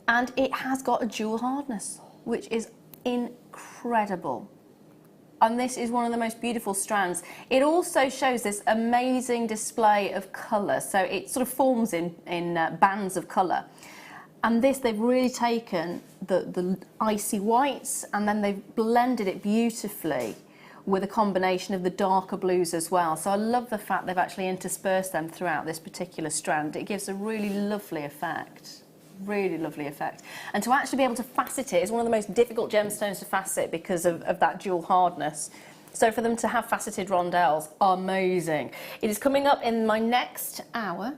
And it has got a dual hardness, which is incredible. And this is one of the most beautiful strands. It also shows this amazing display of colour. So it sort of forms in bands of colour. And this, they've really taken the icy whites and then they've blended it beautifully with a combination of the darker blues as well. So I love the fact they've actually interspersed them throughout this particular strand. It gives a really lovely effect. Really lovely effect. And to actually be able to facet it is one of the most difficult gemstones to facet because of that dual hardness. So for them to have faceted rondelles, amazing. It is coming up in my next hour.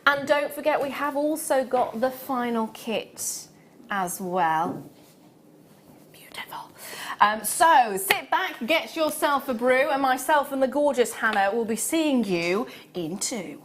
And don't forget, we have also got the final kit as well. Beautiful. So sit back, get yourself a brew, and myself and the gorgeous Hannah will be seeing you in 2.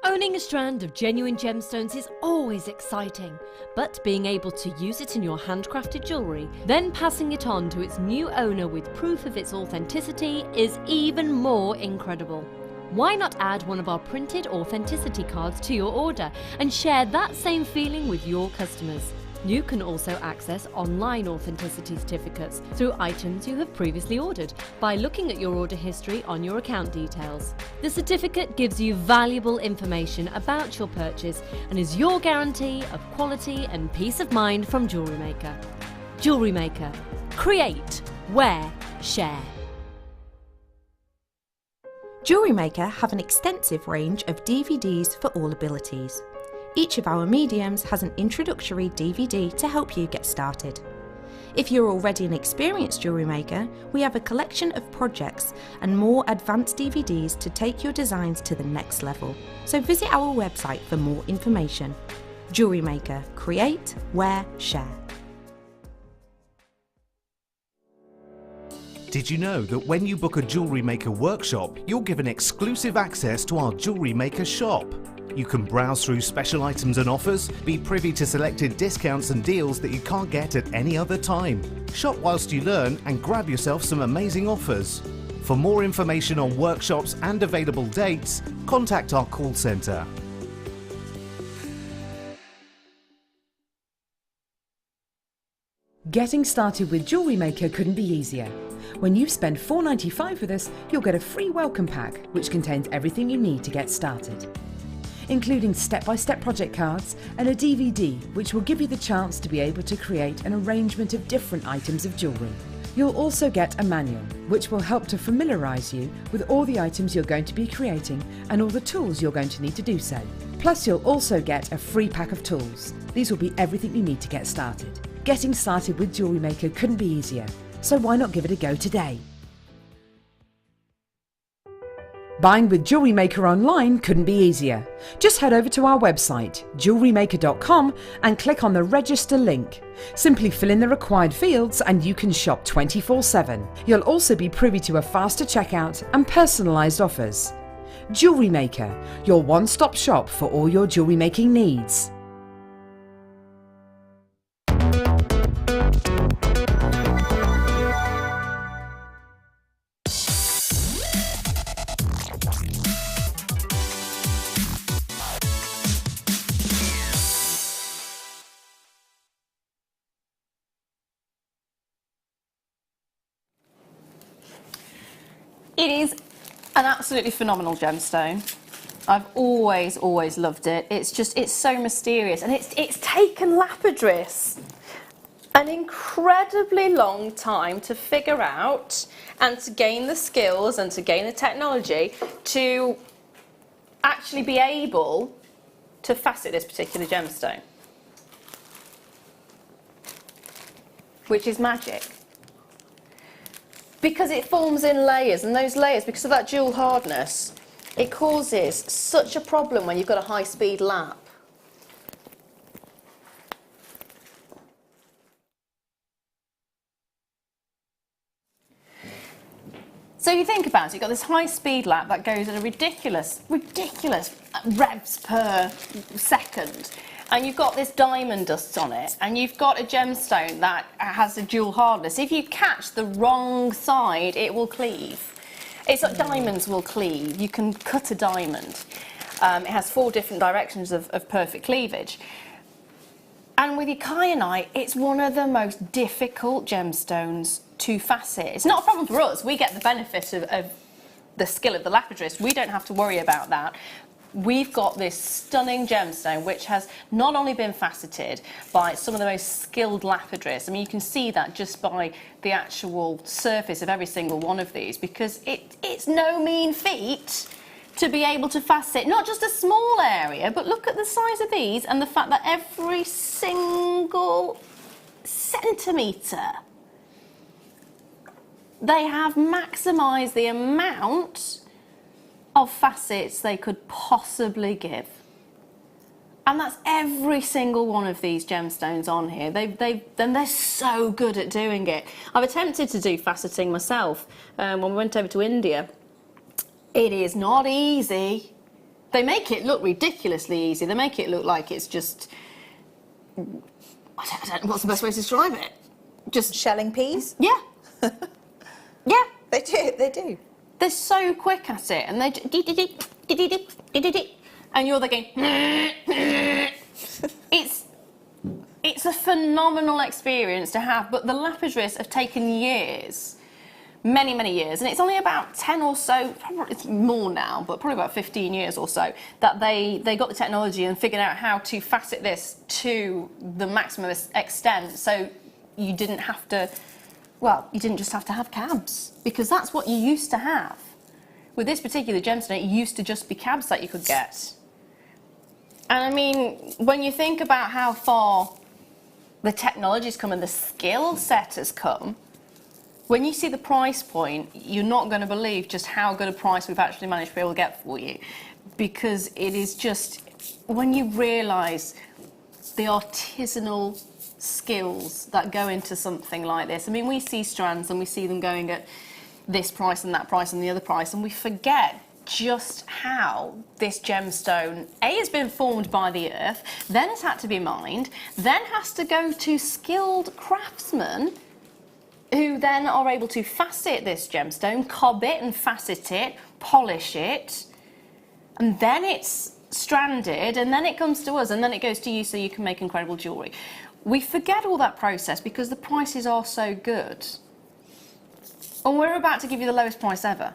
Owning a strand of genuine gemstones is always exciting, but being able to use it in your handcrafted jewellery, then passing it on to its new owner with proof of its authenticity is even more incredible. Why not add one of our printed authenticity cards to your order and share that same feeling with your customers? You can also access online authenticity certificates through items you have previously ordered by looking at your order history on your account details. The certificate gives you valuable information about your purchase and is your guarantee of quality and peace of mind from Jewellery Maker. Jewellery Maker. Create, wear, share. Jewellery Maker have an extensive range of DVDs for all abilities. Each of our mediums has an introductory DVD to help you get started. If you're already an experienced jewellery maker, we have a collection of projects and more advanced DVDs to take your designs to the next level. So visit our website for more information. Jewellery Maker. Create, wear, share. Did you know that when you book a Jewellery Maker workshop, you're given exclusive access to our Jewellery Maker shop? You can browse through special items and offers, be privy to selected discounts and deals that you can't get at any other time. Shop whilst you learn and grab yourself some amazing offers. For more information on workshops and available dates, contact our call centre. Getting started with Jewellery Maker couldn't be easier. When you spend $4.95 with us, you'll get a free welcome pack which contains everything you need to get started, including step-by-step project cards and a DVD which will give you the chance to be able to create an arrangement of different items of jewellery. You'll also get a manual which will help to familiarise you with all the items you're going to be creating and all the tools you're going to need to do so. Plus you'll also get a free pack of tools. These will be everything you need to get started. Getting started with Jewellery Maker couldn't be easier, so why not give it a go today? Buying with Jewellery Maker online couldn't be easier. Just head over to our website, JewelleryMaker.com, and click on the register link. Simply fill in the required fields and you can shop 24/7. You'll also be privy to a faster checkout and personalised offers. Jewellery Maker, your one-stop shop for all your jewellery making needs. It is an absolutely phenomenal gemstone. I've always loved it. It's so mysterious, and it's taken Lapidris an incredibly long time to figure out and to gain the skills and to gain the technology to actually be able to facet this particular gemstone, which is magic. Because it forms in layers, and those layers, because of that dual hardness, it causes such a problem when you've got a high-speed lap. So you think about it, you've got this high-speed lap that goes at a ridiculous revs per second. And you've got this diamond dust on it, and you've got a gemstone that has a dual hardness. If you catch the wrong side, it will cleave. It's like diamonds will cleave. You can cut a diamond. It has 4 different directions of perfect cleavage. And with your kyanite, it's one of the most difficult gemstones to facet. It's not a problem for us. We get the benefit of the skill of the lapidris. We don't have to worry about that. We've got this stunning gemstone which has not only been faceted by some of the most skilled lapidris. I mean, you can see that just by the actual surface of every single one of these, because it's no mean feat to be able to facet not just a small area, but look at the size of these and the fact that every single centimetre they have maximised the amount of facets they could possibly give. And that's every single one of these gemstones on here. They're so good at doing it. I've attempted to do faceting myself when we went over to India. It is not easy. They make it look ridiculously easy. They make it look like it's just, I don't know what's the best way to describe it. Just shelling peas? Yeah. Yeah. They do. They're so quick at it, and and you're thinking, it's a phenomenal experience to have. But the lapidris have taken years, many years, and it's only about 10 or so, probably it's more now, but probably about 15 years or so, that they got the technology and figured out how to facet this to the maximum extent. So you didn't have to. Well, you didn't just have to have cabs, because that's what you used to have. With this particular gemstone, it used to just be cabs that you could get. And I mean, when you think about how far the technology's come and the skill set has come, when you see the price point, you're not going to believe just how good a price we've actually managed to be able to get for you. Because it is just, when you realise the artisanal skills that go into something like this. I mean, we see strands and we see them going at this price and that price and the other price, and we forget just how this gemstone, A, has been formed by the earth, then has had to be mined, then has to go to skilled craftsmen who then are able to facet this gemstone, cob it and facet it, polish it, and then it's stranded, and then it comes to us, and then it goes to you so you can make incredible jewellery. We forget all that process because the prices are so good. And we're about to give you the lowest price ever.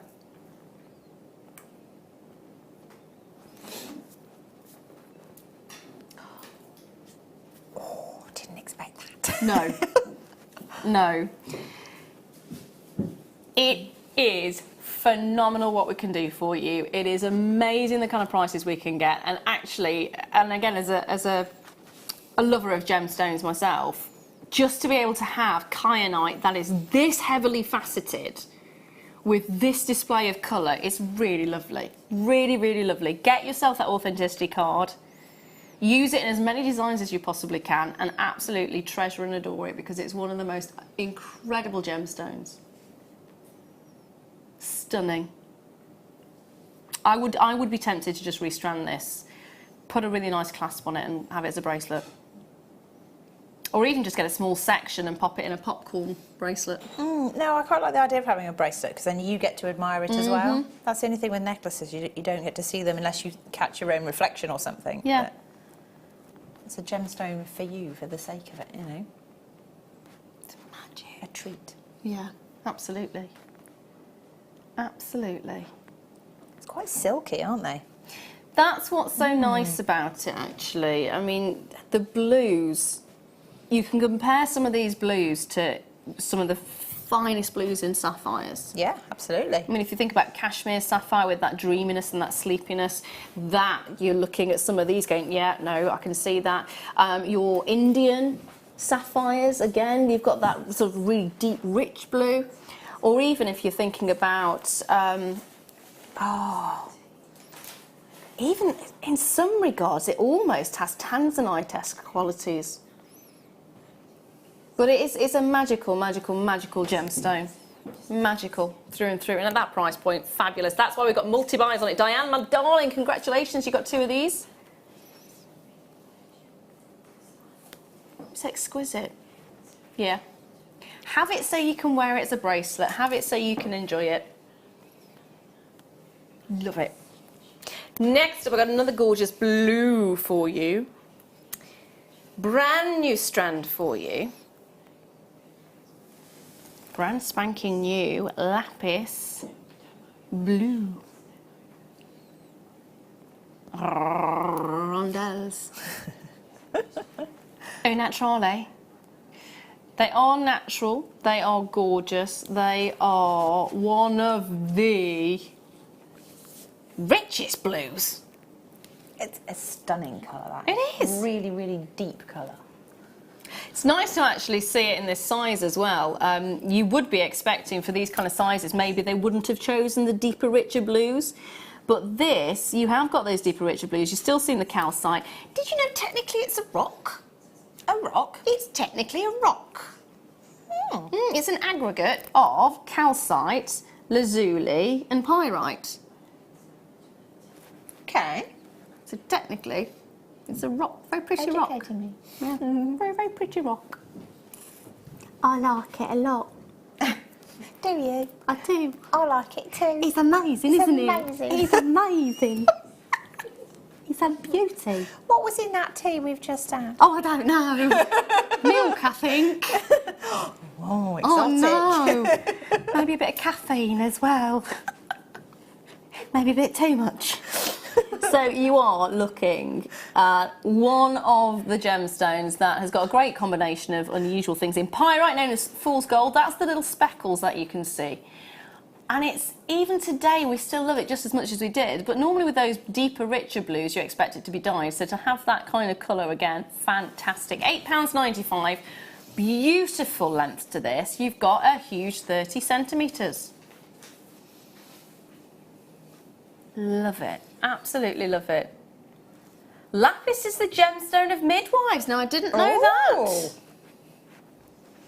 Oh, didn't expect that. No. No. It is phenomenal what we can do for you. It is amazing the kind of prices we can get. And actually, and again, as a lover of gemstones myself, just to be able to have kyanite that is this heavily faceted with this display of colour is really lovely. Really, really lovely. Get yourself that authenticity card. Use it in as many designs as you possibly can and absolutely treasure and adore it because it's one of the most incredible gemstones. Stunning. I would be tempted to just restrand this, put a really nice clasp on it and have it as a bracelet. Or even just get a small section and pop it in a popcorn bracelet. No, I quite like the idea of having a bracelet because then you get to admire it as well. That's the only thing with necklaces, you don't get to see them unless you catch your own reflection or something. Yeah. But it's a gemstone for you, for the sake of it, you know. It's magic. A treat. Yeah, absolutely. Absolutely. It's quite silky, aren't they? That's what's so nice about it, actually. I mean, the blues, you can compare some of these blues to some of the finest blues in sapphires. Yeah, absolutely. I mean, if you think about cashmere sapphire with that dreaminess and that sleepiness, that you're looking at some of these going, yeah, no, I can see that. Your Indian sapphires, again, you've got that sort of really deep, rich blue. Or even if you're thinking about, even in some regards, it almost has tanzanite-esque qualities. But it's a magical, magical, magical gemstone. Magical through and through. And at that price point, fabulous. That's why we've got multi-buys on it. Diane, my darling, congratulations. You got 2 of these. It's exquisite. Yeah. Have it so you can wear it as a bracelet. Have it so you can enjoy it. Love it. Next up, I've got another gorgeous blue for you. Brand new strand for you. Brand spanking new lapis blue. Rondelles. Au naturale. They are natural, they are gorgeous, they are one of the richest blues. It's a stunning colour, that. It is. Really, really deep colour. It's nice to actually see it in this size as well. You would be expecting for these kind of sizes, maybe they wouldn't have chosen the deeper, richer blues. But this, you have got those deeper, richer blues. You're still seeing the calcite. Did you know technically it's a rock? A rock? It's technically a rock. It's an aggregate of calcite, lazuli and pyrite. Okay. So technically, it's a rock, very pretty rock. Educating me. Yeah, very, very pretty rock. I like it a lot. Do you? I do. I like it too. It's amazing, It's isn't amazing. it? It's amazing. It's a beauty. What was in that tea we've just had? Oh, I don't know. Milk, I think. Oh, exotic. Oh, no. Maybe a bit of caffeine as well. Maybe a bit too much. So you are looking at one of the gemstones that has got a great combination of unusual things in pyrite, known as fool's gold. That's the little speckles that you can see. And it's, even today, we still love it just as much as we did. But normally with those deeper, richer blues, you expect it to be dyed. So to have that kind of colour again, fantastic. £8.95, beautiful length to this. You've got a huge 30 centimetres. Love it. Absolutely love it. Lapis is the gemstone of midwives. Now, I didn't know that.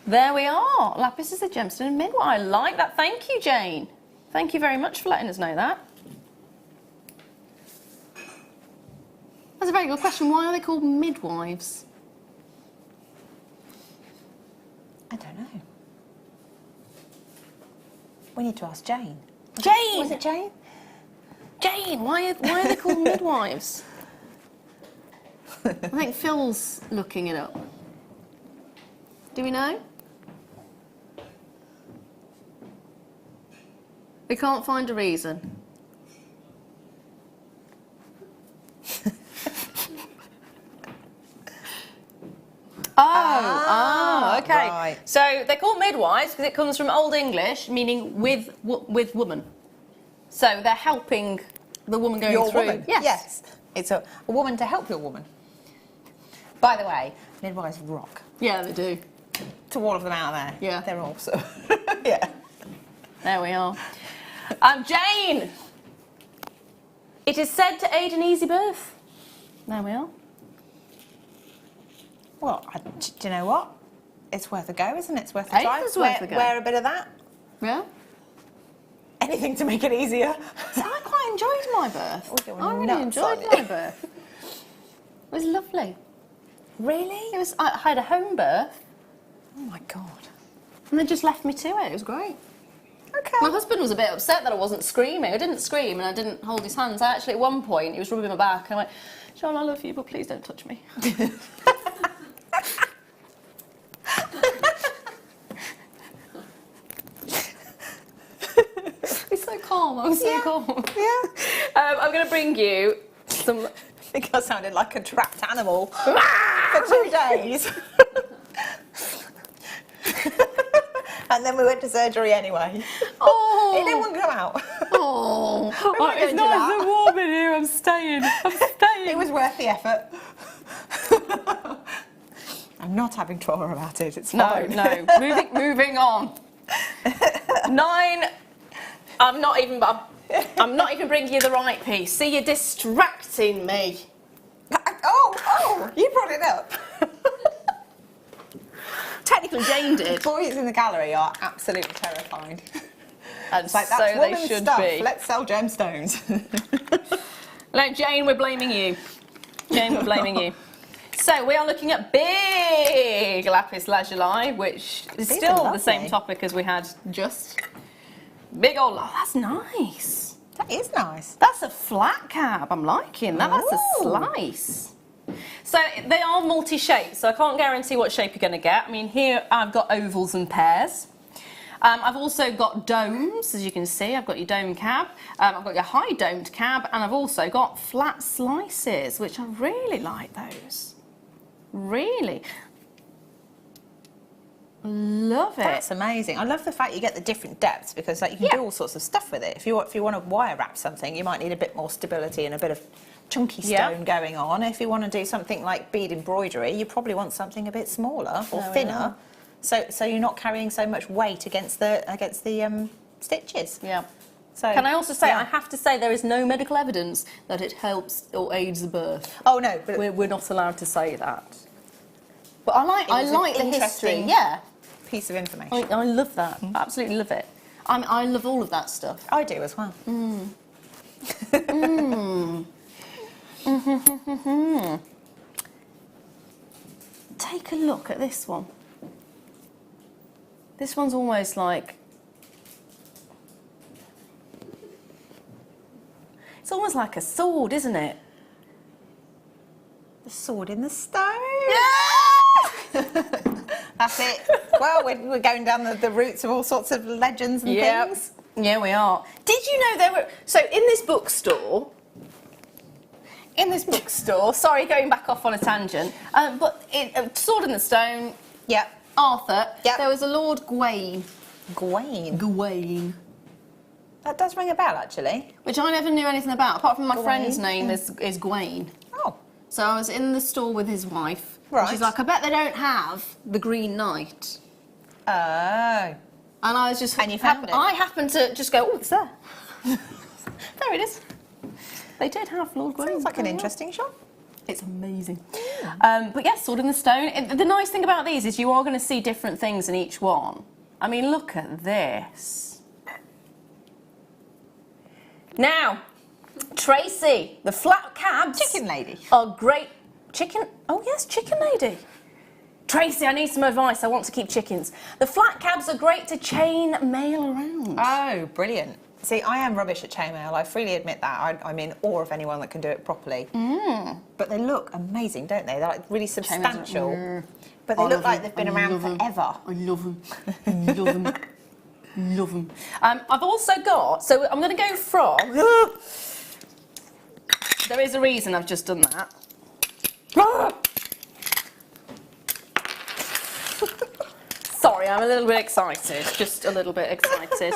There we are. Lapis is the gemstone of midwives. I like that. Thank you, Jane. Thank you very much for letting us know that. That's a very good question. Why are they called midwives? I don't know. We need to ask Jane. Jane! Was it Jane? Jane, why are they called midwives? I think Phil's looking it up. Do we know? We can't find a reason. Okay. Right. So they're called midwives because it comes from Old English, meaning with woman. So they're helping the woman going Your through. woman. Yes. Yes. It's a woman to help your woman. By the way, midwives rock. Yeah, they do. To all of them out there. Yeah. They're awesome. Yeah. There we are. Jane! It is said to aid an easy birth. There we are. Well, do you know what? It's worth a go, isn't it? It's worth a try. It's worth a go. Wear a bit of that. Yeah? Anything to make it easier. So I quite enjoyed my birth. Oh, you're I really nuts, enjoyed aren't you? my birth. It was lovely. Really? It was. I had a home birth, Oh my God. and they just left me to it. It was great. Okay. My husband was a bit upset that I wasn't screaming. I didn't scream, and I didn't hold his hands. I actually, at one point, he was rubbing my back, and I went, "John, I love you, but please don't touch me." He's so calm. I was so calm. Yeah. I'm going to bring you some. I think I sounded like a trapped animal for 2 days. And then we went to surgery anyway. Oh, It didn't want to come out. oh, gonna it's do nice that. and warm in here. I'm staying. I'm staying. It was worth the effort. I'm not having trauma about it. It's No, fine. no. Moving on. 9. I'm not even bringing you the right piece. See, you're distracting me. Oh, you brought it up. Technically, Jane did. Boys in the gallery are absolutely terrified. And It's like, so that's they women's should stuff. be. Let's sell gemstones. No, Jane, we're blaming you. Jane, we're blaming you. So we are looking at big lapis lazuli, which is These still are the same lovely. topic as we had just. Big old, oh, that's nice. That is nice. That's a flat cap. I'm liking that. That's a Ooh. slice. So they are multi-shaped, so I can't guarantee what shape you're going to get. I mean, here I've got ovals and pears. I've also got domes, as you can see. I've got your dome cab. I've got your high domed cab, and I've also got flat slices, which I really like those. Really. Love it. That's amazing. I love the fact you get the different depths because like you can Yeah. do all sorts of stuff with it. If you want to wire wrap something, you might need a bit more stability and a bit of chunky Yeah. stone going on. If you want to do something like bead embroidery, you probably want something a bit smaller or There we thinner, so you're not carrying so much weight against the stitches. Yeah. So Can I also say, yeah. I have to say, there is no medical evidence that it helps or aids the birth. Oh no, but We're not allowed to say that. But I like was an the history. interesting- Yeah. piece of information. I love that. Absolutely love it. I love all of that stuff. I do as well. Take a look at this one. This one's almost like... It's almost like a sword, isn't it? The sword in the stone. That's it. Well, we're going down the routes of all sorts of legends and things. Yeah, we are. Did you know there were... So in this bookstore... sorry, going back off on a tangent, but Sword in the Stone, Yep. Arthur, Yep. there was a Lord Gawain. Gawain. That does ring a bell, actually. Which I never knew anything about, apart from my Gawain, friend's name is Gawain. Oh. So I was in the store with his wife. And Right. she's like, I bet they don't have the Green Knight. Oh. And I was just... And you found it. I happened to just go, oh, it's there. There it is. They did have Lord Gawain. Sounds like an Oh, yeah. interesting shop. It's amazing. But yes, Sword in the Stone. The nice thing about these is you are going to see different things in each one. I mean, look at this. Now, Tracy, the flat cabs. Chicken lady. Are great. Chicken? Oh yes, chicken lady. Tracy, I need some advice. I want to keep chickens. The flat cabs are great to chain mail around. Oh, brilliant. See, I am rubbish at chainmail. I freely admit that. I'm in awe of anyone that can do it properly. But they look amazing, don't they? They're like really substantial. But they look like they've been around forever. I love them. I love them. Love them. I've also got, so I'm going to go from, there is a reason I've just done that. Sorry, I'm a little bit excited, just a little bit excited.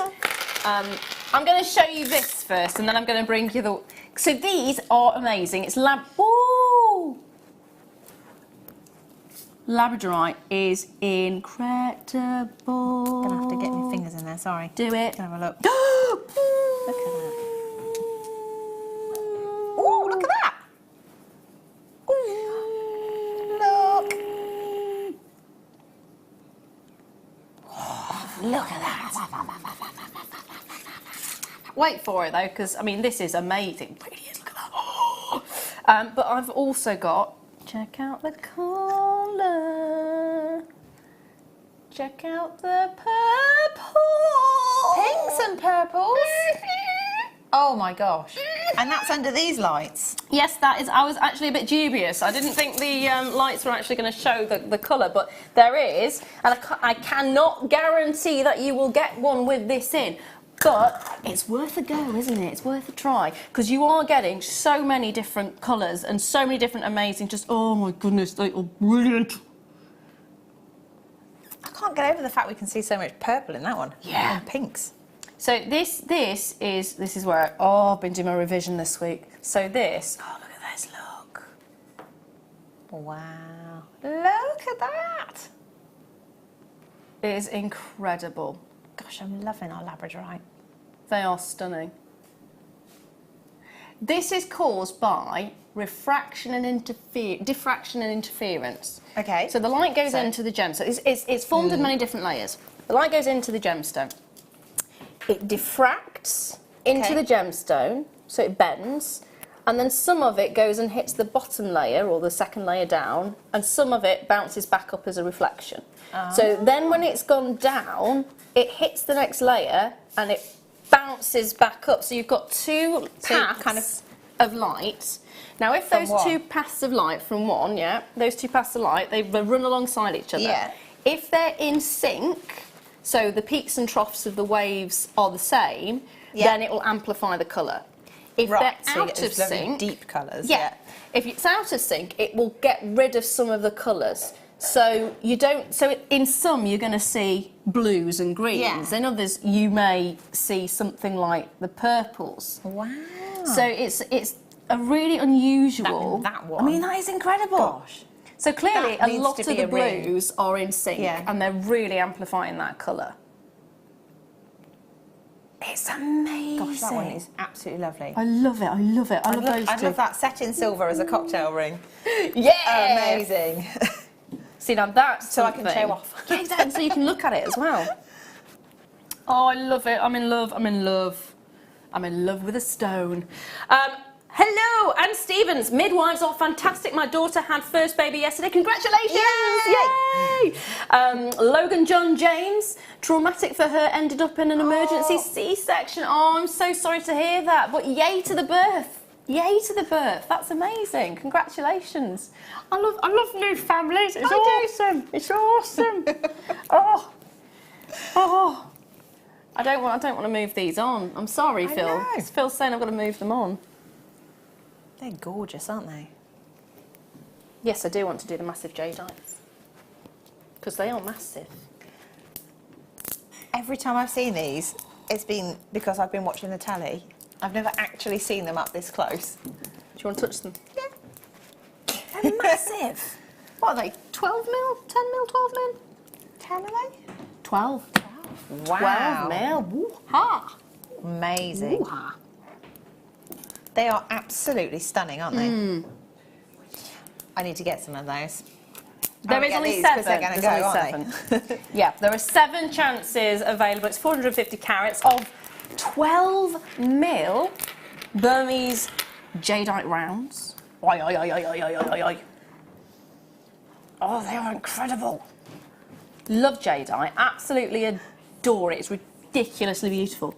I'm going to show you this first, and then I'm going to bring you the... So these are amazing. It's Ooh! Labradorite is incredible. I'm going to have to get my fingers in there, sorry. Do it. Have a look. Look at that. Ooh, look at that. Ooh, look. Look at that. Wait for it though, because I mean this is amazing. Brilliant, look at that. But I've also got, check out the colour. Check out the purple. Pinks and purples. Oh my gosh. And that's under these lights. Yes, that is. I was actually a bit dubious. I didn't think the lights were actually going to show the colour, but there is. And I cannot guarantee that you will get one with this in. But it's worth a go, isn't it? It's worth a try, because you are getting so many different colours and so many different amazing, just, oh my goodness, they are brilliant. I can't get over the fact we can see so much purple in that one. Yeah. And pinks. So this is where, I've been doing my revision this week. So this, oh look at this, look. Wow. Look at that. It is incredible. Gosh, I'm loving our Labradorite. They are stunning. This is caused by diffraction and interference. Okay. So the light goes into the gemstone. It's formed in many different layers. The light goes into the gemstone. It diffracts into the gemstone, so it bends, and then some of it goes and hits the bottom layer or the second layer down, and some of it bounces back up as a reflection. So then when it's gone down, it hits the next layer and it bounces back up. So you've got two paths of light. Now if those two paths of light from one, those two paths of light, they run alongside each other. Yeah. If they're in sync, so the peaks and troughs of the waves are the same, then it will amplify the colour. If they're out of sync, deep colours. If it's out of sync, it will get rid of some of the colours. So you don't. So in some you're going to see blues and greens. In others you may see something like the purples. Wow. So it's a really unusual. That one. I mean, that is incredible. Gosh. So clearly That a needs lot to of be the a ring. blues are in sync, and they're really amplifying that colour. It's amazing. Gosh, that one is absolutely lovely. I love it. I love it. I love those I'd two. love that set in silver as a cocktail ring. Yeah. Amazing. See, now that's so something. I can show off. Yeah, exactly. So you can look at it as well. Oh, I love it. I'm in love. I'm in love. I'm in love with a stone. Hello, Anne Stevens. Midwives are fantastic. My daughter had first baby yesterday. Congratulations! Yay! Logan John James. Traumatic for her. Ended up in an emergency C-section. Oh, I'm so sorry to hear that. But yay to the birth. Yay to the birth. That's amazing. Congratulations. I love new families. It's awesome. It's awesome. I don't want to move these on. I'm sorry, Phil. know. Phil's saying I've got to move them on. They're gorgeous, aren't they? Yes, I do want to do the massive jadites. Because they are massive. Every time I've seen these, it's been because I've been watching the telly. I've never actually seen them up this close. Do you want to touch them? Yeah. They're massive. What are they? 12 mil? 10 mil? 12 mil? 10 are they? 12. Wow. 12 mil. Woo-ha. Amazing. Woo-ha. They are absolutely stunning, aren't they? I need to get some of those. There is only 7. They're going to go, aren't they? Yeah, there are 7 chances available. It's 450 carats of 12 mil Burmese jadeite rounds. Oi, oi, oi, oi, oi, oi, oi, oi. Oh, they are incredible. Love jadeite, absolutely adore it. It's ridiculously beautiful.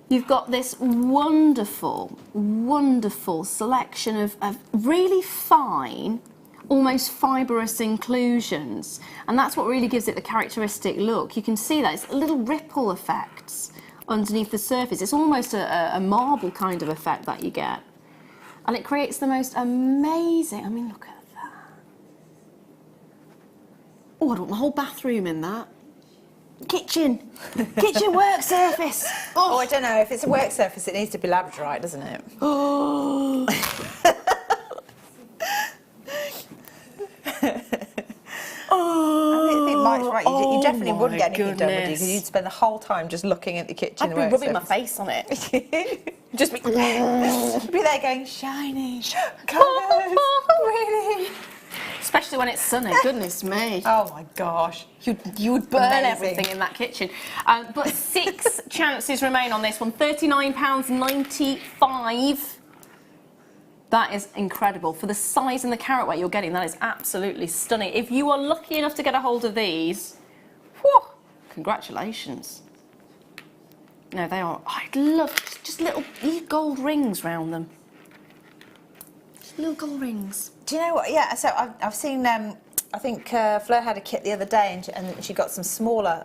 You've got this wonderful, wonderful selection of really fine, almost fibrous inclusions. And that's what really gives it the characteristic look. You can see that, it's little ripple effects underneath the surface. It's almost a marble kind of effect that you get. And it creates the most amazing, I mean, look at that. Oh, I want the whole bathroom in that. Kitchen work surface. Oh, I don't know. If it's a work surface, it needs to be Labradorite, doesn't it? Oh. I think Mike's right. You definitely wouldn't get anything done, would you? goodness. Because you'd spend the whole time just looking at the kitchen I'd be work rubbing my surface. face on it. Just be... You'd be there going, shiny, colours, really? Especially when it's sunny, goodness me. Oh my gosh. You would burn Amazing. everything in that kitchen. But 6 chances remain on this one. £39.95. That is incredible. For the size and the carat weight you're getting, that is absolutely stunning. If you are lucky enough to get a hold of these, whew, congratulations. No, they are, I'd love just little gold rings round them. Just little gold rings. Do you know what? Yeah, so I've seen, I think Fleur had a kit the other day and she got some smaller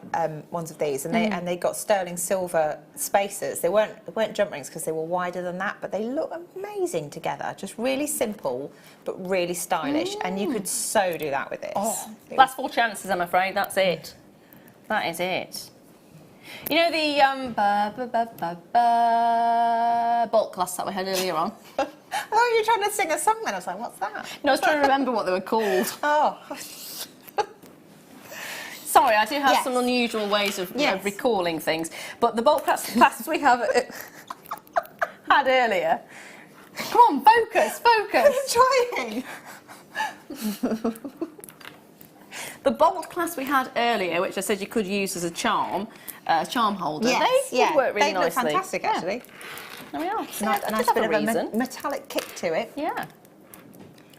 ones of these and they got sterling silver spacers. They weren't jump rings because they were wider than that, but they look amazing together. Just really simple, but really stylish. And you could so do that with this. Oh, last 4 chances, I'm afraid. That's it. That is it. You know the bulk class that we had earlier on? Oh, you're trying to sing a song then? I was like, what's that? No, I was trying to remember what they were called. Oh. Sorry, I do have Yes. some unusual ways of Yes. recalling things. But the bulk classes we have had earlier. Come on, focus, focus. Trying. The bolt class we had earlier, which I said you could use as a charm holder, Yes, they would work really they look nicely. fantastic, actually. There we are. So A that nice could bit have of a reason. a metallic kick to it. Yeah.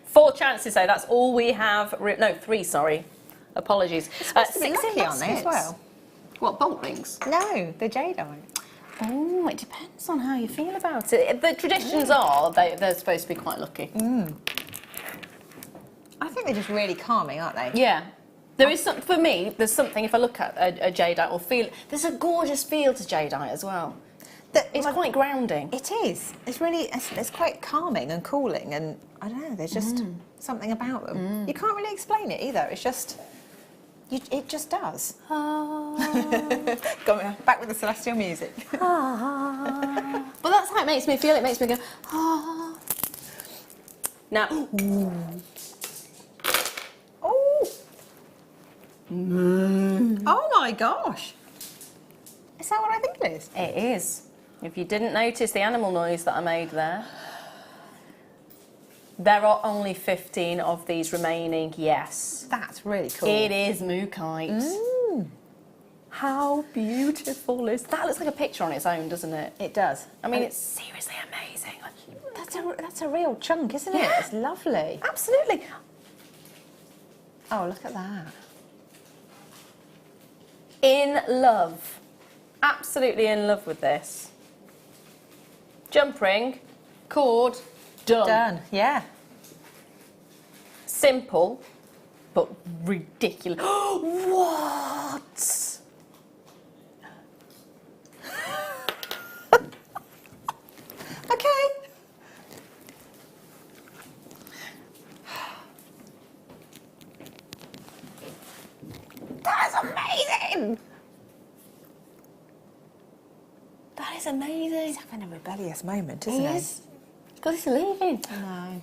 4 chances though, that's all we have. No, 3, sorry. Apologies. Supposed to be 6 lucky in on it baskets. as well. What, bolt rings? No, the jadeite. Oh, it depends on how you feel about it. The traditions are they're supposed to be quite lucky. I think they're just really calming, aren't they? Yeah. There is some, for me, there's something, if I look at a jadeite or feel, there's a gorgeous feel to jadeite as well. It's quite grounding. It is. It's really, it's quite calming and cooling, and I don't know, there's just something about them. You can't really explain it either. It's just, it just does. Going back with the celestial music. But that's how it makes me feel. It makes me go, ah. Now, Oh! Oh my gosh! Is that what I think it is? it is. If you didn't notice the animal noise that I made there, there are only 15 of these remaining, yes. That's really cool. It is mookaite. How beautiful is that? That looks like a picture on its own, doesn't it? It does. I mean, it's seriously amazing. That's a real chunk, isn't it? Yeah. It's lovely. Absolutely. Oh, look at that. In love. Absolutely in love with this. Jump ring, cord, done. Done. Yeah. Simple, but ridiculous. What? Okay. That's amazing. That is amazing. He's having a rebellious moment, isn't He he? is. God, it's leaving. No.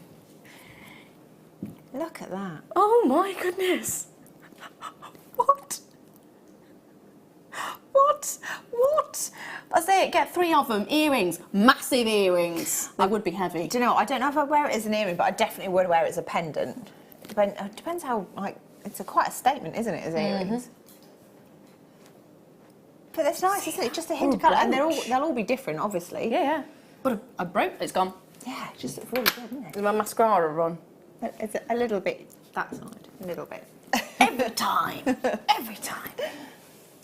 Look at that. Oh my goodness. What? What? What? I say it, get 3 of them. Earrings. Massive earrings. They would be heavy. Do you know, I don't know if I wear it as an earring, but I definitely would wear it as a pendant. It depends how, like, it's quite a statement, isn't it, as earrings? But that's nice, isn't it? Just a hint of colour. And they'll all be different, obviously. Yeah. But I broke, it's gone. Yeah, it just looks really good, doesn't it? Is my mascara run? It's a little bit that side, a little bit. Every time. Every time.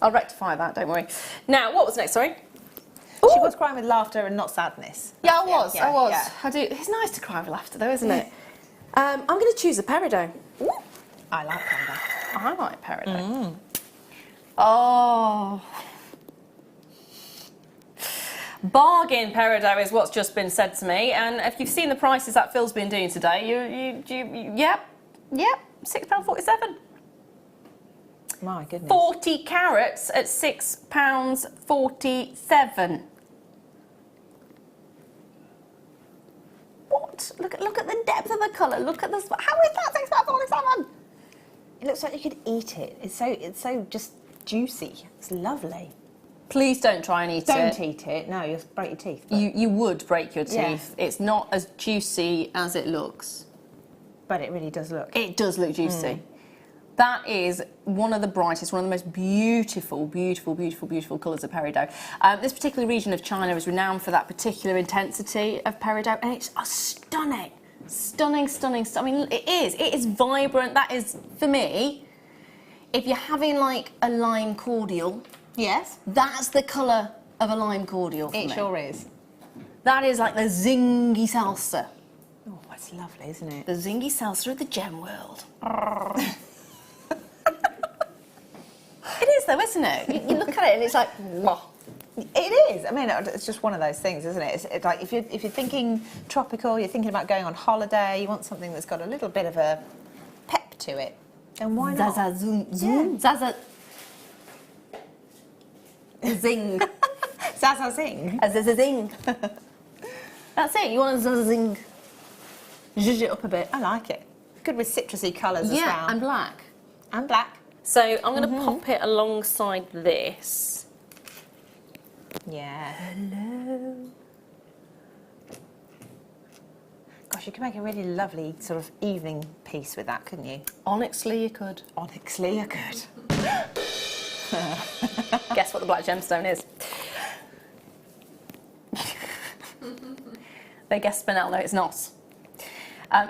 I'll rectify that, don't worry. Now, what was next, sorry? She was crying with laughter and not sadness. Yeah, I was. Yeah. I do. It's nice to cry with laughter, though, isn't it? I'm going to choose a peridot. Ooh. I like that. I like peridot. Oh. Bargain peridot is what's just been said to me, and if you've seen the prices that Phil's been doing today, yep, £6.47. My goodness. 40 carats at £6.47. What? Look at the depth of the colour. Look at this. How is that £6.47? It looks like you could eat it. It's so just juicy. It's lovely. Please don't try and eat it. Don't eat it. No, you'll break your teeth. But... You would break your teeth. Yeah. It's not as juicy as it looks. But it really does look. It does look juicy. That is one of the brightest, one of the most beautiful colours of peridot. This particular region of China is renowned for that particular intensity of peridot, and it's stunning. Stunning. I mean, it is vibrant. That is, for me, if you're having like a lime cordial, Yes. that's the colour of a lime cordial for me. It sure is. That is like the zingy salsa. Oh, that's lovely, isn't it? The zingy salsa of the gem world. It is though, isn't it? You look at it and it's like, mwah. It is. I mean, it's just one of those things, isn't it? It's like if you're thinking tropical, you're thinking about going on holiday, you want something that's got a little bit of a pep to it, then why not? Zaza zoom. Zaza zing. Zaza zing. Zaza zing. That's it. You want a zaza zing. Zhuzh it up a bit. I like it. Good with citrusy colours as well. Yeah, and black. And black. So I'm going to pop it alongside this. Yeah. Hello. Gosh, you could make a really lovely sort of evening piece with that, couldn't you? Honestly, you could. Honestly, you could. Guess what the black gemstone is? They guessed Spinel, no, it's not.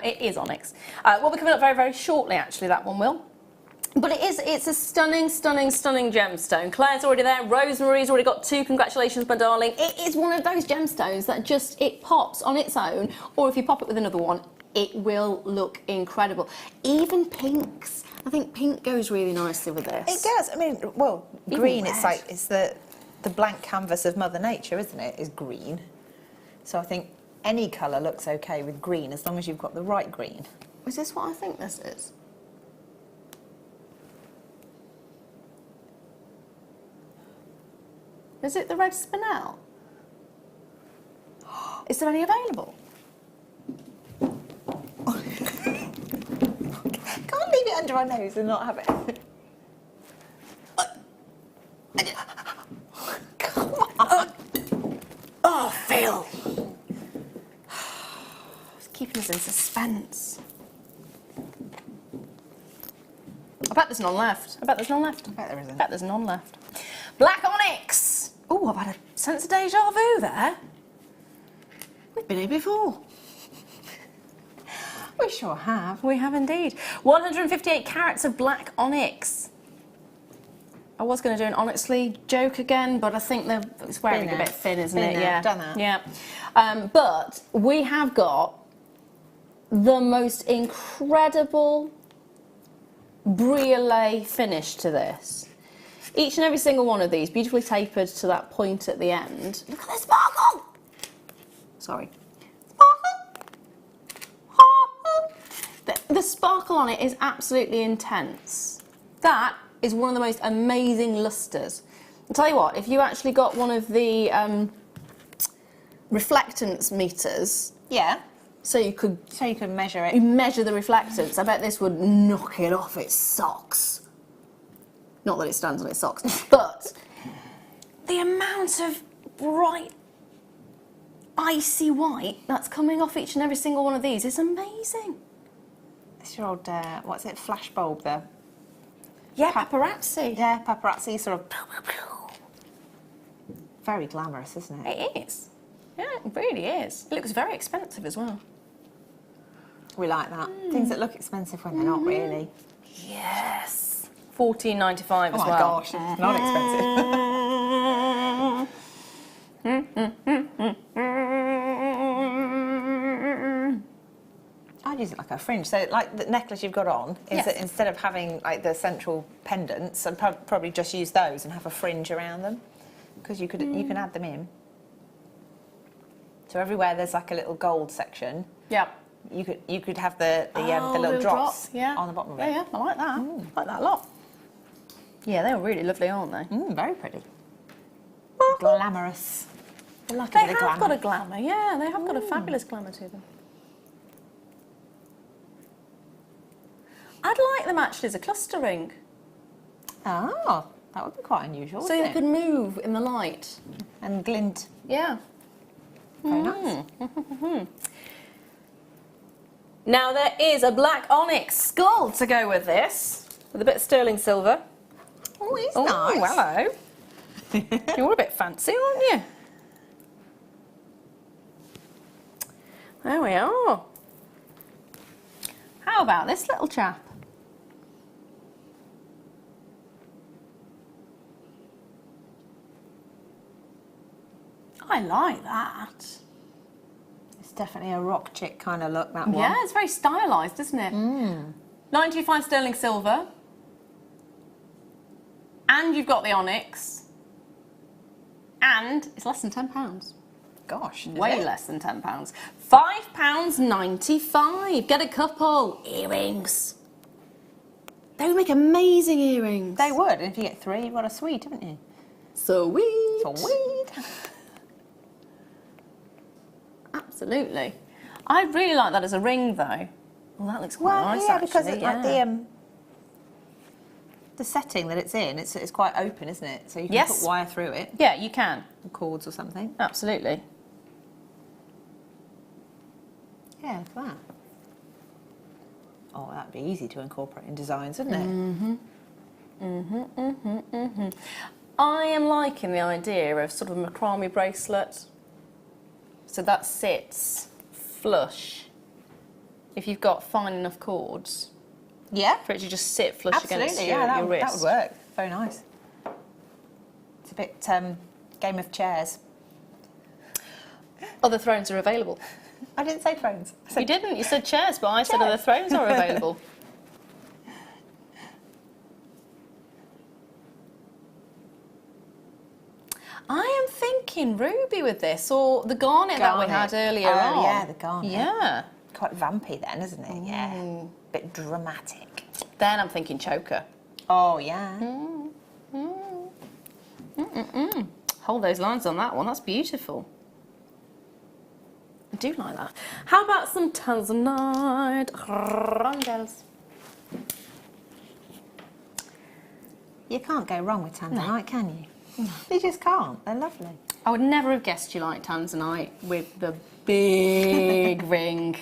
It is onyx. We'll be coming up very, very shortly, actually, that one will. But it's a stunning gemstone. Claire's already there. Rosemary's already got 2. Congratulations, my darling. It is one of those gemstones that just, it pops on its own, or if you pop it with another one, it will look incredible. Even pinks. I think pink goes really nicely with this. It does. I mean, well, Even green, red. it's like, it's the blank canvas of Mother Nature, isn't it? Is green. So I think any colour looks okay with green, as long as you've got the right green. Is this what I think this is? Is it the red Spinel? Is there any available? Can't leave it under our nose and not have it. Come on. Oh, Phil! It's keeping us in suspense. I bet there's none left. I bet there's none left. I bet there isn't. I bet there's none left. Black Onyx! Oh, I've had a sense of deja vu there. We've been here before. We sure have. We have indeed. 158 carats of black onyx. I was going to do an Onyxly joke again, but I think it's wearing a bit thin, isn't it? Yeah, done that. Yeah. But we have got the most incredible briolet finish to this. Each and every single one of these beautifully tapered to that point at the end. Look at the sparkle! Sorry. The sparkle on it is absolutely intense. That is one of the most amazing lustres. I'll tell you what, if you actually got one of the reflectance meters, Yeah. so you could measure it. you measure the reflectance, I bet this would knock it off its socks. Not that it stands on its socks, but the amount of bright, icy white that's coming off each and every single one of these is amazing. It's your old, what's it, flash bulb there? Yeah, paparazzi. Yeah, paparazzi, sort of... Very glamorous, isn't it? It is. Yeah, it really is. It looks very expensive as well. We like that. Things that look expensive when they're not really. Yes. $14.95 as well. Oh my gosh, it's not expensive. I'd use it like a fringe. So, like the necklace you've got on, is that instead of having like the central pendants, I'd probably just use those and have a fringe around them, because you can add them in. So everywhere there's like a little gold section. Yeah. You could have the little drops on the bottom of it. Yeah, I like that. I like that a lot. Yeah, they're really lovely, aren't they? Very pretty. Glamorous. They have got a glamour, yeah. They have got a fabulous glamour to them. I'd like them actually as a cluster ring. Oh, that would be quite unusual, So they could move in the light. And glint. Yeah. Very nice. Now there is a black onyx skull to go with this, with a bit of sterling silver. Oh, it's Oh, nice. hello. You're a bit fancy, aren't you? There we are. How about this little chap? I like that. It's definitely a rock chick kind of look, that one. Yeah, it's very stylised, isn't it? 925 sterling silver. And you've got the onyx. And it's less than £10. Gosh, Way less than £10. £5.95. Get a couple. Earrings. They would make amazing earrings. They would, and if you get 3, you've got a suite, haven't you? Sweet. Sweet. Absolutely. I really like that as a ring, though. Well, that looks quite nice, yeah, actually. because it's like the setting that it's in, it's quite open, isn't it? So you can put wire through it. Yeah, you can. Or cords or something. Absolutely. Yeah, look at that. Oh, that'd be easy to incorporate in designs, wouldn't it? I am liking the idea of sort of a macrame bracelet. So that sits flush. If you've got fine enough cords. Yeah. For it to just sit flush against your that wrist. would work. Very nice. It's a bit Game of Chairs. Other thrones are available. I didn't say thrones. I said You didn't. You said chairs, but I said other thrones are available. I am thinking ruby with this, or the garnet that we had earlier on. Oh, yeah, the garnet. Yeah. Quite vampy then, isn't it? Yeah. Bit dramatic. Then I'm thinking choker. Oh, yeah. Hold those lines on that one. That's beautiful. I do like that. How about some tanzanite rondelles? You can't go wrong with tanzanite, can you? You just can't. They're lovely. I would never have guessed you like tanzanite with the big ring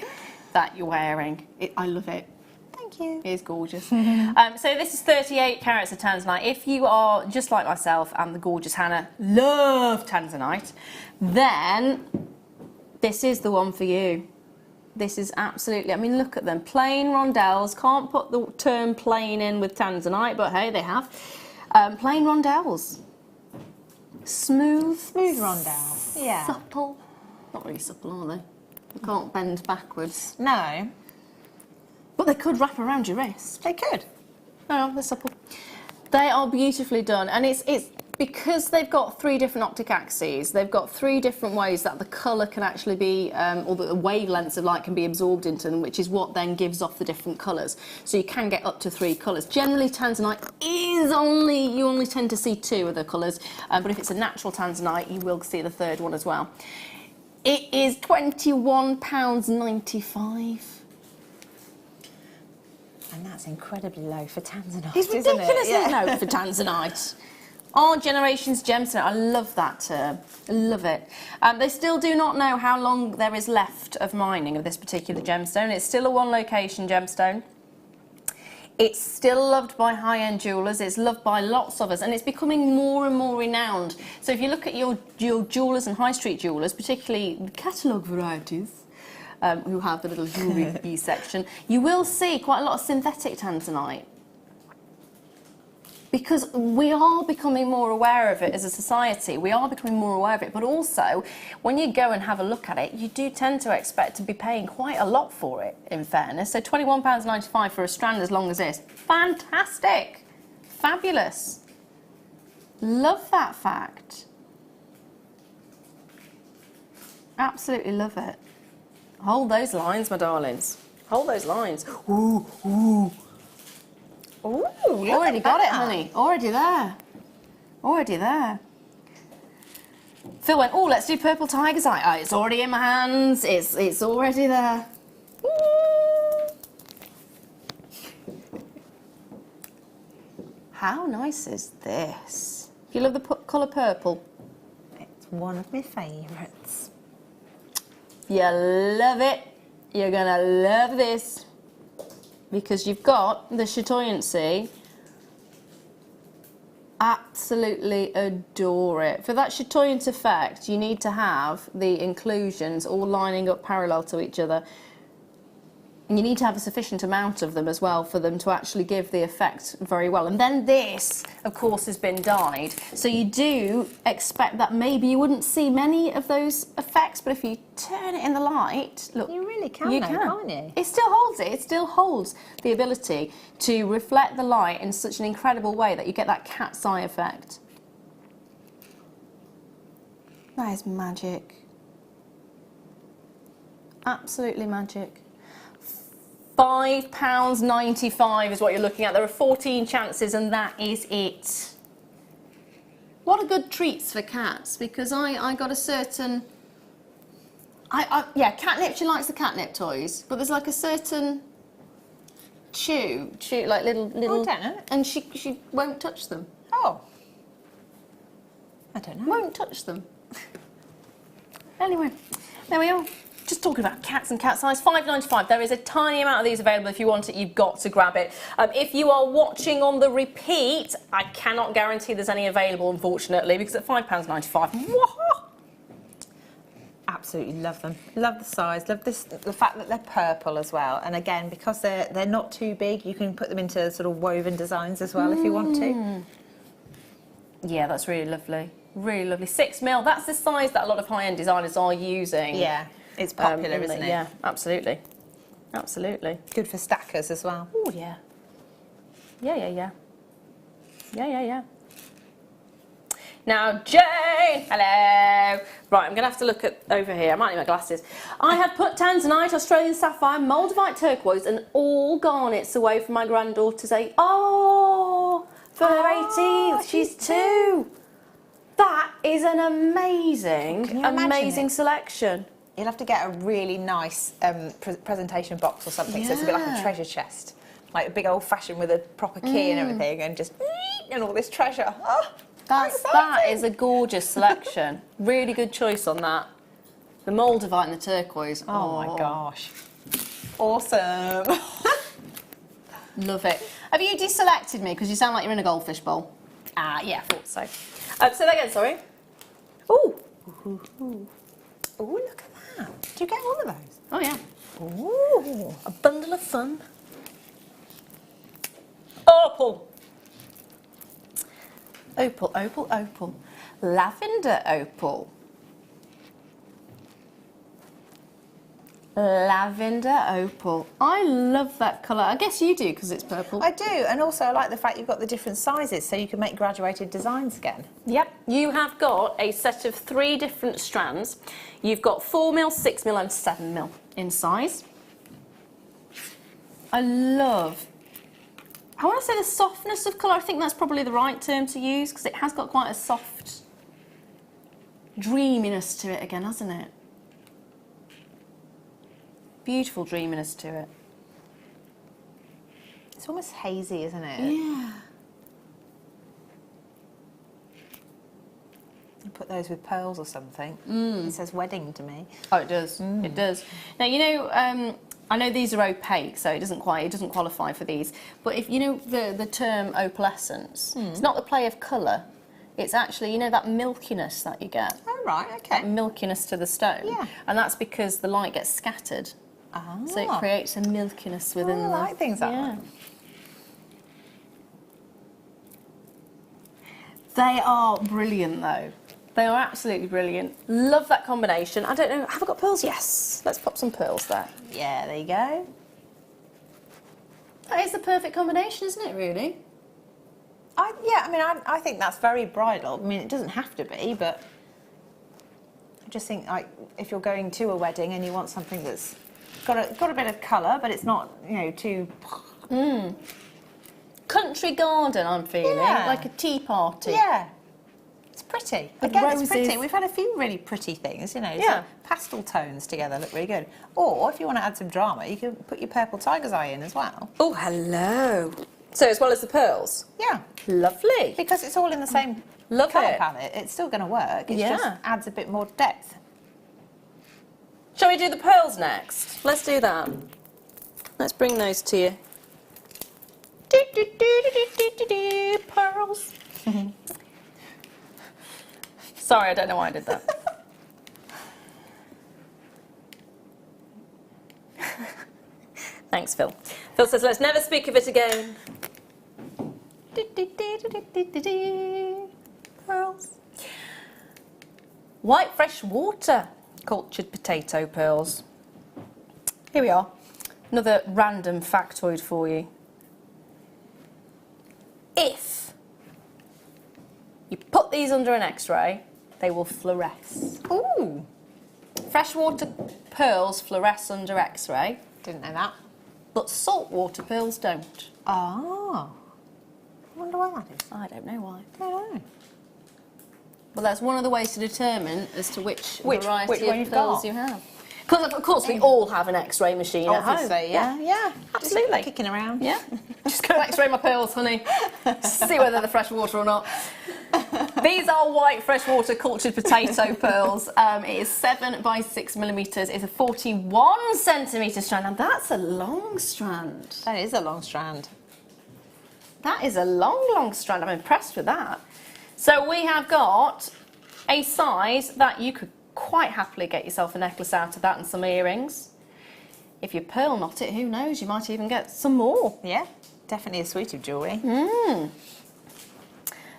that you're wearing. I love it. Thank you. It is gorgeous. So this is 38 carats of tanzanite. If you are just like myself and the gorgeous Hannah, love tanzanite, then this is the one for you. This is absolutely, I mean, look at them. Plain rondelles. Can't put the term plain in with tanzanite, but hey, they have. Plain rondelles. Smooth rondelle. Yeah. Supple. Not really supple, are they? They can't bend backwards. No. But they could wrap around your wrist. They could. No, they're supple. They are beautifully done, and it's because they've got 3 different optic axes. They've got 3 different ways that the colour can actually be, or the wavelengths of light can be absorbed into them, which is what then gives off the different colours. So you can get up to 3 colours. Generally, tanzanite is you only tend to see 2 of the colours, but if it's a natural tanzanite, you will see the 3rd one as well. It is £21.95. And that's incredibly low for tanzanite. It's ridiculously low for tanzanite. Our generation's gemstone. I love that term. I love it. They still do not know how long there is left of mining of this particular gemstone. It's still a 1 location gemstone. It's still loved by high-end jewellers, it's loved by lots of us, and it's becoming more and more renowned. So if you look at your jewellers and high street jewellers, particularly the catalogue varieties, who have the little jewellery section, you will see quite a lot of synthetic tanzanite. Because we are becoming more aware of it as a society, we are becoming more aware of it, but also when you go and have a look at it, you do tend to expect to be paying quite a lot for it, in fairness. So £21.95 for a strand as long as this. Fantastic! Fabulous! Love that fact. Absolutely love it. Hold those lines, my darlings. Hold those lines. Ooh, ooh. Ooh, Already got it, honey. Already there. Already there. Phil went, oh, let's do purple tiger's eye. Oh, it's already in my hands. It's already there. Ooh. How nice is this? You love the colour purple? It's one of my favourites. You love it. You're gonna love this. Because you've got the chatoyancy. Absolutely adore it. For that chatoyant effect, you need to have the inclusions all lining up parallel to each other. And you need to have a sufficient amount of them as well for them to actually give the effect very well. And then this, of course, has been dyed. So you do expect that maybe you wouldn't see many of those effects, but if you turn it in the light, look. You really can, you though, can. can't you? It still holds it. It still holds the ability to reflect the light in such an incredible way that you get that cat's eye effect. That is magic. Absolutely magic. £5.95 is what you're looking at. There are 14 chances and that is it. What a good treats for cats, because I got a certain... yeah, catnip, she likes the catnip toys, but there's like a certain chew, like little... Oh, I don't know. And she won't touch them. Oh. I don't know. Won't touch them. Anyway, there we are. Just talking about cats and cat size, £5.95. There is a tiny amount of these available. If you want it, you've got to grab it. If you are watching on the repeat, I cannot guarantee there's any available, unfortunately, because at £5.95, Absolutely love them. Love the size. Love this. The fact that they're purple as well. And again, because they're not too big, you can put them into sort of woven designs as well if you want to. Yeah, that's really lovely. Really lovely. 6mm. That's the size that a lot of high-end designers are using. Yeah. It's popular, isn't it? Yeah, absolutely. Absolutely. Good for stackers as well. Oh, yeah. Yeah. Now, Jane, hello. Right, I'm going to have to look at over here. I might need my glasses. I have put tanzanite, Australian sapphire, moldavite turquoise and all garnets away from my granddaughter's for her 18th. She's 2. That is an amazing selection. You'll have to get a really nice presentation box or something, so it's a bit like a treasure chest. Like a big old-fashioned with a proper key and everything, and just and all this treasure. Oh, that is a gorgeous selection. Really good choice on that. The moldavite and the turquoise. Oh my gosh. Awesome. Love it. Have you deselected me? Because you sound like you're in a goldfish bowl. Ah, yeah, I thought so. Say that again, sorry. Ooh. Ooh, look at that. Do you get all of those? Oh, yeah. Ooh. A bundle of fun. Opal. Opal. Lavender opal. Lavender opal. I love that colour. I guess you do because it's purple. I do, and also I like the fact you've got the different sizes so you can make graduated designs again. Yep, you have got a set of 3 different strands. You've got 4mm, 6mm and 7mm in size. I want to say the softness of colour. I think that's probably the right term to use because it has got quite a soft dreaminess to it again, hasn't it? Beautiful dreaminess to it. It's almost hazy, isn't it? Yeah. You put those with pearls or something. It says wedding to me. Oh, it does. It does. Now, you know, I know these are opaque, so it doesn't qualify for these. But if you know the term opalescence, it's not the play of colour. It's actually, you know, that milkiness that you get. Oh, right, okay. That milkiness to the stone. Yeah. And that's because the light gets scattered. Ah. So it creates a milkiness within I like things like that. They are brilliant, though. They are absolutely brilliant. Love that combination. I don't know, have I got pearls? Yes. Let's pop some pearls there. Yeah, there you go. That is the perfect combination, isn't it, really? I think that's very bridal. I mean, it doesn't have to be, but I just think, like, if you're going to a wedding and you want something that's got a bit of colour, but it's not, you know, too... Country garden, I'm feeling, like a tea party. Yeah. It's pretty. With Again, roses. it's pretty. We've had a few really pretty things, you know. Yeah. Pastel tones together look really good. Or, if you want to add some drama, you can put your purple tiger's eye in as well. Oh, hello. So as well as the pearls? Yeah. Lovely. Because it's all in the same Love colour it. palette. It's still going to work. It Yeah. just adds a bit more depth. Shall we do the pearls next? Let's do that. Let's bring those to you. Pearls. Sorry, I don't know why I did that. Thanks, Phil. Phil says, let's never speak of it again. Pearls. White freshwater cultured potato pearls. Here we are. Another random factoid for you. If you put these under an X-ray, they will fluoresce. Ooh. Freshwater pearls fluoresce under X-ray, Didn't know that. but saltwater pearls don't. Ah. I wonder why that is. I don't know why. I don't know. Well, that's one of the ways to determine as to which Which variety one of you've pearls got. you have. Because of course we all have an X-ray machine at home. Obviously, yeah. Absolutely. Just kicking around. Yeah. Just go X-ray my pearls, honey. See whether they're freshwater or not. These are white freshwater cultured potato pearls. It is 7 by 6 millimetres. It's a 41 centimetre strand, and that's a long strand. That is a long strand. That is a long, long strand. I'm impressed with that. So we have got a size that you could quite happily get yourself a necklace out of that and some earrings. If you pearl knot it, who knows, you might even get some more. Yeah, definitely a suite of jewellery.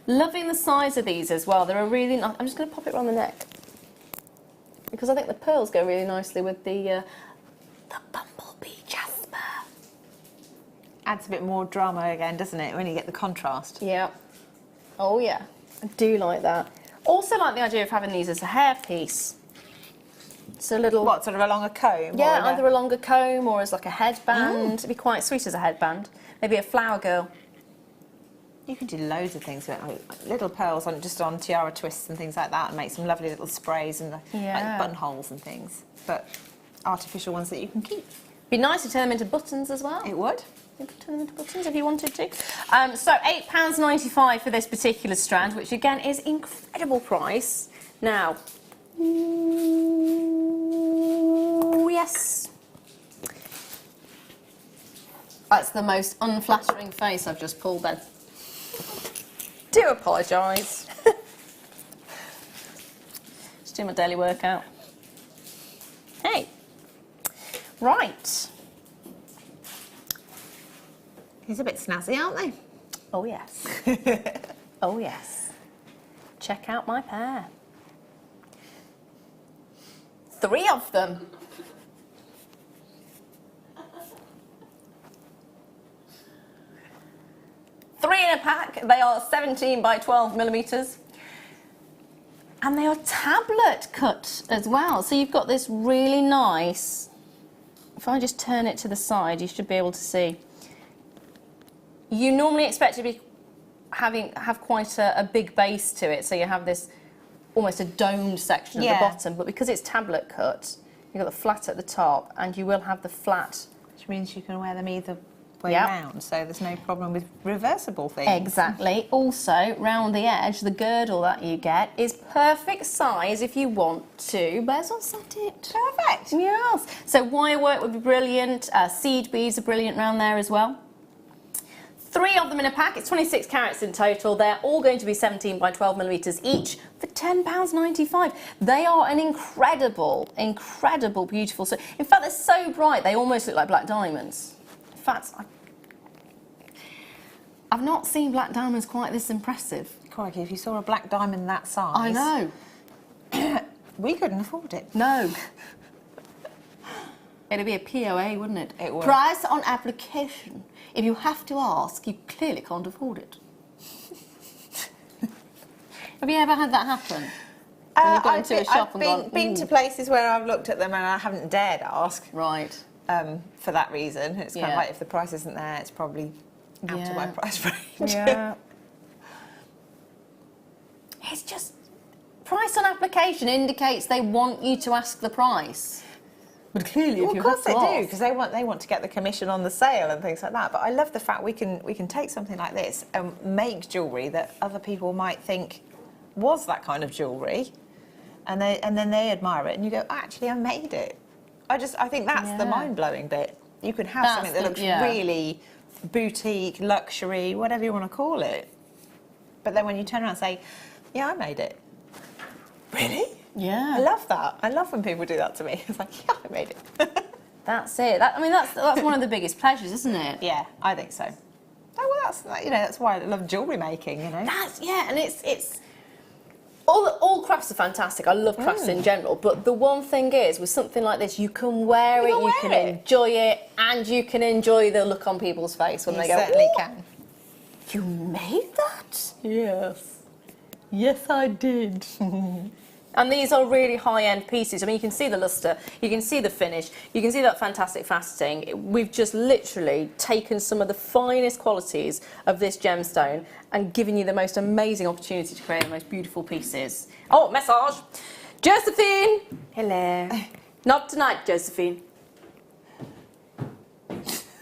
Loving the size of these as well. They're a really nice... I'm just going to pop it around the neck, because I think the pearls go really nicely with the Bumblebee Jasper. Adds a bit more drama again, doesn't it, when you get the contrast? Yeah. Oh yeah, I do like that. Also like the idea of having these as a hairpiece. It's a little... What, sort of along a comb? Yeah, or either a longer comb or as like a headband. It'd be quite sweet as a headband. Maybe a flower girl. You can do loads of things with it, like little pearls on just on tiara twists and things like that, and make some lovely little sprays and like buttonholes and things. But artificial ones that you can keep. Be nice to turn them into buttons as well. It would. You could turn them into buttons if you wanted to. So £8.95 for this particular strand, which again is incredible price. Now, yes. That's the most unflattering face I've just pulled then. Do apologise. Just do my daily workout. Hey. Right. These are a bit snazzy, aren't they? Oh yes. Oh yes. Check out my pair. 3 of them. 3 in a pack. They are 17 by 12 millimetres. And they are tablet cut as well. So you've got this really nice... If I just turn it to the side, you should be able to see. You normally expect to be have quite a big base to it, so you have this almost a domed section at the bottom, but because it's tablet cut, you've got the flat at the top, and you will have the flat. Which means you can wear them either way round, so there's no problem with reversible things. Exactly. Also, round the edge, the girdle that you get is perfect size if you want to bezel set it. Perfect. Yes. So wire work would be brilliant. Seed beads are brilliant round there as well. 3 of them in a pack. It's 26 carats in total. They're all going to be 17 by 12 millimetres each for £10.95. They are an incredible, beautiful. So, in fact, they're so bright they almost look like black diamonds. In fact, I've not seen black diamonds quite this impressive. Crikey, if you saw a black diamond that size... I know. We couldn't afford it. No. It'd be a POA, wouldn't it? It would. Price on application. If you have to ask, you clearly can't afford it. Have you ever had that happen? You've gone into a shop and gone, been to places where I've looked at them and I haven't dared ask. Right. For that reason. It's kind of like if the price isn't there, it's probably out of my price range. Yeah. It's just... Price on application indicates they want you to ask the price. But clearly, well, of course they do, because they want to get the commission on the sale and things like that. But I love the fact we can take something like this and make jewellery that other people might think was that kind of jewellery, and then they admire it, and you go, actually, I made it. I think that's the mind-blowing bit. You can have something that looks really boutique, luxury, whatever you want to call it, but then when you turn around and say, yeah, I made it. Really? Yeah. I love that. I love when people do that to me. It's like, yeah, I made it. That's it. That's one of the biggest pleasures, isn't it? Yeah, I think so. Oh, well, that's why I love jewellery making, you know. And it's all crafts are fantastic. I love crafts in general, but the one thing is, with something like this, you can wear it, you can enjoy it, and you can enjoy the look on people's face when they go, certainly can. You made that? Yes. Yes, I did. And these are really high-end pieces. I mean, you can see the lustre, you can see the finish, you can see that fantastic faceting. We've just literally taken some of the finest qualities of this gemstone and given you the most amazing opportunity to create the most beautiful pieces. Oh, message! Josephine! Hello. Not tonight, Josephine.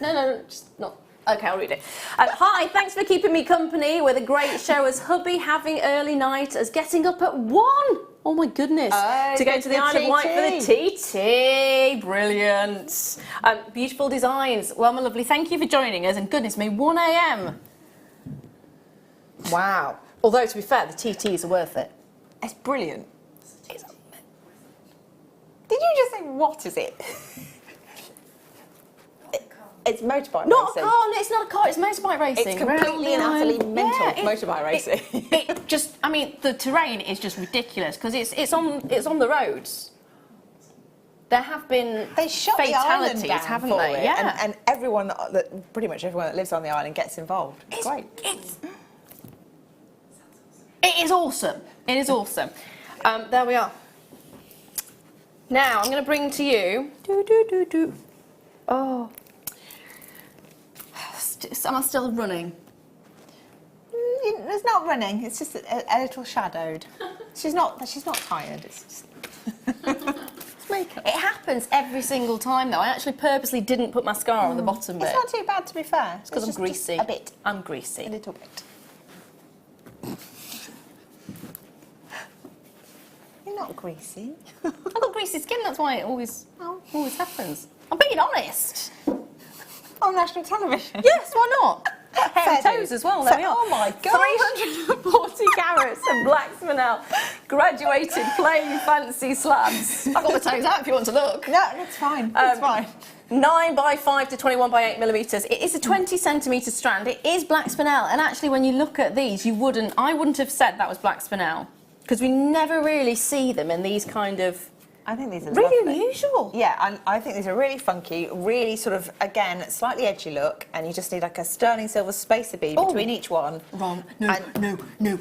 No, just not. Okay, I'll read it. Hi, thanks for keeping me company with a great show as hubby having early night as getting up at 1. Oh my goodness. To go to the Isle of Wight for the TT. Brilliant. Beautiful designs. Well, my lovely, thank you for joining us. And goodness me, 1 a.m. Wow. Although, to be fair, the TTs are worth it. It's brilliant. Did you just say, what is it? It's motorbike racing. Not a car, no, it's not a car, it's motorbike racing. It's completely and utterly mental motorbike racing. It just, I mean, the terrain is just ridiculous because it's on the roads. There have been fatalities, the haven't they? Yeah. And everyone, pretty much everyone that lives on the island gets involved. It's great. It is awesome. It is awesome. There we are. Now, I'm going to bring to you... Oh... Am I still running? It's not running. It's just a little shadowed. She's not tired. It's just it's makeup. It happens every single time, though. I actually purposely didn't put mascara on the bottom bit. It's not too bad, to be fair. It's because I'm greasy. A bit. I'm greasy. A little bit. You're not greasy. I've got greasy skin. That's why it always happens. I'm being honest. On national television? Yes, why not? Hair and toes as well, there we are. Oh my God. 340 carats of black spinel, graduated plain fancy slabs. I've got the toes out if you want to look. No, that's fine, that's fine. 9 by 5 to 21 by 8 millimetres. It is a 20 centimetre strand. It is black spinel, and actually when you look at these, I wouldn't have said that was black spinel, because we never really see them in these kind of... I think these are really lovely. Unusual. Yeah, I think these are really funky, really sort of, again, slightly edgy look, and you just need like a sterling silver spacer bead between each one. Wrong. No.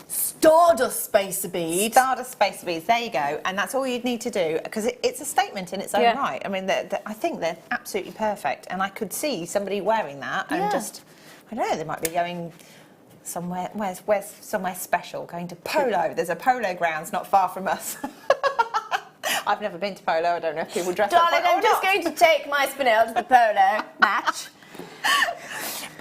Stardust spacer bead. Stardust spacer beads, there you go, and that's all you'd need to do, because it's a statement in its own right. I mean, I think they're absolutely perfect, and I could see somebody wearing that and just, I don't know, they might be going... somewhere somewhere special, going to polo. There's a polo grounds not far from us. I've never been to polo. I don't know if people dress up. Darling, I'm just going to take my spinel to the polo match.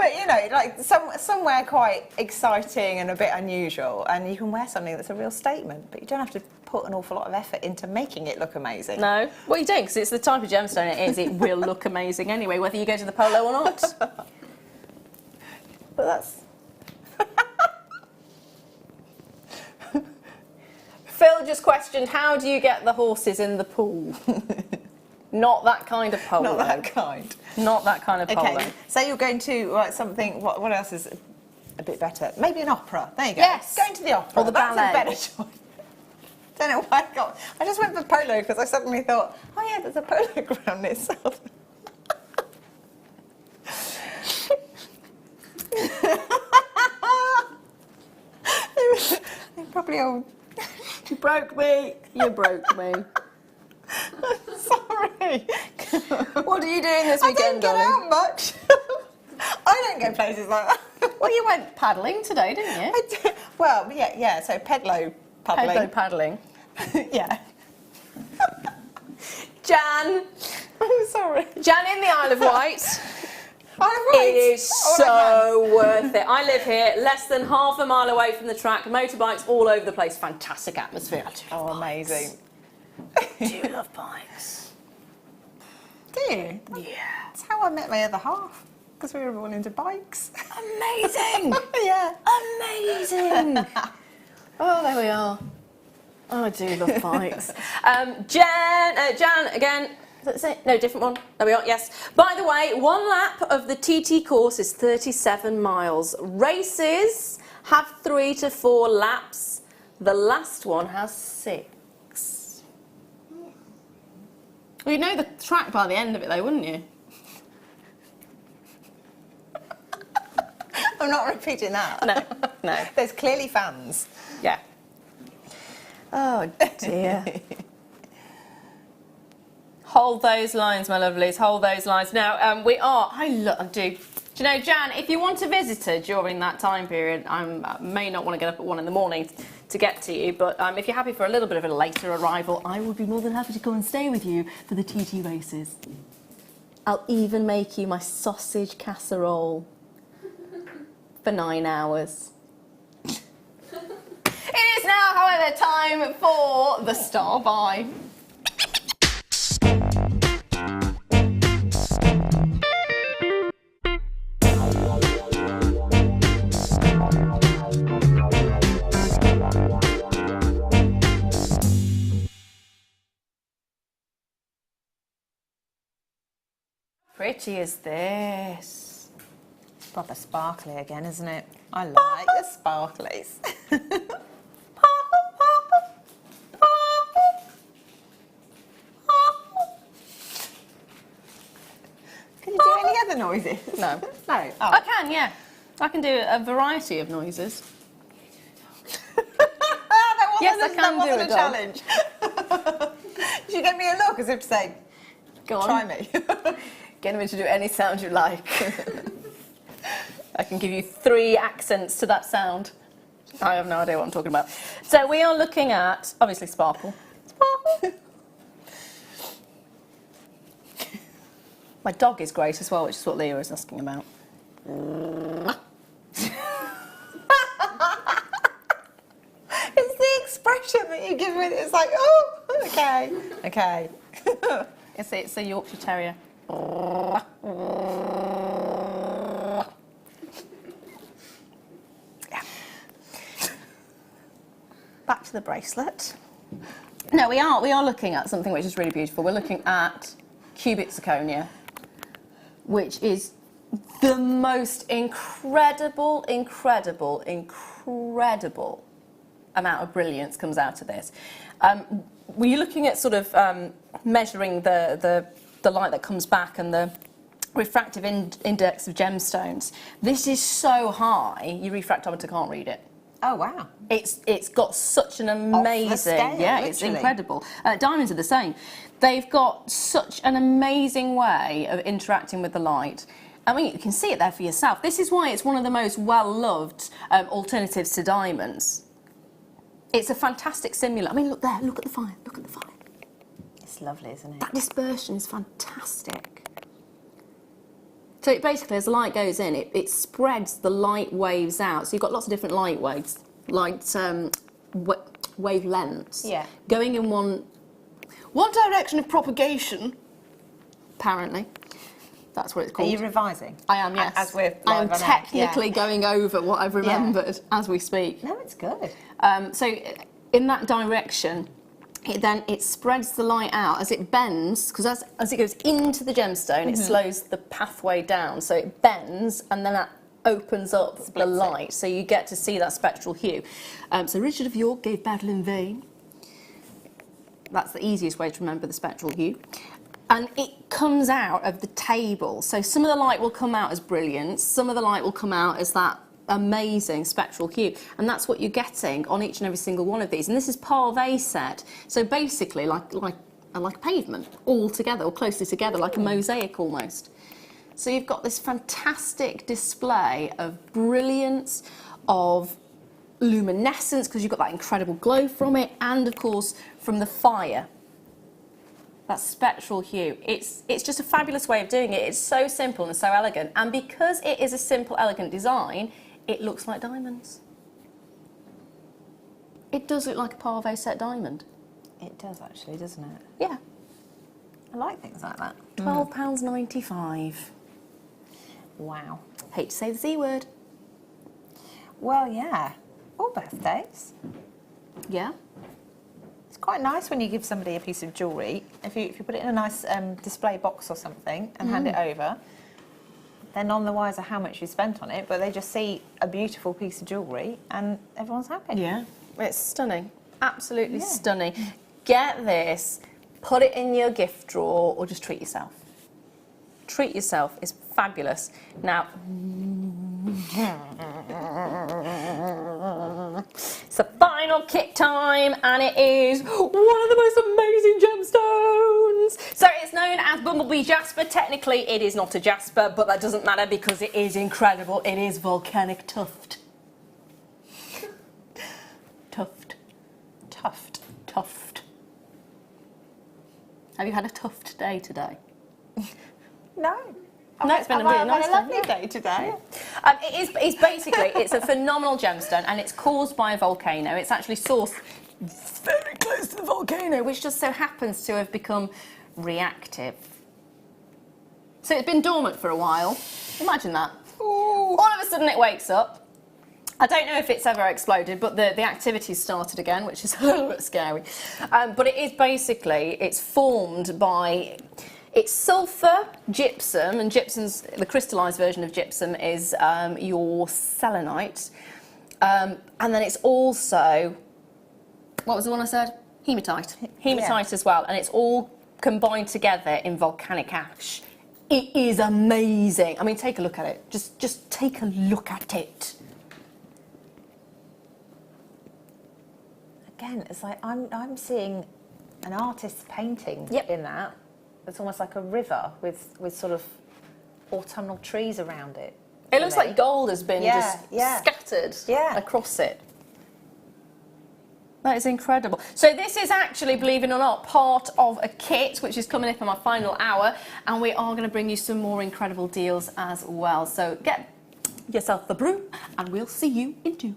But you know, like somewhere quite exciting and a bit unusual, and you can wear something that's a real statement, but you don't have to put an awful lot of effort into making it look amazing. No, well you don't, because it's the type of gemstone it is. It will look amazing anyway, whether you go to the polo or not. But that's. Phil just questioned, how do you get the horses in the pool? Not that kind of polo. Not that kind. Not that kind of polo. Okay, so you're going to write something, what else is a bit better? Maybe an opera. There you go. Yes. Going to the opera. Or the That's ballet. a better choice. Don't know why I just went for polo because I suddenly thought, oh yeah, there's a polo ground near South. They're probably old. You broke me. You broke me. Sorry. What are you doing this I weekend, don't get darling? out much. I don't go places like that. Well, you went paddling today, didn't you? I do. Well, yeah. So pedalo paddling. Pedalo paddling. Yeah. Jan. I'm sorry. Jan in the Isle of Wight. Right. It is so worth it. I live here, less than half a mile away from the track. Motorbikes all over the place. Fantastic atmosphere. Oh, amazing. Do you love bikes? Do you? Yeah. That's how I met my other half. Because we were all into bikes. Amazing. Yeah. Amazing. Oh, there we are. Oh, I do love bikes. Jan, again. That's it. No, different one. There we are, yes. By the way, one lap of the TT course is 37 miles. Races have 3 to 4 laps. The last one has 6. Well, you'd know the track by the end of it though, wouldn't you? I'm not repeating that. No, no. There's clearly fans. Yeah. Oh, dear. Hold those lines, my lovelies, hold those lines. Now, we are, I do. Do you know, Jan, if you want a visitor during that time period, I may not want to get up at 1 in the morning to get to you, but if you're happy for a little bit of a later arrival, I would be more than happy to come and stay with you for the TT races. I'll even make you my sausage casserole for 9 hours. It is now, however, time for the star buy. Pretty is this? It's proper sparkly again, isn't it? I like the sparklies. Can you do any other noises? No. No. Oh. I can, yeah. I can do a variety of noises. Yes, I can do a a dog. challenge. Did you get me a look as if to say, Go on. try me? Get me to do any sound you like. I can give you 3 accents to that sound. I have no idea what I'm talking about. So we are looking at, obviously, sparkle. Sparkle. My dog is great as well, which is what Leah is asking about. It's the expression that you give with it. It's like, oh, okay, okay. It's a Yorkshire Terrier. Yeah. Back to the bracelet. No, we are looking at something which is really beautiful. We're looking at cubic zirconia, which is the most incredible amount of brilliance comes out of this. Were you looking at sort of measuring the light that comes back and the refractive index of gemstones? This is so high, your refractometer can't read it. Oh wow! It's got such an amazing, scale, yeah, it's literally. incredible. Diamonds are the same. They've got such an amazing way of interacting with the light. I mean, you can see it there for yourself. This is why it's one of the most well-loved alternatives to diamonds. It's a fantastic simulator. I mean, look there, look at the fire, look at the fire. It's lovely, isn't it? That dispersion is fantastic. So it basically, as the light goes in, it spreads the light waves out. So you've got lots of different light waves, wavelengths, going in one direction of propagation, apparently. That's what it's called. Are you revising? I am, yes. As we're I am live on air, technically going over what I've remembered as we speak. No, it's good. So in that direction, it spreads the light out as it bends, because as it goes into the gemstone, it slows the pathway down. So it bends, and then that opens up the light, so you get to see that spectral hue. So Richard of York gave battle in vain. That's the easiest way to remember the spectral hue. And it comes out of the table. So some of the light will come out as brilliance, some of the light will come out as that amazing spectral hue. And that's what you're getting on each and every single one of these. And this is parve set. So basically like a pavement, all together, or closely together, like a mosaic almost. So you've got this fantastic display of brilliance, of luminescence, because you've got that incredible glow from it, and of course from the fire. That spectral hue. It's just a fabulous way of doing it. It's so simple and so elegant, and because it is a simple, elegant design, it looks like diamonds. It does look like a parve set diamond. It does actually, doesn't it? Yeah. I like things like that. £12.95. Wow. Hate to say the Z word. Well, yeah. Or birthdays. Yeah. It's quite nice when you give somebody a piece of jewellery. If you put it in a nice display box or something and hand it over, they're none the wiser how much you spent on it, but they just see a beautiful piece of jewellery and everyone's happy. Yeah. It's stunning. Absolutely stunning. Get this, put it in your gift drawer, or just treat yourself. Treat yourself is fabulous. Now, it's the final kit time, and it is one of the most amazing gemstones. So it's known as Bumblebee Jasper. Technically, it is not a jasper, but that doesn't matter because it is incredible. It is volcanic tuft. Tuft. Have you had a tuft day today? No. No, it's been a really nice lovely day today. It's basically, it's a phenomenal gemstone, and it's caused by a volcano. It's actually sourced very close to the volcano, which just so happens to have become reactive. So it's been dormant for a while. Imagine that. Ooh. All of a sudden it wakes up. I don't know if it's ever exploded, but the activity's started again, which is a little bit scary. But it is basically, it's formed by... It's sulfur, gypsum, and gypsum's, the crystallised version of gypsum is your selenite. And then it's also, what was the one I said? Hematite. Hematite as well, and it's all combined together in volcanic ash. It is amazing. I mean, take a look at it. Just take a look at it. Again, it's like I'm seeing an artist's painting in that. It's almost like a river with sort of autumnal trees around it. It looks like gold has been just scattered across it. That is incredible. So this is actually, believe it or not, part of a kit which is coming up in my final hour, and we are going to bring you some more incredible deals as well. So get yourself the brew, and we'll see you in 2.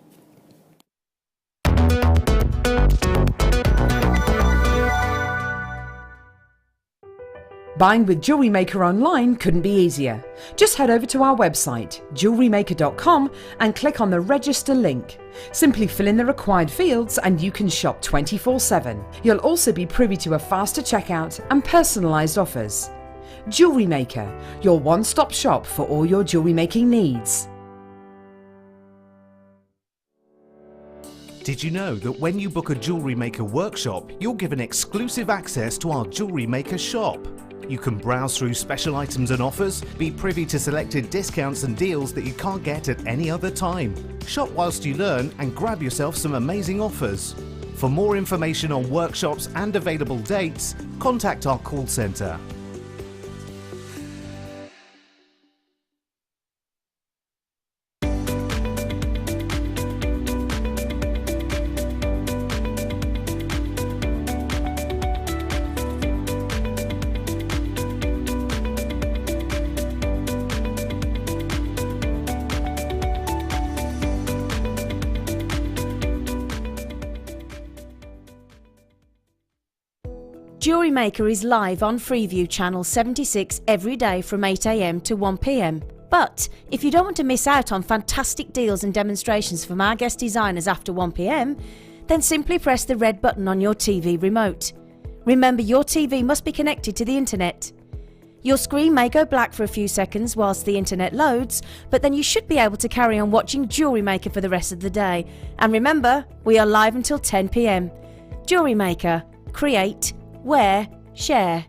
Buying with Jewellery Maker online couldn't be easier. Just head over to our website, JewelleryMaker.com, and click on the register link. Simply fill in the required fields and you can shop 24/7. You'll also be privy to a faster checkout and personalised offers. Jewellery Maker, your one-stop shop for all your jewellery making needs. Did you know that when you book a Jewellery Maker workshop, you're given exclusive access to our Jewellery Maker shop? You can browse through special items and offers, be privy to selected discounts and deals that you can't get at any other time. Shop whilst you learn and grab yourself some amazing offers. For more information on workshops and available dates, contact our call centre. Jewellery Maker is live on Freeview Channel 76 every day from 8 AM to 1 PM. But if you don't want to miss out on fantastic deals and demonstrations from our guest designers after 1 PM, then simply press the red button on your TV remote. Remember, your TV must be connected to the internet. Your screen may go black for a few seconds whilst the internet loads, but then you should be able to carry on watching Jewellery Maker for the rest of the day. And remember, we are live until 10 PM. Jewellery Maker. Create, wear, share.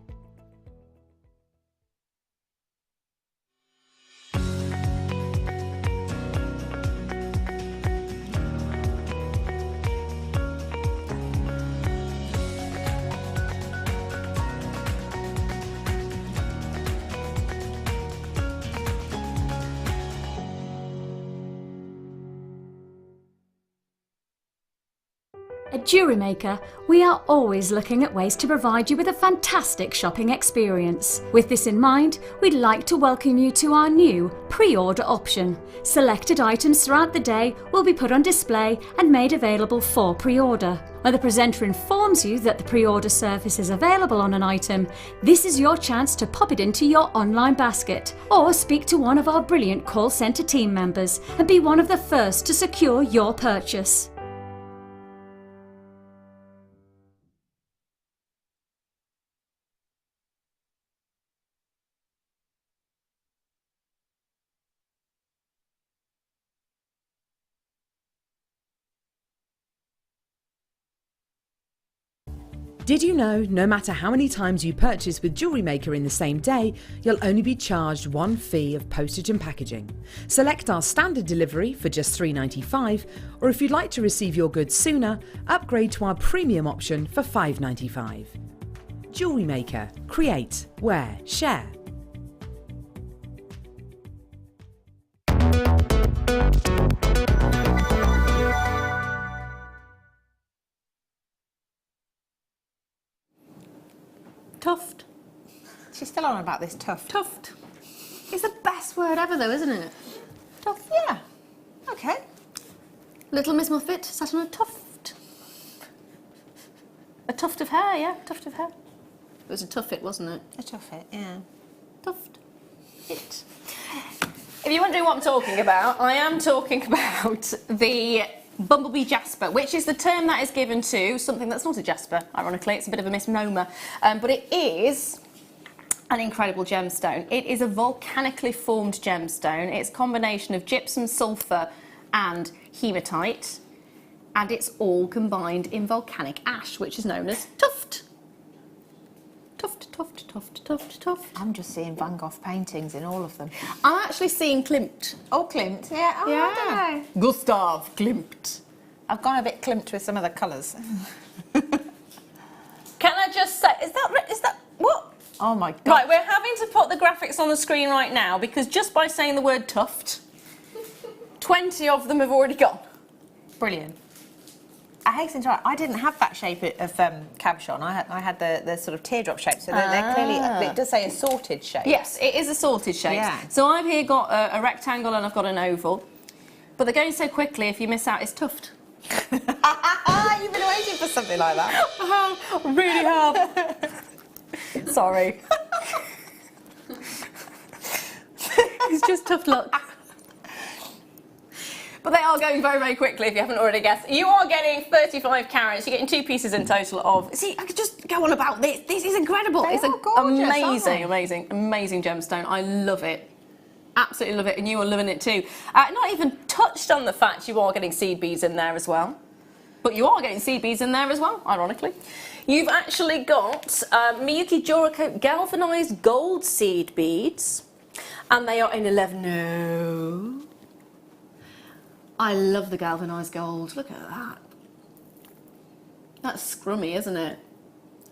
At Jewellery Maker, we are always looking at ways to provide you with a fantastic shopping experience. With this in mind, we'd like to welcome you to our new pre-order option. Selected items throughout the day will be put on display and made available for pre-order. When the presenter informs you that the pre-order service is available on an item, this is your chance to pop it into your online basket or speak to one of our brilliant call centre team members and be one of the first to secure your purchase. Did you know no matter how many times you purchase with Jewellery Maker in the same day, you'll only be charged one fee of postage and packaging? Select our standard delivery for just $3.95, or if you'd like to receive your goods sooner, upgrade to our premium option for $5.95. Jewellery Maker. Create, wear, share. Tuft. She's still on about this tuft. Tuft. It's the best word ever though, isn't it? Tuft, yeah. Okay. Little Miss Muffet sat on a tuft. A tuft of hair, yeah, tuft of hair. It was a tuffet, wasn't it? A tuffet, yeah. Tuft. It. If you're wondering what I'm talking about, I am talking about the Bumblebee Jasper, which is the term that is given to something that's not a jasper, ironically. It's a bit of a misnomer, but it is an incredible gemstone. It is a volcanically formed gemstone. It's a combination of gypsum, sulphur and hematite, and it's all combined in volcanic ash, which is known as tuft. Tuft, tuft, tuft, tuft, tuft. I'm just seeing Van Gogh paintings in all of them. I'm actually seeing Klimt. Oh, Klimt, yeah. Oh, Yeah. I don't know. Gustav Klimt. I've gone a bit Klimt with some of the colours. Can I just say, is that, what? Oh my God. Right, we're having to put the graphics on the screen right now because just by saying the word tuft, 20 of them have already gone. Brilliant. I hasten to add, I didn't have that shape of cabochon. I had the sort of teardrop shape, so they're clearly, it does say assorted shape. Yes, it is assorted shapes. Yeah. So I've here got a rectangle and I've got an oval, but they're going so quickly, if you miss out, it's tuft. You've been waiting for something like that. I really have. Sorry. It's just tough luck. But they are going very, very quickly, if you haven't already guessed. You are getting 35 carats. You're getting 2 pieces in total of... See, I could just go on about this. This is incredible. They It's are gorgeous, amazing, aren't they? amazing, amazing gemstone. I love it. Absolutely love it. And you are loving it too. Not even touched on the fact you are getting seed beads in there as well. But you are getting seed beads in there as well, ironically. You've actually got Miyuki Jorokote galvanised gold seed beads. And they are in 11... No... I love the galvanised gold. Look at that. That's scrummy, isn't it?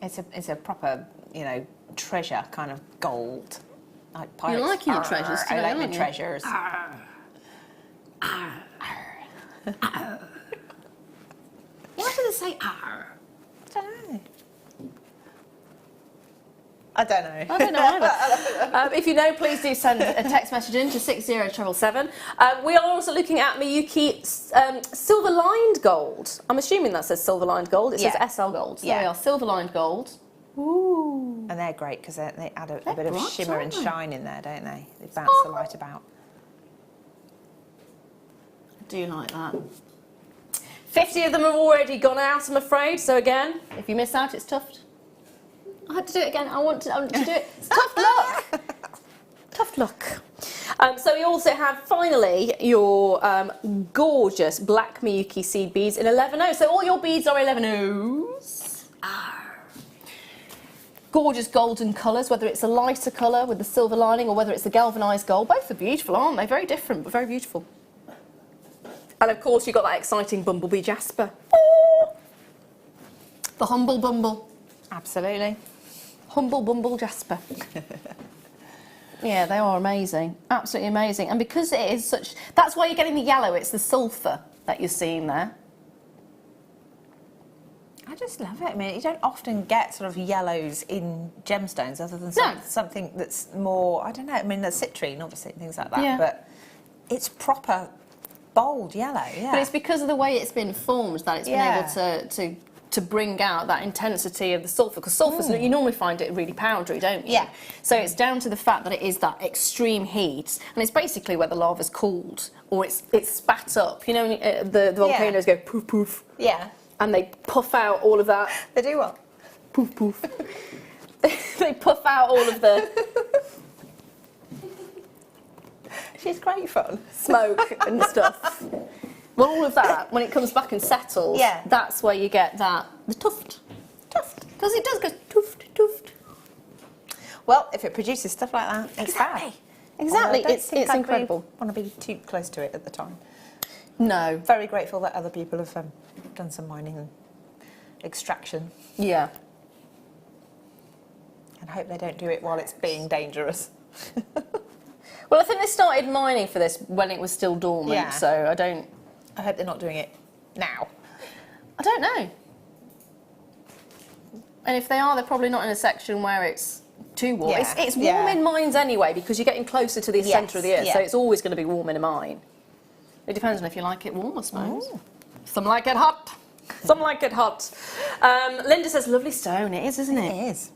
It's a proper, you know, treasure kind of gold. Like You pirates. like your treasures today, I like aren't my you? treasures. Why do they say arr? I don't know. I don't know. I don't know either. If you know, please do send a text message in to 60777. We are also looking at Miyuki silver-lined gold. I'm assuming that says silver-lined gold. It Yeah. says SL gold. So Yeah. they are silver-lined gold. Ooh. And they're great because they add a bit of bright, shimmer and aren't they? shine in there, don't they? They bounce the light about. I do like that. 50 of them have already gone out, I'm afraid. So again, if you miss out, it's tough. I had to do it again. I want to do it. It's tough luck. Tough luck. So we also have, finally, your gorgeous black Miyuki seed beads in 11.0. So all your beads are 11.0s. Gorgeous golden colours, whether it's a lighter colour with the silver lining or whether it's a galvanised gold. Both are beautiful, aren't they? Very different, but very beautiful. And of course, you've got that exciting Bumblebee Jasper. Ooh. The humble bumble. Absolutely. Humble Bumble Jasper. Yeah, they are amazing. Absolutely amazing. And because it is such... That's why you're getting the yellow. It's the sulphur that you're seeing there. I just love it. I mean, you don't often get sort of yellows in gemstones other than something that's more, I don't know, I mean, there's citrine, obviously, and things like that, but it's proper bold yellow, But it's because of the way it's been formed that it's been able to bring out that intensity of the sulphur, because sulphur, you normally find it really powdery, don't you? Yeah. So it's down to the fact that it is that extreme heat, and it's basically where the lava's cooled, or it's spat up. You know, the volcanoes go poof, poof. Yeah. And they puff out all of that. They do what? Poof, poof. They puff out all of the... She's great fun. Smoke and stuff. Well, all of that, when it comes back and settles, that's where you get that, the tuft. Tuft. Because it does go tuft, tuft. Well, if it produces stuff like that, it's fab. Exactly. It's incredible. I want to be too close to it at the time. No. Very grateful that other people have done some mining and extraction. Yeah. And I hope they don't do it while it's being dangerous. Well, I think they started mining for this when it was still dormant, so I hope they're not doing it now. I don't know. And if they are, they're probably not in a section where it's too warm. Yeah. It's warm in mines anyway, because you're getting closer to the centre of the earth, so it's always going to be warm in a mine. It depends on if you like it warm, I suppose. Ooh. Some like it hot. Some like it hot. Linda says, lovely stone. It is, isn't it? It is.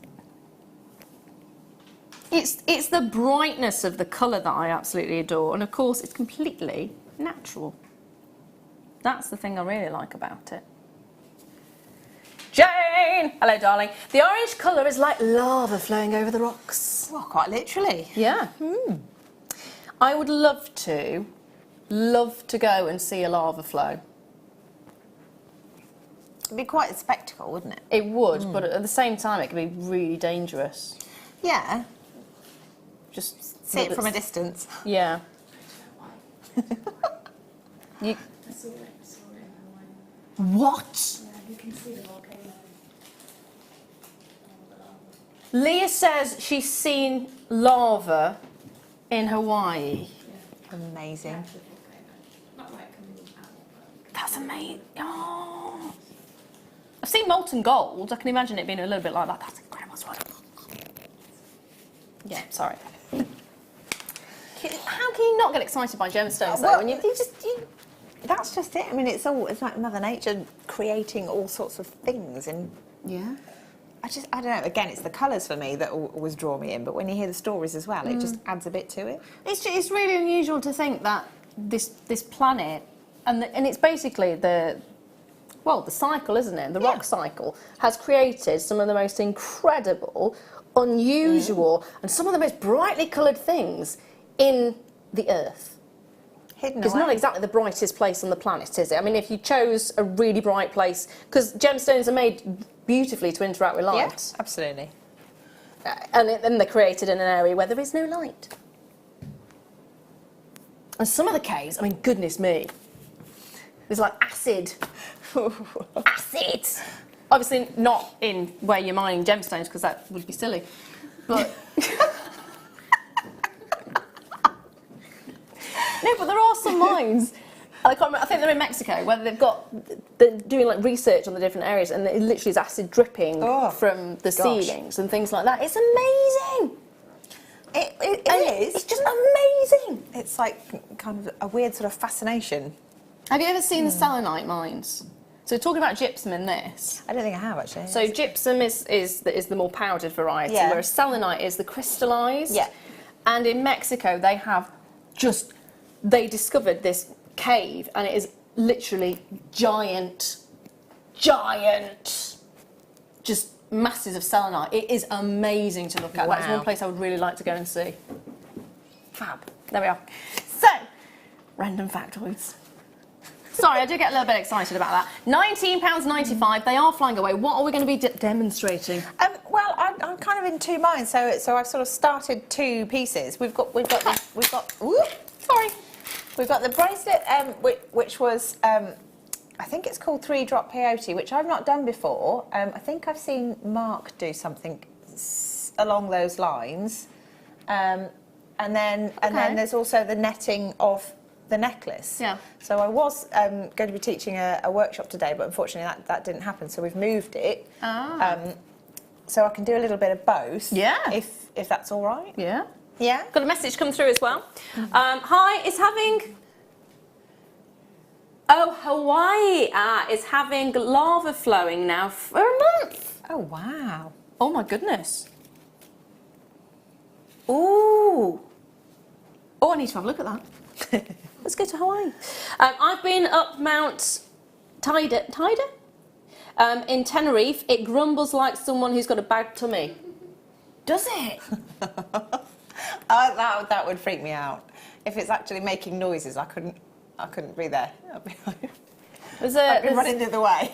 It's the brightness of the colour that I absolutely adore. And of course, it's completely natural. That's the thing I really like about it. Jane! Hello, darling. The orange colour is like lava flowing over the rocks. Well, quite literally. Yeah. I would love to go and see a lava flow. It'd be quite a spectacle, wouldn't it? It would, but at the same time, it could be really dangerous. Yeah. Just see it from a distance. Yeah. What? Yeah, you can see the volcano. Leah says she's seen lava in Hawaii. Yeah. Amazing. That's amazing. Oh. I've seen molten gold. I can imagine it being a little bit like that. That's incredible. Yeah, sorry. How can you not get excited by gemstones though? When you that's just it. I mean, it's like Mother Nature creating all sorts of things, and I don't know. Again, it's the colours for me that always draw me in. But when you hear the stories as well, it just adds a bit to it. It's really unusual to think that this planet, and it's basically the cycle, isn't it? The rock cycle has created some of the most incredible, unusual, and some of the most brightly coloured things in the Earth. It's not exactly the brightest place on the planet, is it? I mean, if you chose a really bright place, because gemstones are made beautifully to interact with light. Yes, absolutely. And then they're created in an area where there is no light. And some of the caves, I mean, goodness me, there's like acid. Acid! Obviously not in where you're mining gemstones, because that would be silly. But... No, but there are some mines. I can't remember, I think they're in Mexico, where they're doing like research on the different areas, and it literally is acid dripping from the ceilings and things like that. It's amazing. It is. It's just amazing. It's like kind of a weird sort of fascination. Have you ever seen the selenite mines? So we're talking about gypsum in this. I don't think I have actually. So gypsum is the more powdered variety, Yeah. whereas selenite is the crystallised. Yeah. And in Mexico, they discovered this cave, and it is literally giant, just masses of selenite. It is amazing to look at. That's Wow. one place I would really like to go and see. Fab. There we are. So, random factoids. Sorry, I do get a little bit excited about that. £19.95. They are flying away. What are we going to be demonstrating? Well, I'm kind of in two minds. So I've sort of started two pieces. We've got We've got the bracelet, which was I think it's called 3-drop peyote, which I've not done before. I think I've seen Mark do something along those lines. And then there's also the netting of the necklace. Yeah. So I was going to be teaching a workshop today, but unfortunately that didn't happen. So we've moved it. So I can do a little bit of both. Yeah. If that's all right. Yeah. Yeah. Got a message come through as well. Hi, is having... Oh, Hawaii is having lava flowing now for a month. Oh, wow. Oh, my goodness. Ooh. Oh, I need to have a look at that. Let's go to Hawaii. I've been up Mount Tida in Tenerife. It grumbles like someone who's got a bad tummy. Does it? That would freak me out. If it's actually making noises, I couldn't be there. I'd be running the other way.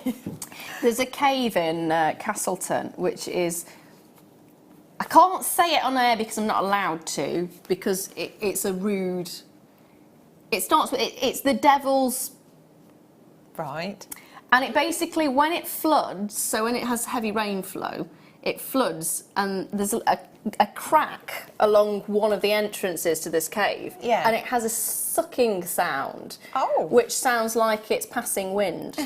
There's a cave in Castleton, which is... I can't say it on air because I'm not allowed to, because it's a rude... It starts with... It's the devil's... Right. And it basically, when it floods, so when it has heavy rainflow, it floods, and there's a crack along one of the entrances to this cave. Yeah. And it has a sucking sound. Oh. Which sounds like it's passing wind.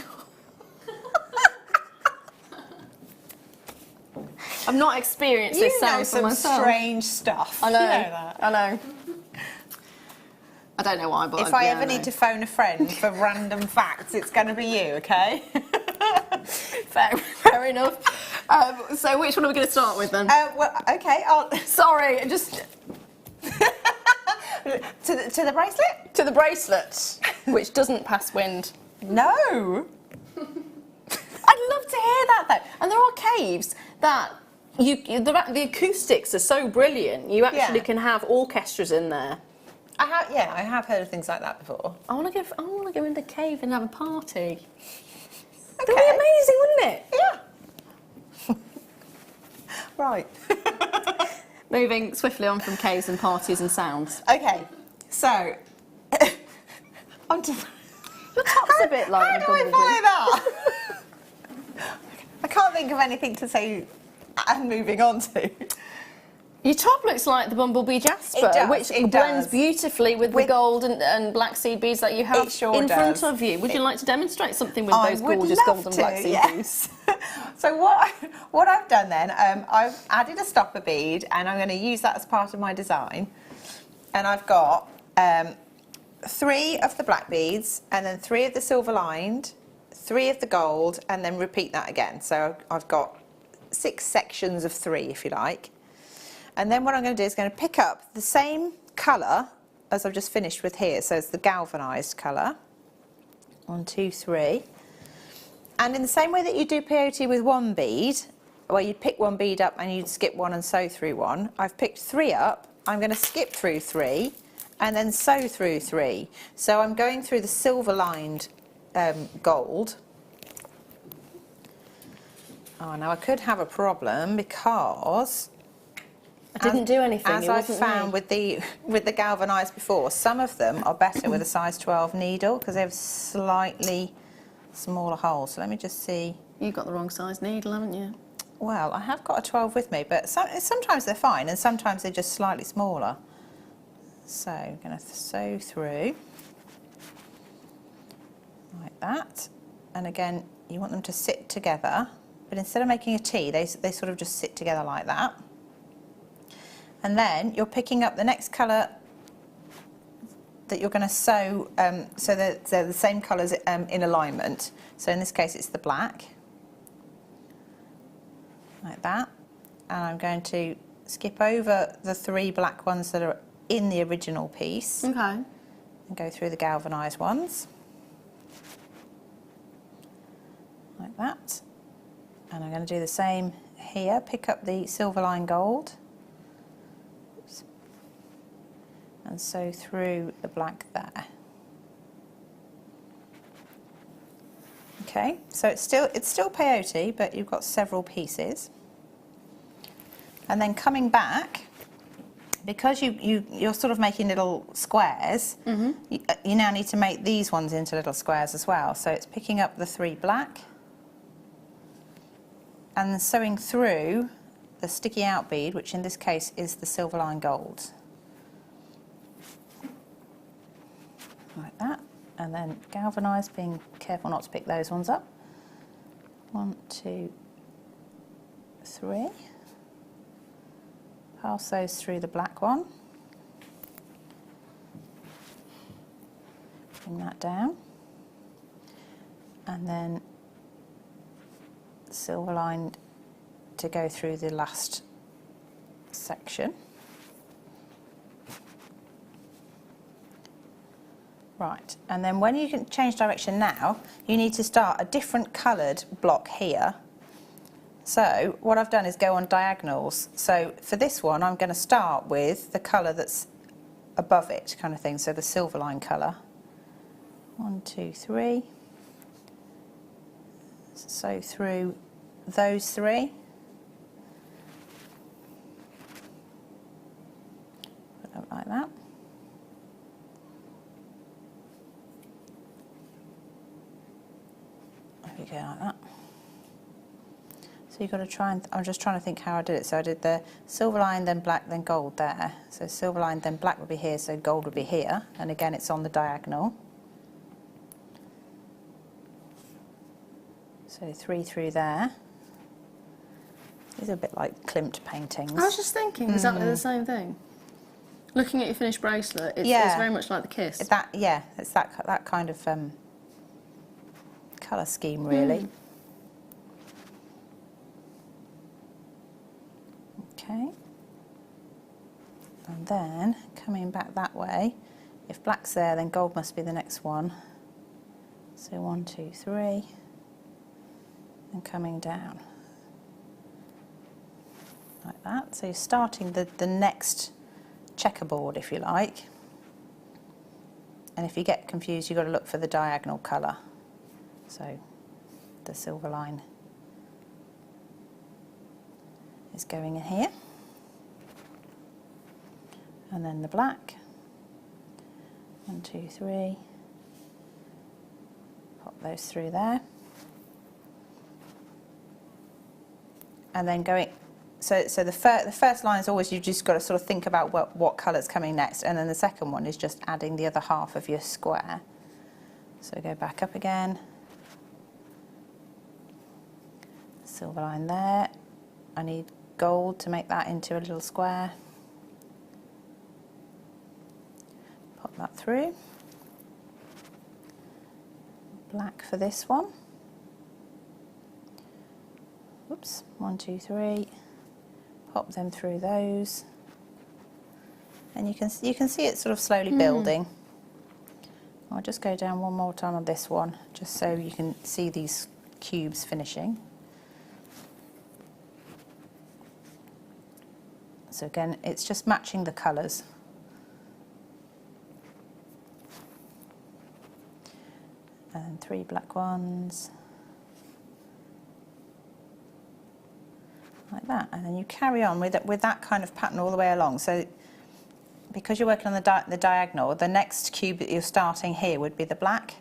I've not experienced this sound for myself. Strange stuff. I know. You know that. I know. I don't know why, but if I ever need to phone a friend for random facts, it's going to be you, okay? Fair enough. So which one are we going to start with then? Well, okay. Sorry, just to the bracelet. to the bracelet, which doesn't pass wind. No. I'd love to hear that though. And there are caves that the acoustics are so brilliant. You actually can have orchestras in there. I have heard of things like that before. I want to go in the cave and have a party. Okay. That'd be amazing, wouldn't it? Yeah. Right. Moving swiftly on from caves and parties and sounds. Okay. So, on to... Your top's a bit like How do I follow that? I can't think of anything to say and moving on to. Your top looks like the Bumblebee Jasper, It does, which it blends does. beautifally with the gold and black seed beads that you have in front of you. Would you like to demonstrate something with those gorgeous gold and black seed beads? So what I've done then, I've added a stopper bead, and I'm going to use that as part of my design. And I've got 3 of the black beads, and then 3 of the silver lined, 3 of the gold, and then repeat that again. So I've got 6 sections of 3, if you like. And then what I'm going to do is going to pick up the same colour as I've just finished with here. So it's the galvanised colour. 1, 2, 3. And in the same way that you do peyote with 1 bead, where you'd pick 1 bead up and you'd skip 1 and sew through 1, I've picked 3 up. I'm going to skip through 3 and then sew through 3. So I'm going through the silver lined gold. Oh, now I could have a problem because... I didn't do anything. As I found with the galvanised before, some of them are better with a size 12 needle because they have slightly smaller holes. So let me just see. You've got the wrong size needle, haven't you? Well, I have got a 12 with me, but sometimes they're fine and sometimes they're just slightly smaller. So I'm going to sew through like that. And again, you want them to sit together, but instead of making a T, they sort of just sit together like that. And then you're picking up the next colour, that you're going to sew so that they're the same colours in alignment. So in this case it's the black, like that, and I'm going to skip over the 3 black ones that are in the original piece. Okay. And go through the galvanised ones, like that. And I'm going to do the same here, pick up the Silverline Gold. Oops. And sew through the black there. Okay, so it's still peyote, but you've got several pieces. And then coming back, because you're sort of making little squares, you now need to make these ones into little squares as well. So it's picking up the 3 black and sewing through the sticky out bead, which in this case is the Silverline Gold. Like that. And then galvanise, being careful not to pick those ones up. 1, 2, 3. Pass those through the black one. Bring that down. And then silver line to go through the last section. Right, and then when you can change direction now, you need to start a different coloured block here. So what I've done is go on diagonals. So for this one, I'm going to start with the colour that's above it, kind of thing. So the Silverline colour. 1, 2, 3. So through those 3. Put it up like that. There we go, like that. So you've got to try and, I'm just trying to think how I did it. So I did the silver line, then black, then gold there. So silver line, then black would be here, so gold would be here. And again, it's on the diagonal. So 3 through there. These are a bit like Klimt paintings. I was just thinking exactly the same thing. Looking at your finished bracelet, it's very much like the Kiss. It's that kind of colour scheme, really. Okay, and then coming back that way, if black's there, then gold must be the next one. So 1, 2, 3, and coming down like that. So you're starting the next checkerboard, if you like. And if you get confused, you've got to look for the diagonal colour. So the silver line is going in here, and then the black. 1, 2, 3. Pop those through there, and then going. So the first line is always, you've just got to sort of think about what colour's coming next, and then the second one is just adding the other half of your square. So go back up again. Silver line there. I need gold to make that into a little square. Pop that through. Black for this one. Oops, 1, 2, 3. Pop them through those. And you can see it sort of slowly building. I'll just go down one more time on this one, just so you can see these cubes finishing. So again, it's just matching the colours. And 3 black ones. Like that. And then you carry on with that kind of pattern all the way along. So because you're working on the diagonal, the next cube that you're starting here would be the black.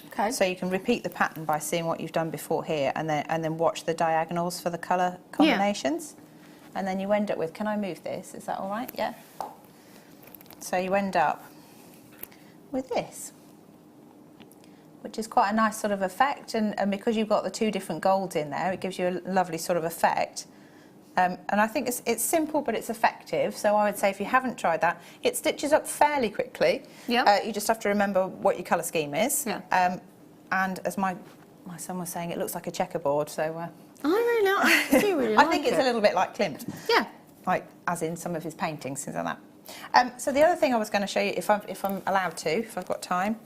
Okay. So you can repeat the pattern by seeing what you've done before here, and then watch the diagonals for the colour combinations. And then you end up with, can I move this? Is that all right? Yeah. So you end up with this, which is quite a nice sort of effect. And because you've got the 2 different golds in there, it gives you a lovely sort of effect. And I think it's simple, but it's effective. So I would say if you haven't tried that, it stitches up fairly quickly. Yeah. You just have to remember what your colour scheme is. Yeah. And as my son was saying, it looks like a checkerboard. So I do really like it. I think it's a little bit like Klimt. Yeah. Like, as in some of his paintings, things like that. So the other thing I was going to show you, if I'm allowed to, if I've got time.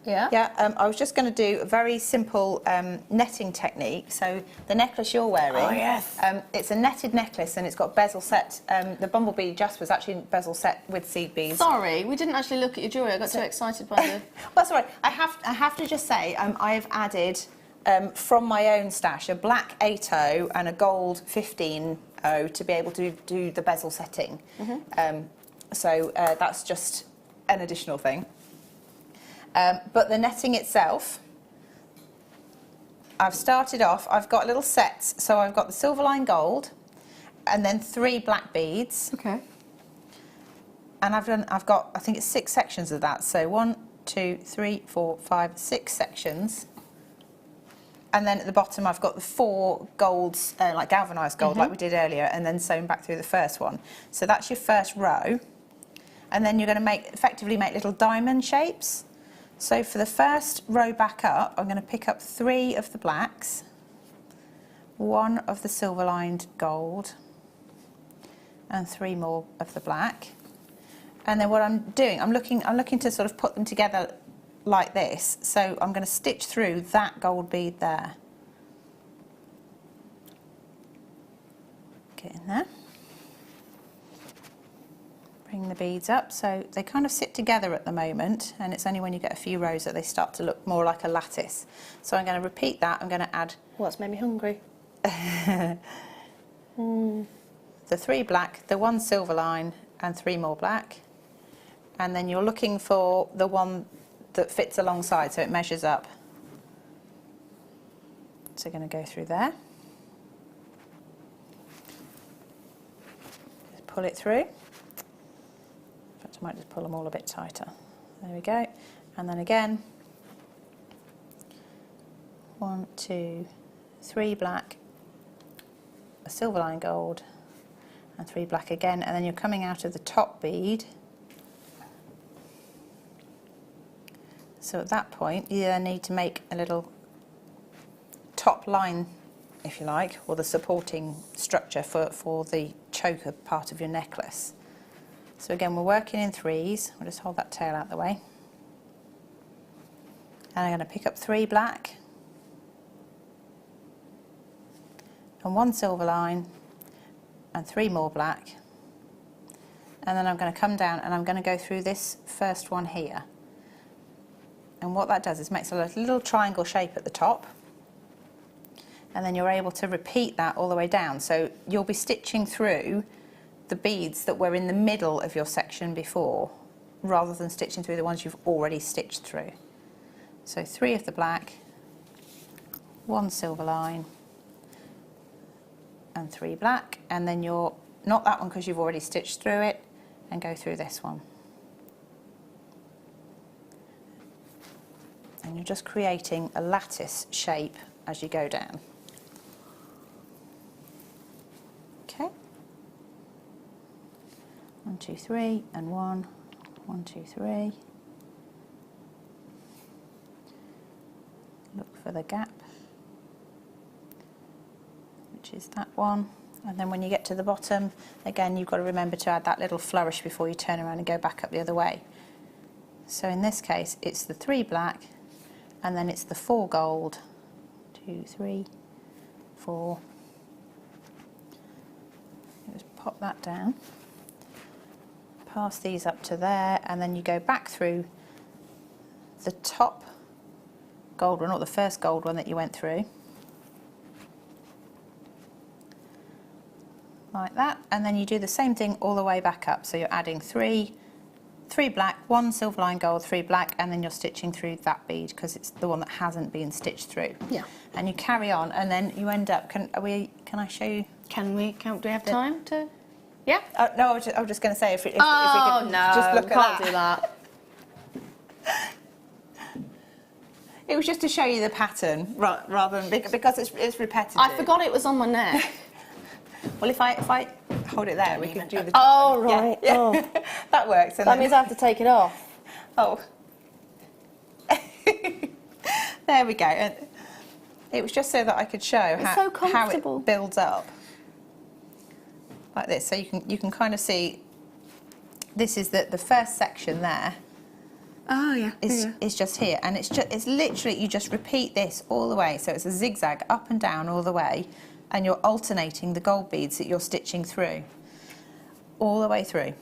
Yeah. Yeah, I was just going to do a very simple netting technique. So the necklace you're wearing, Oh, yes. It's a netted necklace and it's got bezel set. The Bumblebee Jasper is actually bezel set with seed beads. Sorry, we didn't actually look at your jewellery. I got too excited by the... Well, that's all right. I have to just say, I have added from my own stash a black 8/0 and a gold 15/0 to be able to do the bezel setting. So that's just an additional thing. But the netting itself, I've started off, I've got little sets. So I've got the silver line gold and then 3 black beads. Okay. And I've got, I think it's 6 sections of that. So 1, 2, 3, 4, 5, 6 sections. And then at the bottom I've got the 4 golds, like galvanised gold like we did earlier, and then sewn back through the first one. So that's your first row. And then you're going to effectively make little diamond shapes. So for the first row back up, I'm going to pick up 3 of the blacks, 1 of the silver lined gold, and 3 more of the black. And then what I'm doing, I'm looking to sort of put them together like this. So I'm going to stitch through that gold bead there. Get in there. Bring the beads up, so they kind of sit together at the moment, and it's only when you get a few rows that they start to look more like a lattice. So I'm going to repeat that. I'm going to add... What's made me hungry? The 3 black, the 1 silver line, and 3 more black. And then you're looking for the one that fits alongside, so it measures up. So you're going to go through there. Just pull it through. I might just pull them all a bit tighter. There we go. And then again, 1, 2, 3 black, a silver line gold, and 3 black again. And then you're coming out of the top bead. So at that point, you then need to make a little top line, if you like, or the supporting structure for the choker part of your necklace. So again, we're working in 3s. We'll just hold that tail out the way. And I'm going to pick up 3 black and 1 silver line and 3 more black. And then I'm going to come down and I'm going to go through this first one here. And what that does is makes a little triangle shape at the top. And then you're able to repeat that all the way down. So you'll be stitching through the beads that were in the middle of your section before, rather than stitching through the ones you've already stitched through. So 3 of the black, 1 silver line, and 3 black, and then you're not that one because you've already stitched through it, and go through this one. And you're just creating a lattice shape as you go down. Okay. 1, 2, 3, and 1, 1, 2, 3. Look for the gap, which is that one. And then when you get to the bottom, again, you've got to remember to add that little flourish before you turn around and go back up the other way. So in this case, it's the 3 black, and then it's the 4 gold. 2, 3, 4. Just pop that down. Pass these up to there, and then you go back through the top gold one, or the first gold one that you went through. Like that, and then you do the same thing all the way back up. So you're adding 3 black, 1 silver line gold, 3 black, and then you're stitching through that bead because it's the one that hasn't been stitched through. Yeah. And you carry on, and then you end up. Can I show you? Do we have time to? Yeah. No, I was just going to say if we can no, just look at can't do that. It was just to show you the pattern rather than because it's repetitive. I forgot it was on my neck. Well, if I hold it there, we can do the. Oh, right. Yeah. Oh. That works. And That then- means I have to take it off. Oh. There we go. And it was just so that I could show so how comfortable. it builds up. Like this. So you can kind of see this is the first section there. Oh, yeah. Is just here, and it's literally, you just repeat this all the way. So it's a zigzag up and down all the way, and you're alternating the gold beads that you're stitching through all the way through,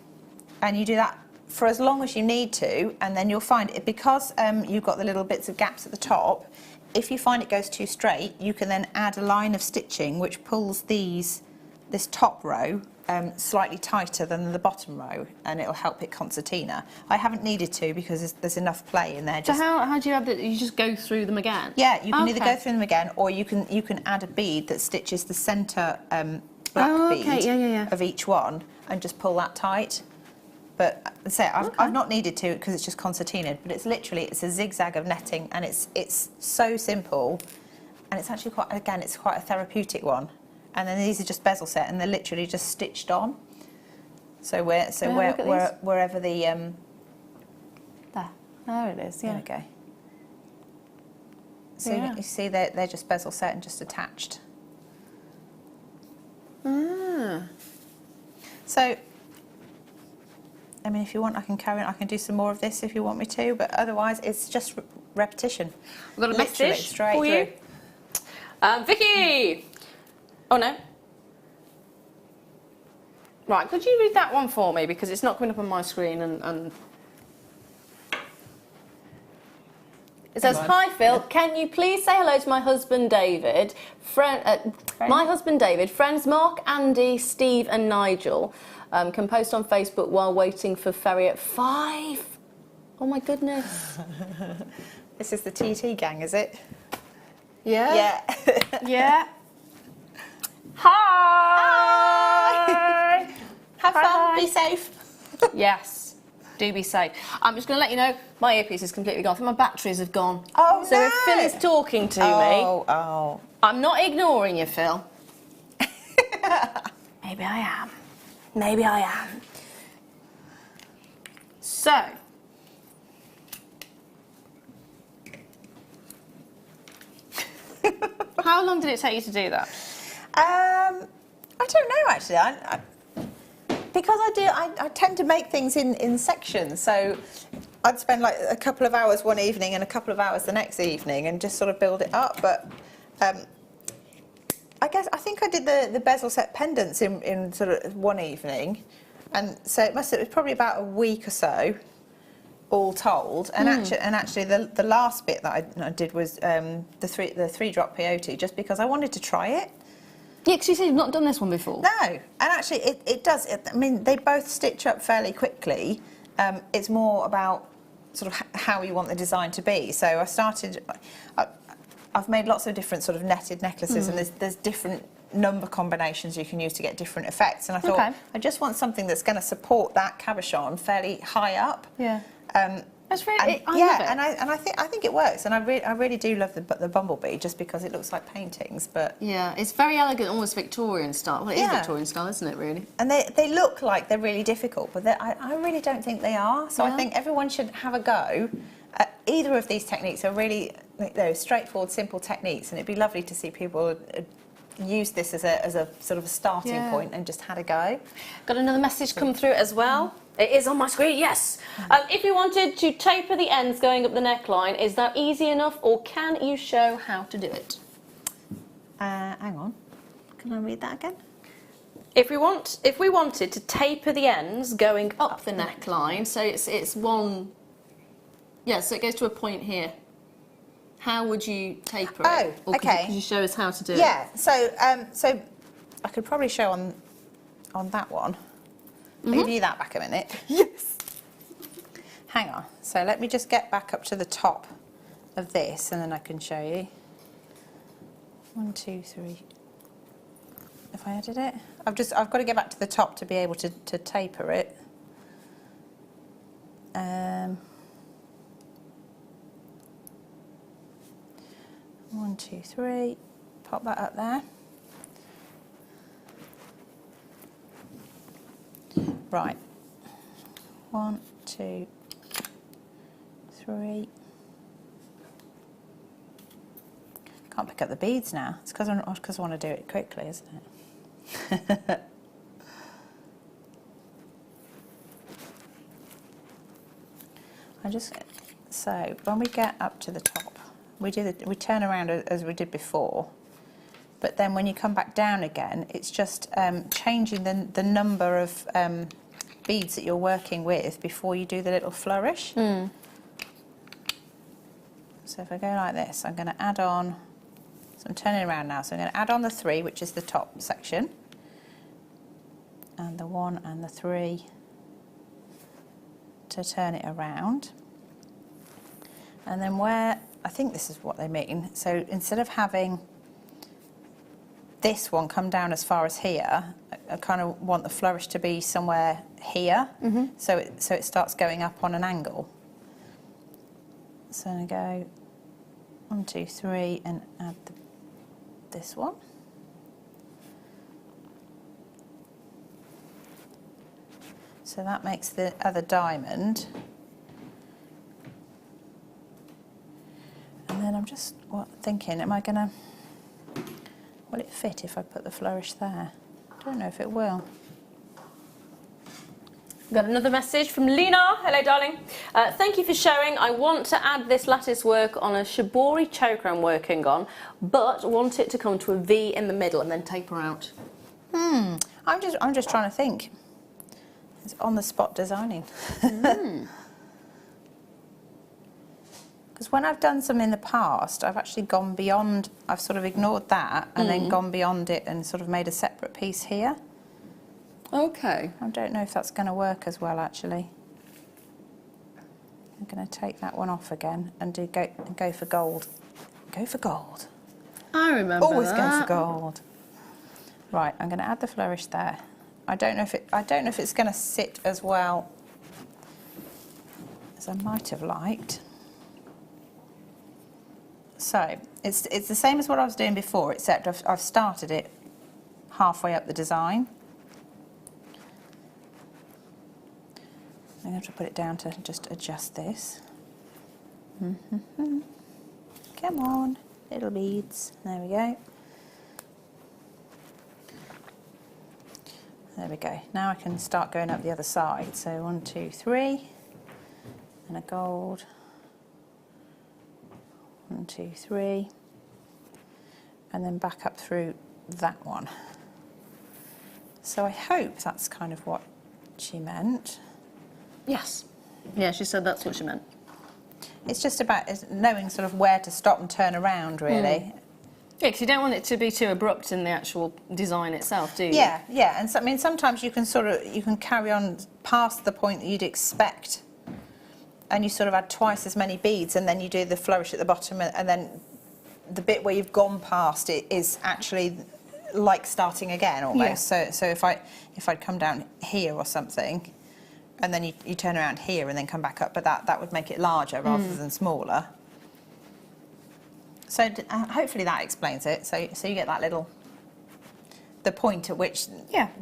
and you do that for as long as you need to, and then you'll find it, because you've got the little bits of gaps at the top. If you find it goes too straight, you can then add a line of stitching which pulls this top row slightly tighter than the bottom row, and it'll help it concertina. I haven't needed to because there's enough play in there. So how do you have that? You just go through them again? Yeah, you can either go through them again, or you can add a bead that stitches the centre black bead of each one and just pull that tight. But say I've not needed to because it's just concertinaed, but it's a zigzag of netting, and it's so simple, and it's actually quite a therapeutic one. And then these are just bezel set, and they're literally just stitched on. So wherever the there it is. Yeah. there we go. So you see they're just bezel set and just attached. So I mean, if you want, I can carry on. I can do some more of this if you want me to, but otherwise it's just repetition. We've got a Literally message straight for you. Vicky! Oh, no. Right, could you read that one for me? Because it's not coming up on my screen, and... It says, "Hi Phil, can you please say hello to my husband David, my husband David, friends Mark, Andy, Steve and Nigel, can post on Facebook while waiting for ferry at 5. Oh my goodness. This is the TT gang, is it? Yeah? Yeah. Yeah. Hi! Have fun, be safe. Yes, do be safe. I'm just going to let you know, my earpiece is completely gone. I think my batteries have gone. Oh, so if Phil is talking to me, I'm not ignoring you, Phil. Maybe I am. Maybe I am. So, how long did it take you to do that? I don't know actually. Because I tend to make things in sections. So I'd spend like a couple of hours one evening and a couple of hours the next evening, and just sort of build it up. But I think I did the bezel set pendants in sort of one evening, and so it was probably about a week or so, all told. And actually the last bit that I did was the 3-drop peyote, just because I wanted to try it. Yeah, because you said you've not done this one before. No, and actually it does. I mean, they both stitch up fairly quickly. It's more about sort of how you want the design to be. So I've made lots of different sort of netted necklaces, and there's different number combinations you can use to get different effects. And I thought, I just want something that's going to support that cabochon fairly high up. Yeah. That's really, I love it. And I think it works, and I really do love the Bumblebee, just because it looks like paintings. But yeah, it's very elegant, almost Victorian style. Well, it is Victorian style, isn't it? Really. And they look like they're really difficult, but I really don't think they are. So I think everyone should have a go. Either of these techniques are really straightforward, simple techniques, and it'd be lovely to see people use this as a sort of a starting point and just had a go. Got another message come through as well. It is on my screen, yes. If you wanted to taper the ends going up the neckline, is that easy enough, or can you show how to do it? Hang on, can I read that again? If we wanted to taper the ends going up the neckline, so it's one, so it goes to a point here. How would you taper it? Or could you show us how to do it? Yeah, so I could probably show on that one. I'll give you that back a minute. Yes. Hang on. So let me just get back up to the top of this, and then I can show you. 1, 2, 3. Have I added it? I've got to get back to the top to be able to taper it. 1, 2, 3. Pop that up there. Right. 1, 2, 3. Can't pick up the beads now. It's because I want to do it quickly, isn't it? So when we get up to the top, we turn around as we did before, but then when you come back down again, it's just changing the number of beads that you're working with before you do the little flourish. So if I go like this, I'm going to add on, so I'm turning around now, so I'm going to add on the 3, which is the top section, and the 1 and the 3 to turn it around. And then where, I think this is what they mean, so instead of having this one come down as far as here, I kind of want the flourish to be somewhere here, so it starts going up on an angle. So I'm going to go 1, 2, 3 and add this one. So that makes the other diamond. And then I'm just thinking, will it fit if I put the flourish there? I don't know if it will. Got another message from Lena. Hello, darling. Thank you for showing. I want to add this lattice work on a shibori choker I'm working on, but want it to come to a V in the middle and then taper out. I'm just trying to think. It's on the spot designing. Because when I've done some in the past, I've actually gone beyond, I've sort of ignored that and then gone beyond it and sort of made a separate piece here. Okay. I don't know if that's going to work as well, actually. I'm going to take that one off again and go for gold. Go for gold. I remember Always that. go for gold. Right, I'm going to add the flourish there. I don't know if it's going to sit as well as I might have liked. So it's the same as what I was doing before, except I've started it halfway up the design. I'm going to have to put it down to just adjust this. Come on, little beads. There we go. There we go. Now I can start going up the other side. So 1, 2, 3, and a gold. 1, 2, 3, and then back up through that one. So I hope that's kind of what she meant. Yes. Yeah, she said that's what she meant. It's just about knowing sort of where to stop and turn around, really. Yeah, because you don't want it to be too abrupt in the actual design itself, do you? Yeah, yeah. And so, I mean, sometimes you can carry on past the point that you'd expect, and you sort of add twice as many beads, and then you do the flourish at the bottom, and then the bit where you've gone past it is actually like starting again almost. Yeah. So if I'd come down here or something, and then you turn around here and then come back up, but that would make it larger rather than smaller. So hopefully that explains it. So you get that little, the point at which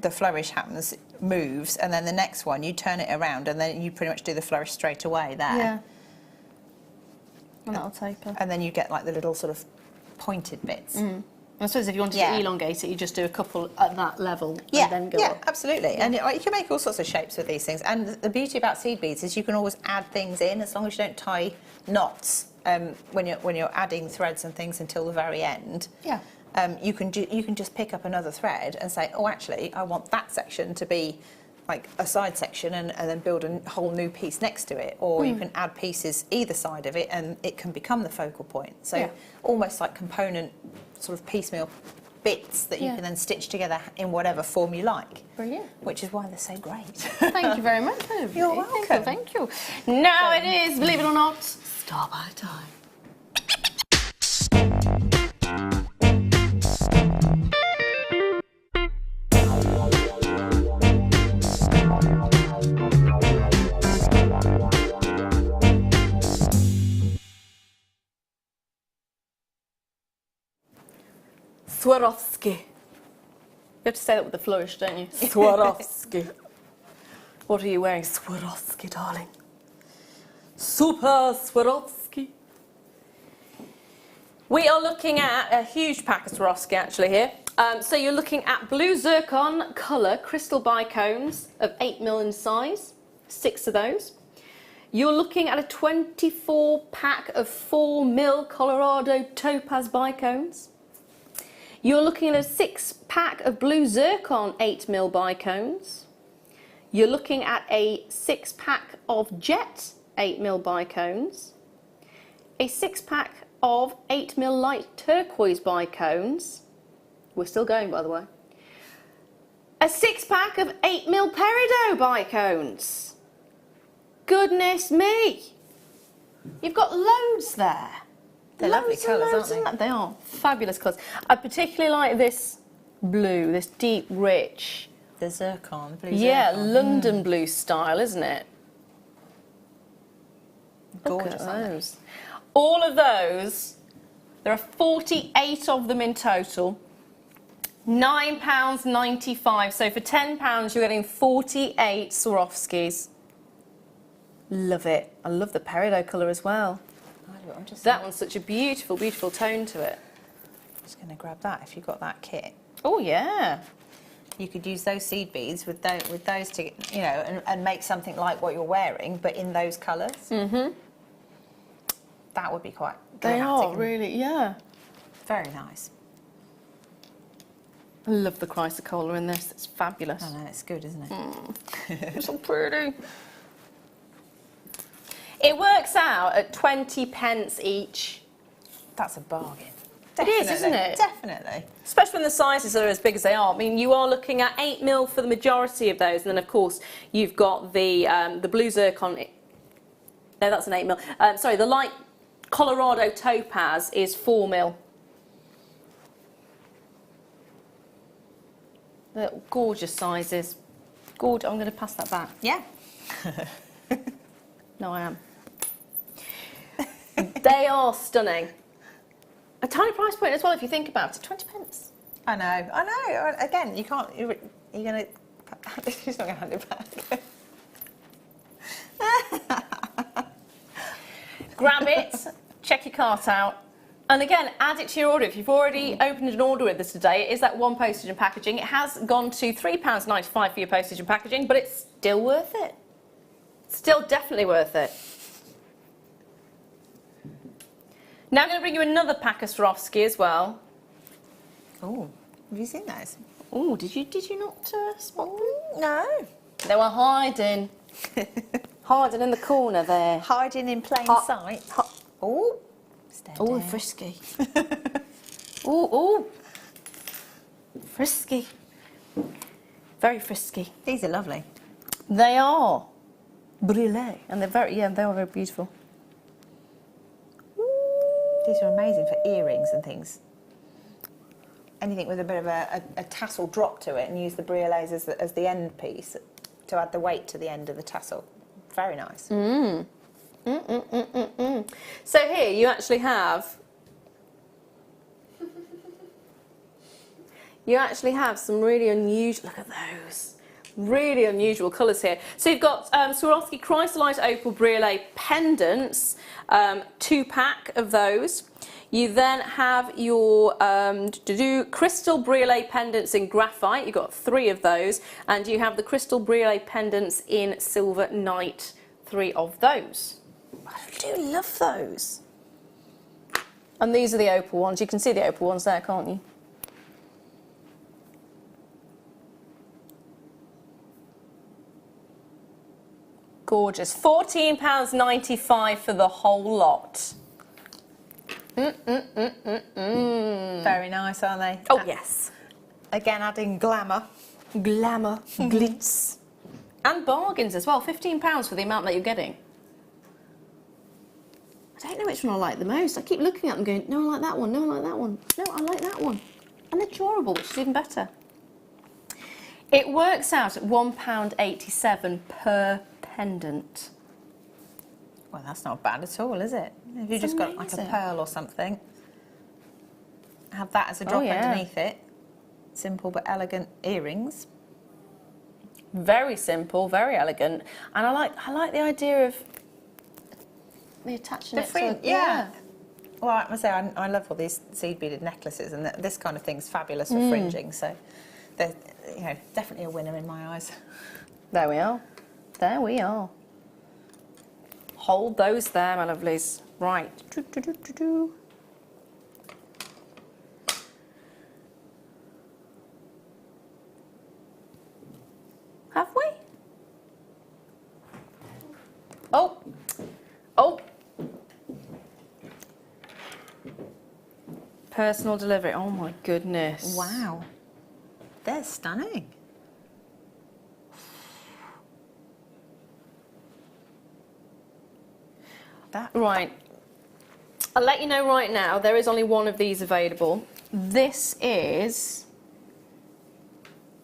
the flourish happens moves, and then the next one you turn it around, and then you pretty much do the flourish straight away there. Yeah. And that'll taper. And then you get like the little sort of pointed bits. I suppose if you wanted to elongate it, you just do a couple at that level and then go up. Absolutely. And you can make all sorts of shapes with these things. And the beauty about seed beads is you can always add things in as long as you don't tie knots when you're adding threads and things until the very end. Yeah. You can just pick up another thread and say, oh, actually, I want that section to be like a side section, and then build a whole new piece next to it. Or you can add pieces either side of it, and it can become the focal point. So almost like component, sort of piecemeal bits that you can then stitch together in whatever form you like. Brilliant. Which is why they're so great. Thank you very much. You're welcome. Thank you. Now it is, believe it or not, star by time. Swarovski. You have to say that with a flourish, don't you? Swarovski. What are you wearing? Swarovski, darling. Super Swarovski. We are looking at a huge pack of Swarovski actually here. So you're looking at blue zircon colour crystal bicones of 8mm in size, 6 of those. You're looking at a 24 pack of 4mm Colorado topaz bicones. You're looking at a 6 pack of blue zircon 8mm bicones. You're looking at a 6 pack of jet 8mm bicones. A 6 pack of 8mm light turquoise bicones. We're still going, by the way. A 6 pack of 8mm peridot bicones. Goodness me! You've got loads there. They're lovely colours, aren't they? They are fabulous colours. I particularly like this blue, this deep, rich. The zircon, blue Yeah, zircon. London blue style, isn't it? Gorgeous, Look at aren't they? those. All of those, there are 48 of them in total. £9.95. So for £10, you're getting 48 Swarovskis. Love it. I love the peridot colour as well. That one's such a beautiful, beautiful tone to it. I'm just going to grab that if you've got that kit. Oh, yeah. You could use those seed beads with those to, you know, and make something like what you're wearing, but in those colours. Mm-hmm. That would be quite They are, dramatic. really, yeah. Very nice. I love the Chrysocolla in this. It's fabulous. I know, it's good, isn't it? It's so pretty. It works out at 20p each. That's a bargain. It is, isn't it? Definitely. Especially when the sizes are as big as they are. I mean, you are looking at 8mm for the majority of those, and then of course you've got the blue zircon. No, that's an 8mm. Sorry, the light Colorado topaz is 4mm. They're gorgeous sizes. Gorgeous. I'm going to pass that back. Yeah. No, I am. They are stunning. A tiny price point as well, if you think about it. 20p. I know. Again, you can't. You're going to. She's not going to hand it back. Grab it, check your cart out, and again, add it to your order. If you've already opened an order with us today, it is that one postage and packaging. It has gone to £3.95 for your postage and packaging, but it's still worth it. Still definitely worth it. Now I'm going to bring you another pack of Swarovski as well. Oh, have you seen those? Oh, did you not spot them? No. They were hiding. Hiding in the corner there. Hiding in plain sight. Oh, Oh, frisky. Oh, frisky. Very frisky. These are lovely. They are. Brûlée. And they're they are very beautiful. These are amazing for earrings and things. Anything with a bit of a tassel drop to it, and use the brûlées as the end piece to add the weight to the end of the tassel. Very nice. So here you actually have some really unusual, look at those, really unusual colours here. So you've got Swarovski Chrysolite Opal Brûlée pendants, 2-pack of those. You then have your crystal brûlée pendants in graphite. You've got 3 of those, and you have the crystal brûlée pendants in silver night, 3 of those. I do love those. And these are the opal ones. You can see the opal ones there, can't you? Gorgeous. £14.95 for the whole lot. Very nice, aren't they? Oh, yes. Again, adding glamour. Glamour, glitz. And bargains as well. £15 for the amount that you're getting. I don't know which one I like the most. I keep looking at them going, no, I like that one, no, I like that one, no, I like that one. And they're durable, which is even better. It works out at £1.87 per pendant. Well, that's not bad at all, is it? If you've just got like a pearl or something, have that as a drop underneath it. Simple but elegant earrings. Very simple, very elegant, and I like the idea of the attaching it to yeah. Well, I must say, I love all these seed beaded necklaces, and this kind of thing's fabulous for fringing. So, they're, you know, definitely a winner in my eyes. There we are. There we are. Hold those there, my lovelies. Right. Have we? Oh. Oh. Personal delivery. Oh my goodness. Wow. They're stunning. Right. I'll let you know right now, there is only one of these available. This is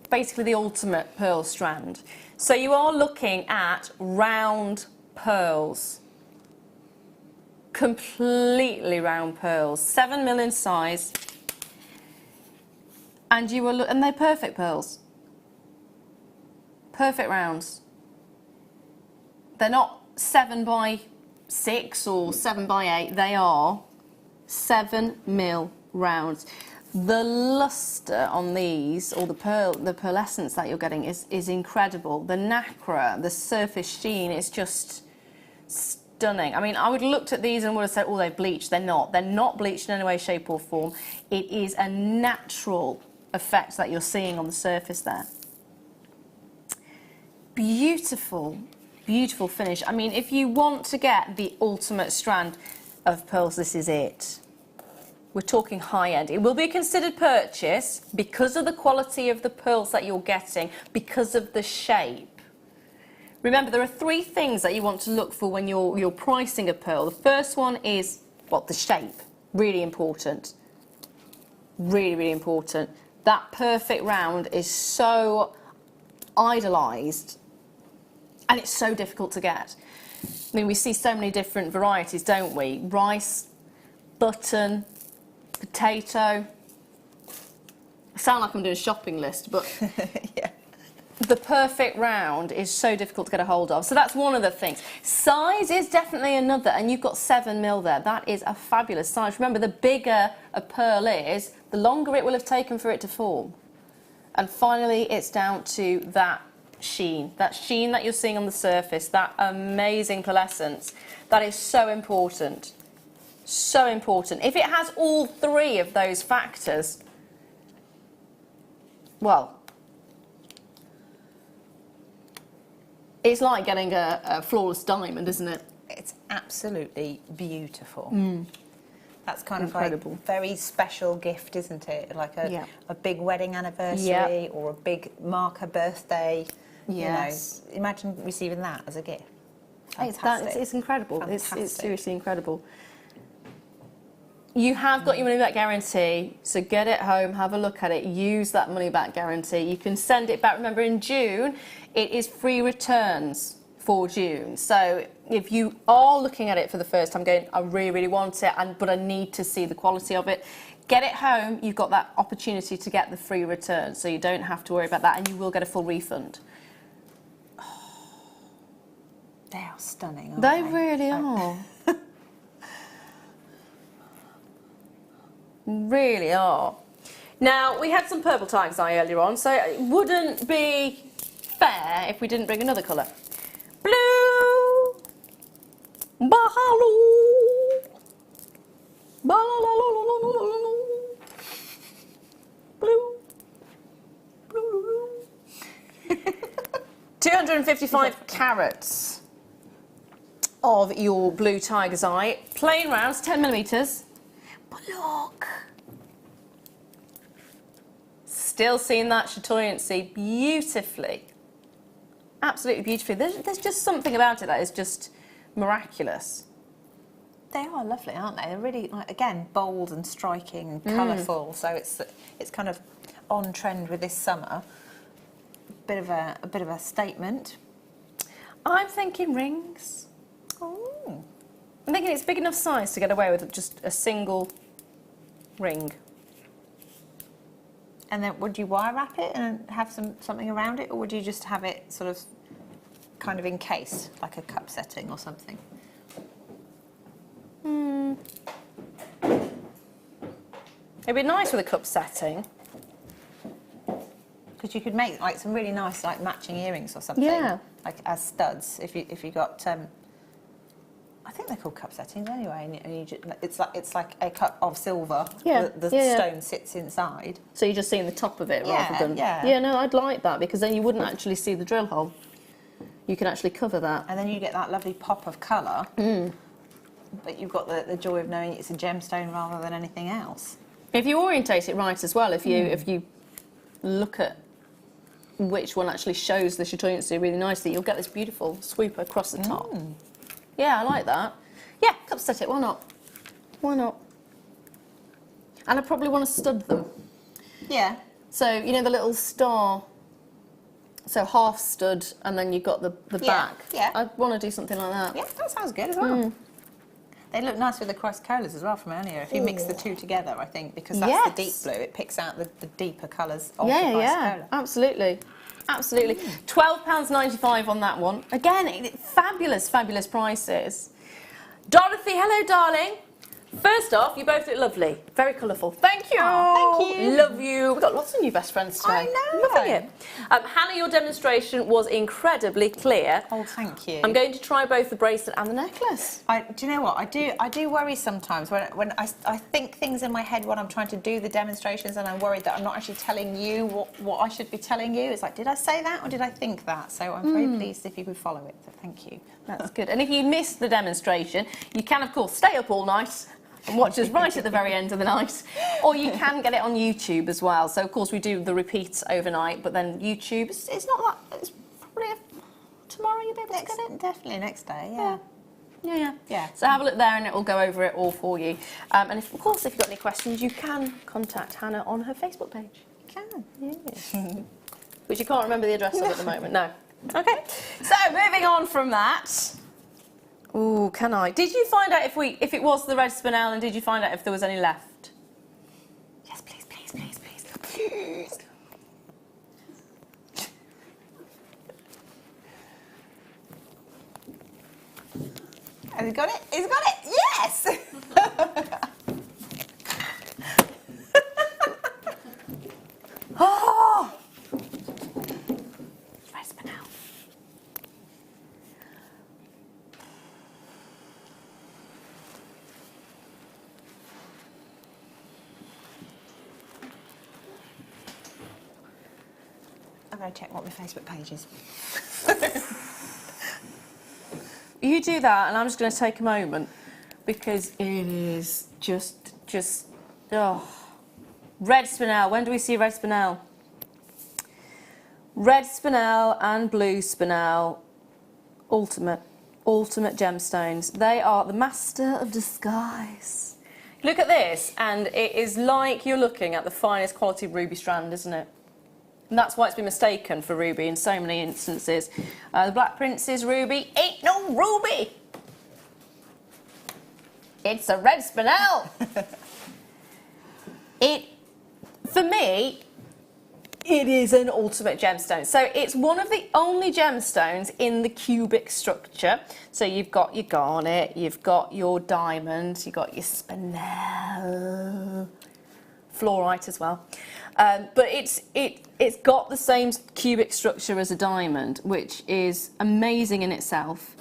basically the ultimate pearl strand. So you are looking at round pearls. Completely round pearls. 7mm in size. And and they're perfect pearls. Perfect rounds. They're not 7x6 or 7x8, they are 7mm rounds. The luster on these, or the pearlescence that you're getting is incredible. The nacre, the surface sheen is just stunning. I mean, I would have looked at these and would have said, oh, they've bleached. They're not. They're not bleached in any way, shape or form. It is a natural effect that you're seeing on the surface there. Beautiful. Beautiful finish. I mean, if you want to get the ultimate strand of pearls, this is it. We're talking high-end. It will be a considered purchase because of the quality of the pearls that you're getting, because of the shape. Remember, there are 3 things that you want to look for when you're pricing a pearl. The first one is, well, the shape. Really important. Really, really important. That perfect round is so idolised. And it's so difficult to get. I mean, we see so many different varieties, don't we? Rice, button, potato. I sound like I'm doing a shopping list, but Yeah. The perfect round is so difficult to get a hold of. So that's one of the things. Size is definitely another, and you've got 7mm there. That is a fabulous size. Remember, the bigger a pearl is, the longer it will have taken for it to form. And finally, it's down to that sheen that you're seeing on the surface, that amazing pearlescence. That is so important. So important. If it has all 3 of those factors, well, it's like getting a flawless diamond, isn't it? It's absolutely beautiful. That's kind incredible. of like a very special gift, isn't it? Like a big wedding anniversary or a big marker birthday. Yes. You know, imagine receiving that as a gift. It's incredible. Fantastic. It's seriously incredible. You have got your money back guarantee, so get it home, have a look at it, use that money back guarantee. You can send it back. Remember, in June, it is free returns for June. So if you are looking at it for the first time, going, I really, really want it, but I need to see the quality of it, get it home. You've got that opportunity to get the free return, so you don't have to worry about that, and you will get a full refund. They are stunning, aren't They they? really are. Really are. Now, we had some purple tiger's eye earlier on, so it wouldn't be fair if we didn't bring another colour. Blue! Bahalu! Balalalalalalalalala. Blue! Blue! 255 carats of your blue tiger's eye. Plain rounds, 10mm. But look! Still seeing that chatoyancy beautifully. Absolutely beautifully. There's just something about it that is just miraculous. They are lovely, aren't they? They're really, like, again, bold and striking and colourful. So it's kind of on trend with this summer. A bit of a statement. I'm thinking rings. Oh. I'm thinking it's big enough size to get away with just a single ring. And then would you wire wrap it and have something around it, or would you just have it sort of kind of encased, like a cup setting or something? It'd be nice with a cup setting. Because you could make like some really nice like matching earrings or something. Yeah. Like as studs, if you got. I think they're called cup settings anyway, and you just, it's like a cup of silver. Yeah. The stone sits inside. So you're just seeing the top of it Yeah, rather than. yeah. Yeah, no, I'd like that because then you wouldn't actually see the drill hole. You can actually cover that. And then you get that lovely pop of colour. But you've got the joy of knowing it's a gemstone rather than anything else. If you orientate it right as well, if you look at which one actually shows the chatoyancy really nicely, you'll get this beautiful swoop across the top. Yeah, I like that. Yeah, cup set it, why not? Why not? And I probably want to stud them. Yeah. So, you know the little star, so half stud, and then you've got the back. Yeah. I want to do something like that. Yeah, that sounds good as well. They look nice with the Chrysocollas as well from earlier. If you mix the two together, I think, because that's the deep blue, it picks out the deeper colours of the Chrysocolla. Absolutely. Absolutely. £12.95 on that one. Again, fabulous, fabulous prices. Dorothy, hello, darling. First off, you both look lovely. Very colourful. Thank you. Oh, thank you. Love you. We've got lots of new best friends today. I know. Loving it. Hannah, your demonstration was incredibly clear. Oh, thank you. I'm going to try both the bracelet and the necklace. Do you know what? I do worry sometimes when I think things in my head when I'm trying to do the demonstrations, and I'm worried that I'm not actually telling you what I should be telling you. It's like, did I say that or did I think that? So I'm very pleased if you could follow it. So thank you. That's good. And if you missed the demonstration, you can, of course, stay up all night and watch us right at the very end of the night, or you can get it on YouTube as well. So, of course, we do the repeats overnight, but then YouTube, it's not that, it's probably tomorrow you'll be able to get it. Definitely next day, yeah. Yeah. So have a look there and it will go over it all for you. And, of course, if you've got any questions, you can contact Hannah on her Facebook page. You can, yeah. Which you can't remember the address of at the moment, no. Okay, so moving on from that. Ooh, can I? Did you find out if it was the red spinel, and did you find out if there was any left? Yes, please, please, please, please, please. Has he got it? He's got it! Yes! Oh! Red spinel. I'm going to check what my Facebook page is. You do that, and I'm just going to take a moment because it is just oh. Red spinel. When do we see red spinel? Red spinel and blue spinel, ultimate gemstones. They are the master of disguise. Look at this, and it is like you're looking at the finest quality ruby strand, isn't it? And that's why it's been mistaken for ruby in so many instances. The Black Prince's ruby ain't no ruby. It's a red spinel. For me, it is an ultimate gemstone. So it's one of the only gemstones in the cubic structure. So you've got your garnet, you've got your diamond, you've got your spinel, fluorite as well. But it's got the same cubic structure as a diamond, which is amazing in itself.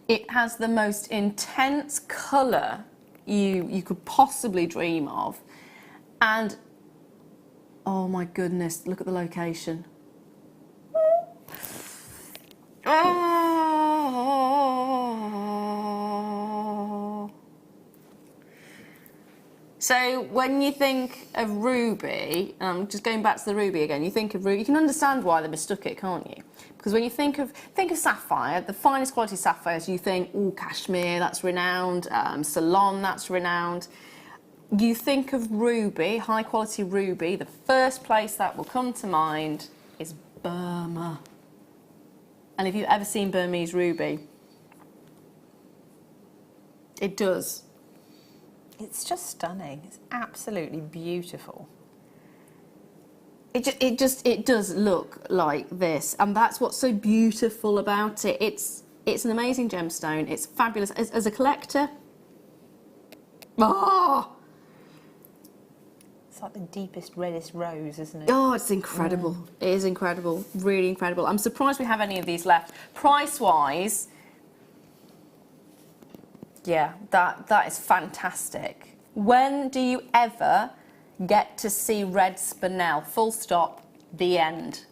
It has the most intense colour you could possibly dream of. And, oh my goodness, look at the location. Oh. So when you think of ruby, just going back to the ruby again, you think of ruby, you can understand why they mistook it, can't you? Because when you think of sapphire, the finest quality sapphires, you think, oh, cashmere, that's renowned, Ceylon, that's renowned. You think of ruby, high quality ruby, the first place that will come to mind is Burma. And have you ever seen Burmese ruby? It does. It's just stunning. It's absolutely beautiful. It does look like this, and that's what's so beautiful about it. It's an amazing gemstone. It's fabulous as a collector. Oh, it's like the deepest, reddest rose, isn't it? oh, it's incredible. It is incredible, really incredible. I'm surprised we have any of these left. Price-wise, yeah, that is fantastic. When do you ever get to see red spinel? Full stop, the end.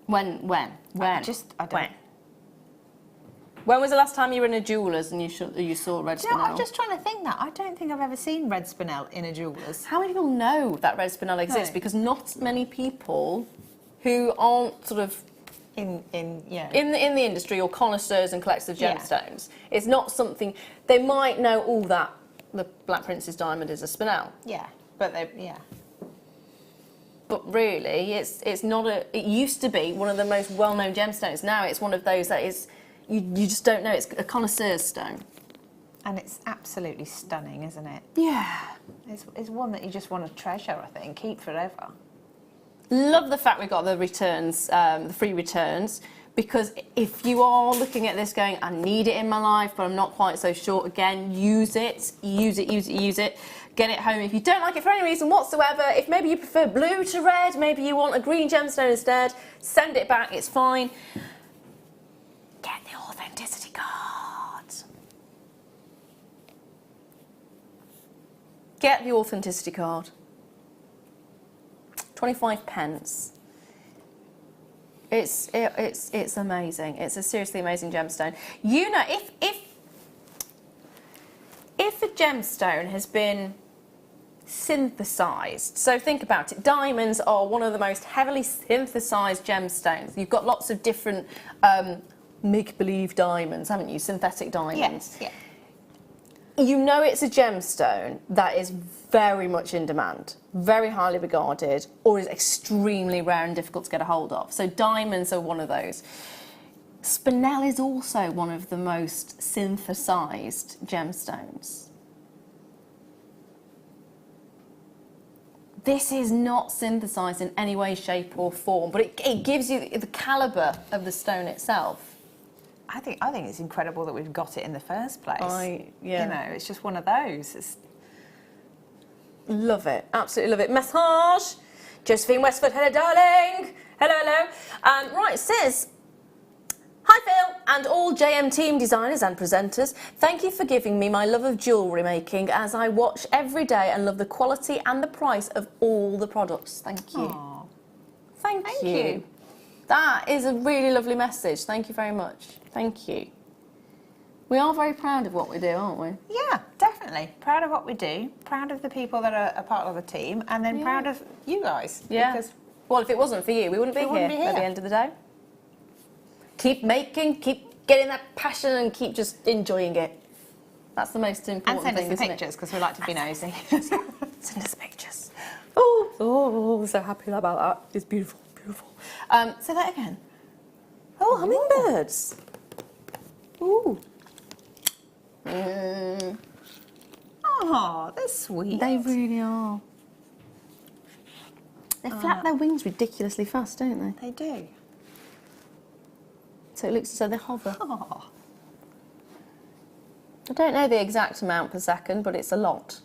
When? I don't. When was the last time you were in a jeweller's and you saw red Do you know, spinel? I'm just trying to think that. I don't think I've ever seen red spinel in a jeweller's. How many people know that red spinel exists? No. Because not many people who aren't sort of In in the industry or connoisseurs and collectors of Yeah. gemstones, it's not something they might know. All that the Black Princess diamond is a spinel, Yeah, but but really, it's not a. It used to be one of the most well-known gemstones. Now it's one of those that is you just don't know. It's a connoisseur's stone. and it's absolutely stunning, isn't it? Yeah. It's one that you just want to treasure, I think, keep forever. Love the fact we've got the returns, the free returns, because if you are looking at this going, I need it in my life, but I'm not quite so sure, again, use it. Get it home. If you don't like it for any reason whatsoever, if maybe you prefer blue to red, maybe you want a green gemstone instead, send it back, it's fine. Get the authenticity card. Get the authenticity card. 25p. It's amazing. It's a seriously amazing gemstone. You know, if a gemstone has been synthesized, so think about it. Diamonds are one of the most heavily synthesized gemstones. You've got lots of different make-believe diamonds, haven't you? Synthetic diamonds. Yes. Yeah. You know it's a gemstone that is very much in demand, very highly regarded, or is extremely rare and difficult to get a hold of. So diamonds are one of those. Spinel is also one of the most synthesized gemstones. This is not synthesized in any way, shape or form, but it gives you the caliber of the stone itself. I think it's incredible that we've got it in the first place. Yeah. You know, it's just one of those. Love it, absolutely love it. Massage, Josephine Westford, hello darling. Hello. Right, it says, hi Phil and all JM team designers and presenters. Thank you for giving me my love of jewellery making as I watch every day and love the quality and the price of all the products. Thank you. Aww. Thank you. That is a really lovely message. Thank you very much. Thank you. We are very proud of what we do, aren't we? Yeah, definitely. Proud of what we do, proud of the people that are a part of the team, and then proud of you guys. Yeah. Because well, if it wasn't for you, we wouldn't be here at the end of the day. Keep making, keep getting that passion and keep just enjoying it. That's the most important thing, and send us the isn't pictures, because we like to be nosy. Send us pictures. Oh, so happy about that. It's beautiful, beautiful. Say that again. Oh, hummingbirds. Ooh. Oh, they're sweet. They really are. They flap their wings ridiculously fast, don't they? They do. So it looks as though they hover. Oh. I don't know the exact amount per second, but it's a lot.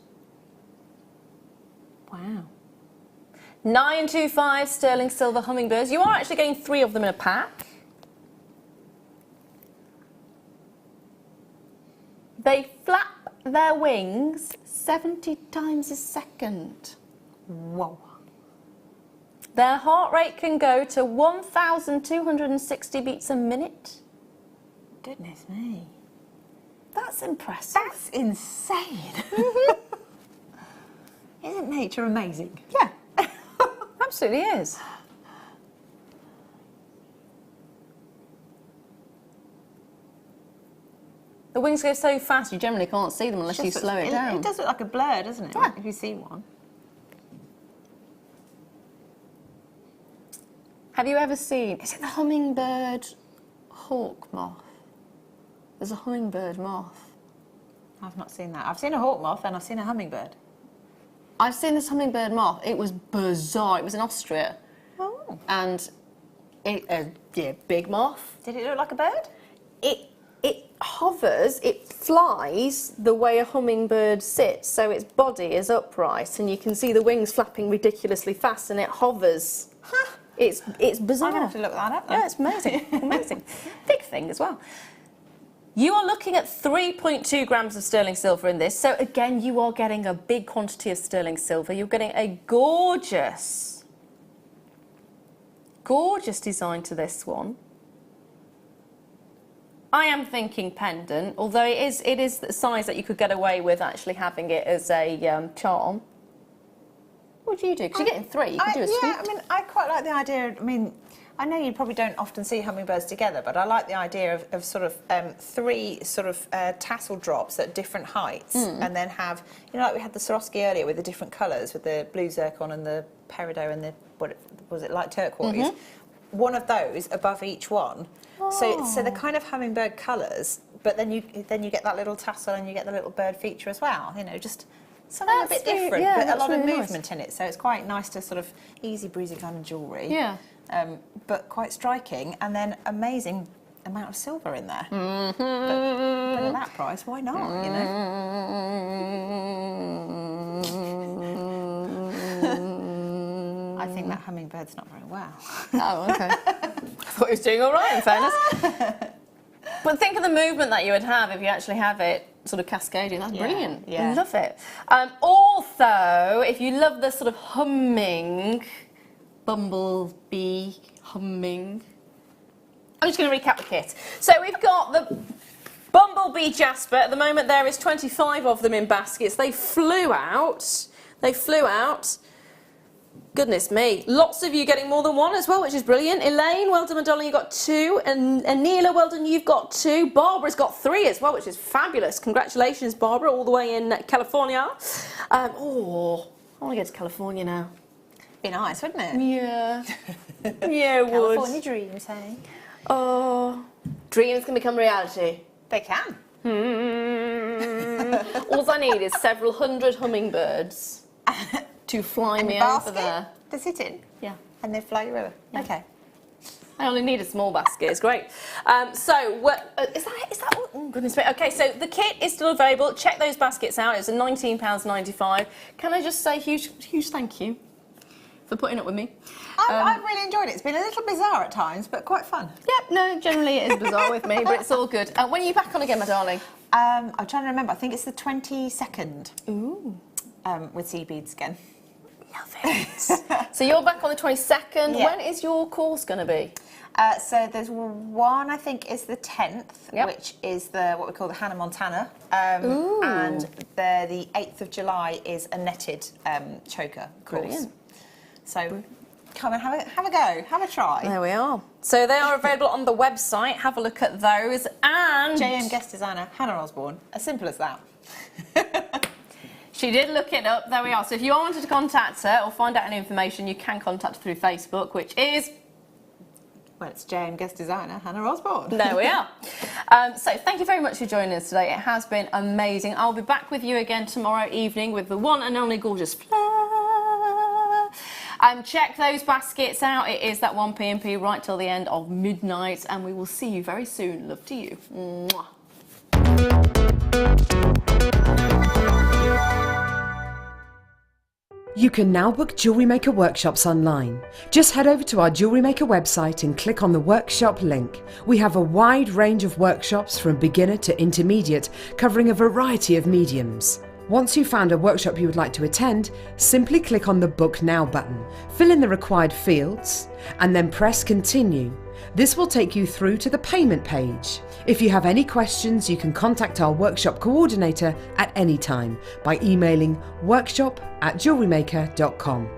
Wow. 925 sterling silver hummingbirds. You are actually getting 3 of them in a pack. They flap their wings 70 times a second. Whoa. Their heart rate can go to 1,260 beats a minute. Goodness me. That's impressive. That's insane. Isn't nature amazing? Yeah, absolutely is. The wings go so fast you generally can't see them unless you slow it down. It does look like a blur, doesn't it? Yeah. If you see one. Have you ever seen, is it the hummingbird hawk moth? There's a hummingbird moth. I've not seen that. I've seen a hawk moth and I've seen a hummingbird. I've seen this hummingbird moth. It was bizarre. It was in Austria. Oh. And big moth. Did it look like a bird? It hovers, it flies the way a hummingbird sits, so its body is upright, and you can see the wings flapping ridiculously fast, and it hovers. Huh. It's bizarre. I'm going to have to look that up then. Yeah, it's amazing. Amazing. Big thing as well. You are looking at 3.2 grams of sterling silver in this, so again, you are getting a big quantity of sterling silver. You're getting a gorgeous design to this one. I am thinking pendant, although it is the size that you could get away with actually having it as a charm. What do you do? Because you're getting 3, you could do a sweet. Yeah, I mean, I quite like the idea. I mean, I know you probably don't often see hummingbirds together, but I like the idea of sort of 3 sort of tassel drops at different heights, and then have, you know, like we had the Swarovski earlier with the different colours, with the blue zircon and the peridot and the, what was it, light turquoise. One of those above each one. So the kind of hummingbird colours, but then you get that little tassel and you get the little bird feature as well. You know, just something a bit different, but a lot of movement in it. So it's quite nice to sort of easy breezy kind of jewellery. Yeah. But quite striking, and then amazing amount of silver in there. But at that price, why not? You know. I think that hummingbird's not very well. Oh, okay. I thought he was doing all right, in fairness. But think of the movement that you would have if you actually have it sort of cascading. That's brilliant. Yeah. I love it. Also, if you love the sort of humming, bumblebee humming, I'm just going to recap the kit. So we've got the Bumblebee Jasper. At the moment, there is 25 of them in baskets. They flew out. Goodness me. Lots of you getting more than one as well, which is brilliant. Elaine, well done, my darling, you got 2. And Anila, well done, you've got 2. Barbara's got 3 as well, which is fabulous. Congratulations, Barbara, all the way in California. I want to go to California now. Be nice, wouldn't it? Yeah. Yeah, it would. California dreams, hey? Oh, dreams can become reality. They can. All I need is several hundred hummingbirds to fly me over there. To sit in? Yeah. And then fly you over? Yeah. Okay. I only need a small basket, it's great. So, what, is that, oh goodness me. Okay, so the kit is still available. Check those baskets out. It's £19.95. Can I just say huge thank you for putting up with me. I've really enjoyed it. It's been a little bizarre at times, but quite fun. Yep, no, generally it is bizarre with me, but it's all good. When are you back on again, my darling? I'm trying to remember. I think it's the 22nd. Ooh. With sea beads again. Love it. So you're back on the 22nd. Yeah. When is your course going to be? So there's one, I think, is the 10th, which is what we call the Hannah Montana. And the 8th of July is a netted choker course. Brilliant. So come and have a go, have a try. There we are. So they are available on the website. Have a look at those. And JM guest designer Hannah Osborne. As simple as that. She did look it up. There we are. So if you wanted to contact her or find out any information, you can contact her through Facebook, which is... Well, it's JM guest designer Hannah Osborne. There we are. So thank you very much for joining us today. It has been amazing. I'll be back with you again tomorrow evening with the one and only gorgeous Fleur. Check those baskets out. It is that 1PM right till the end of midnight, and we will see you very soon. Love to you. Mwah. You can now book Jewellery Maker workshops online. Just head over to our Jewellery Maker website and click on the workshop link. We have a wide range of workshops from beginner to intermediate, covering a variety of mediums. Once you've found a workshop you would like to attend, simply click on the Book Now button, fill in the required fields, and then press Continue. This will take you through to the payment page. If you have any questions, you can contact our workshop coordinator at any time by emailing workshop@jewellerymaker.com.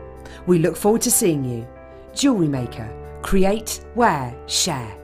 We look forward to seeing you. Jewellery Maker. Create, wear, share.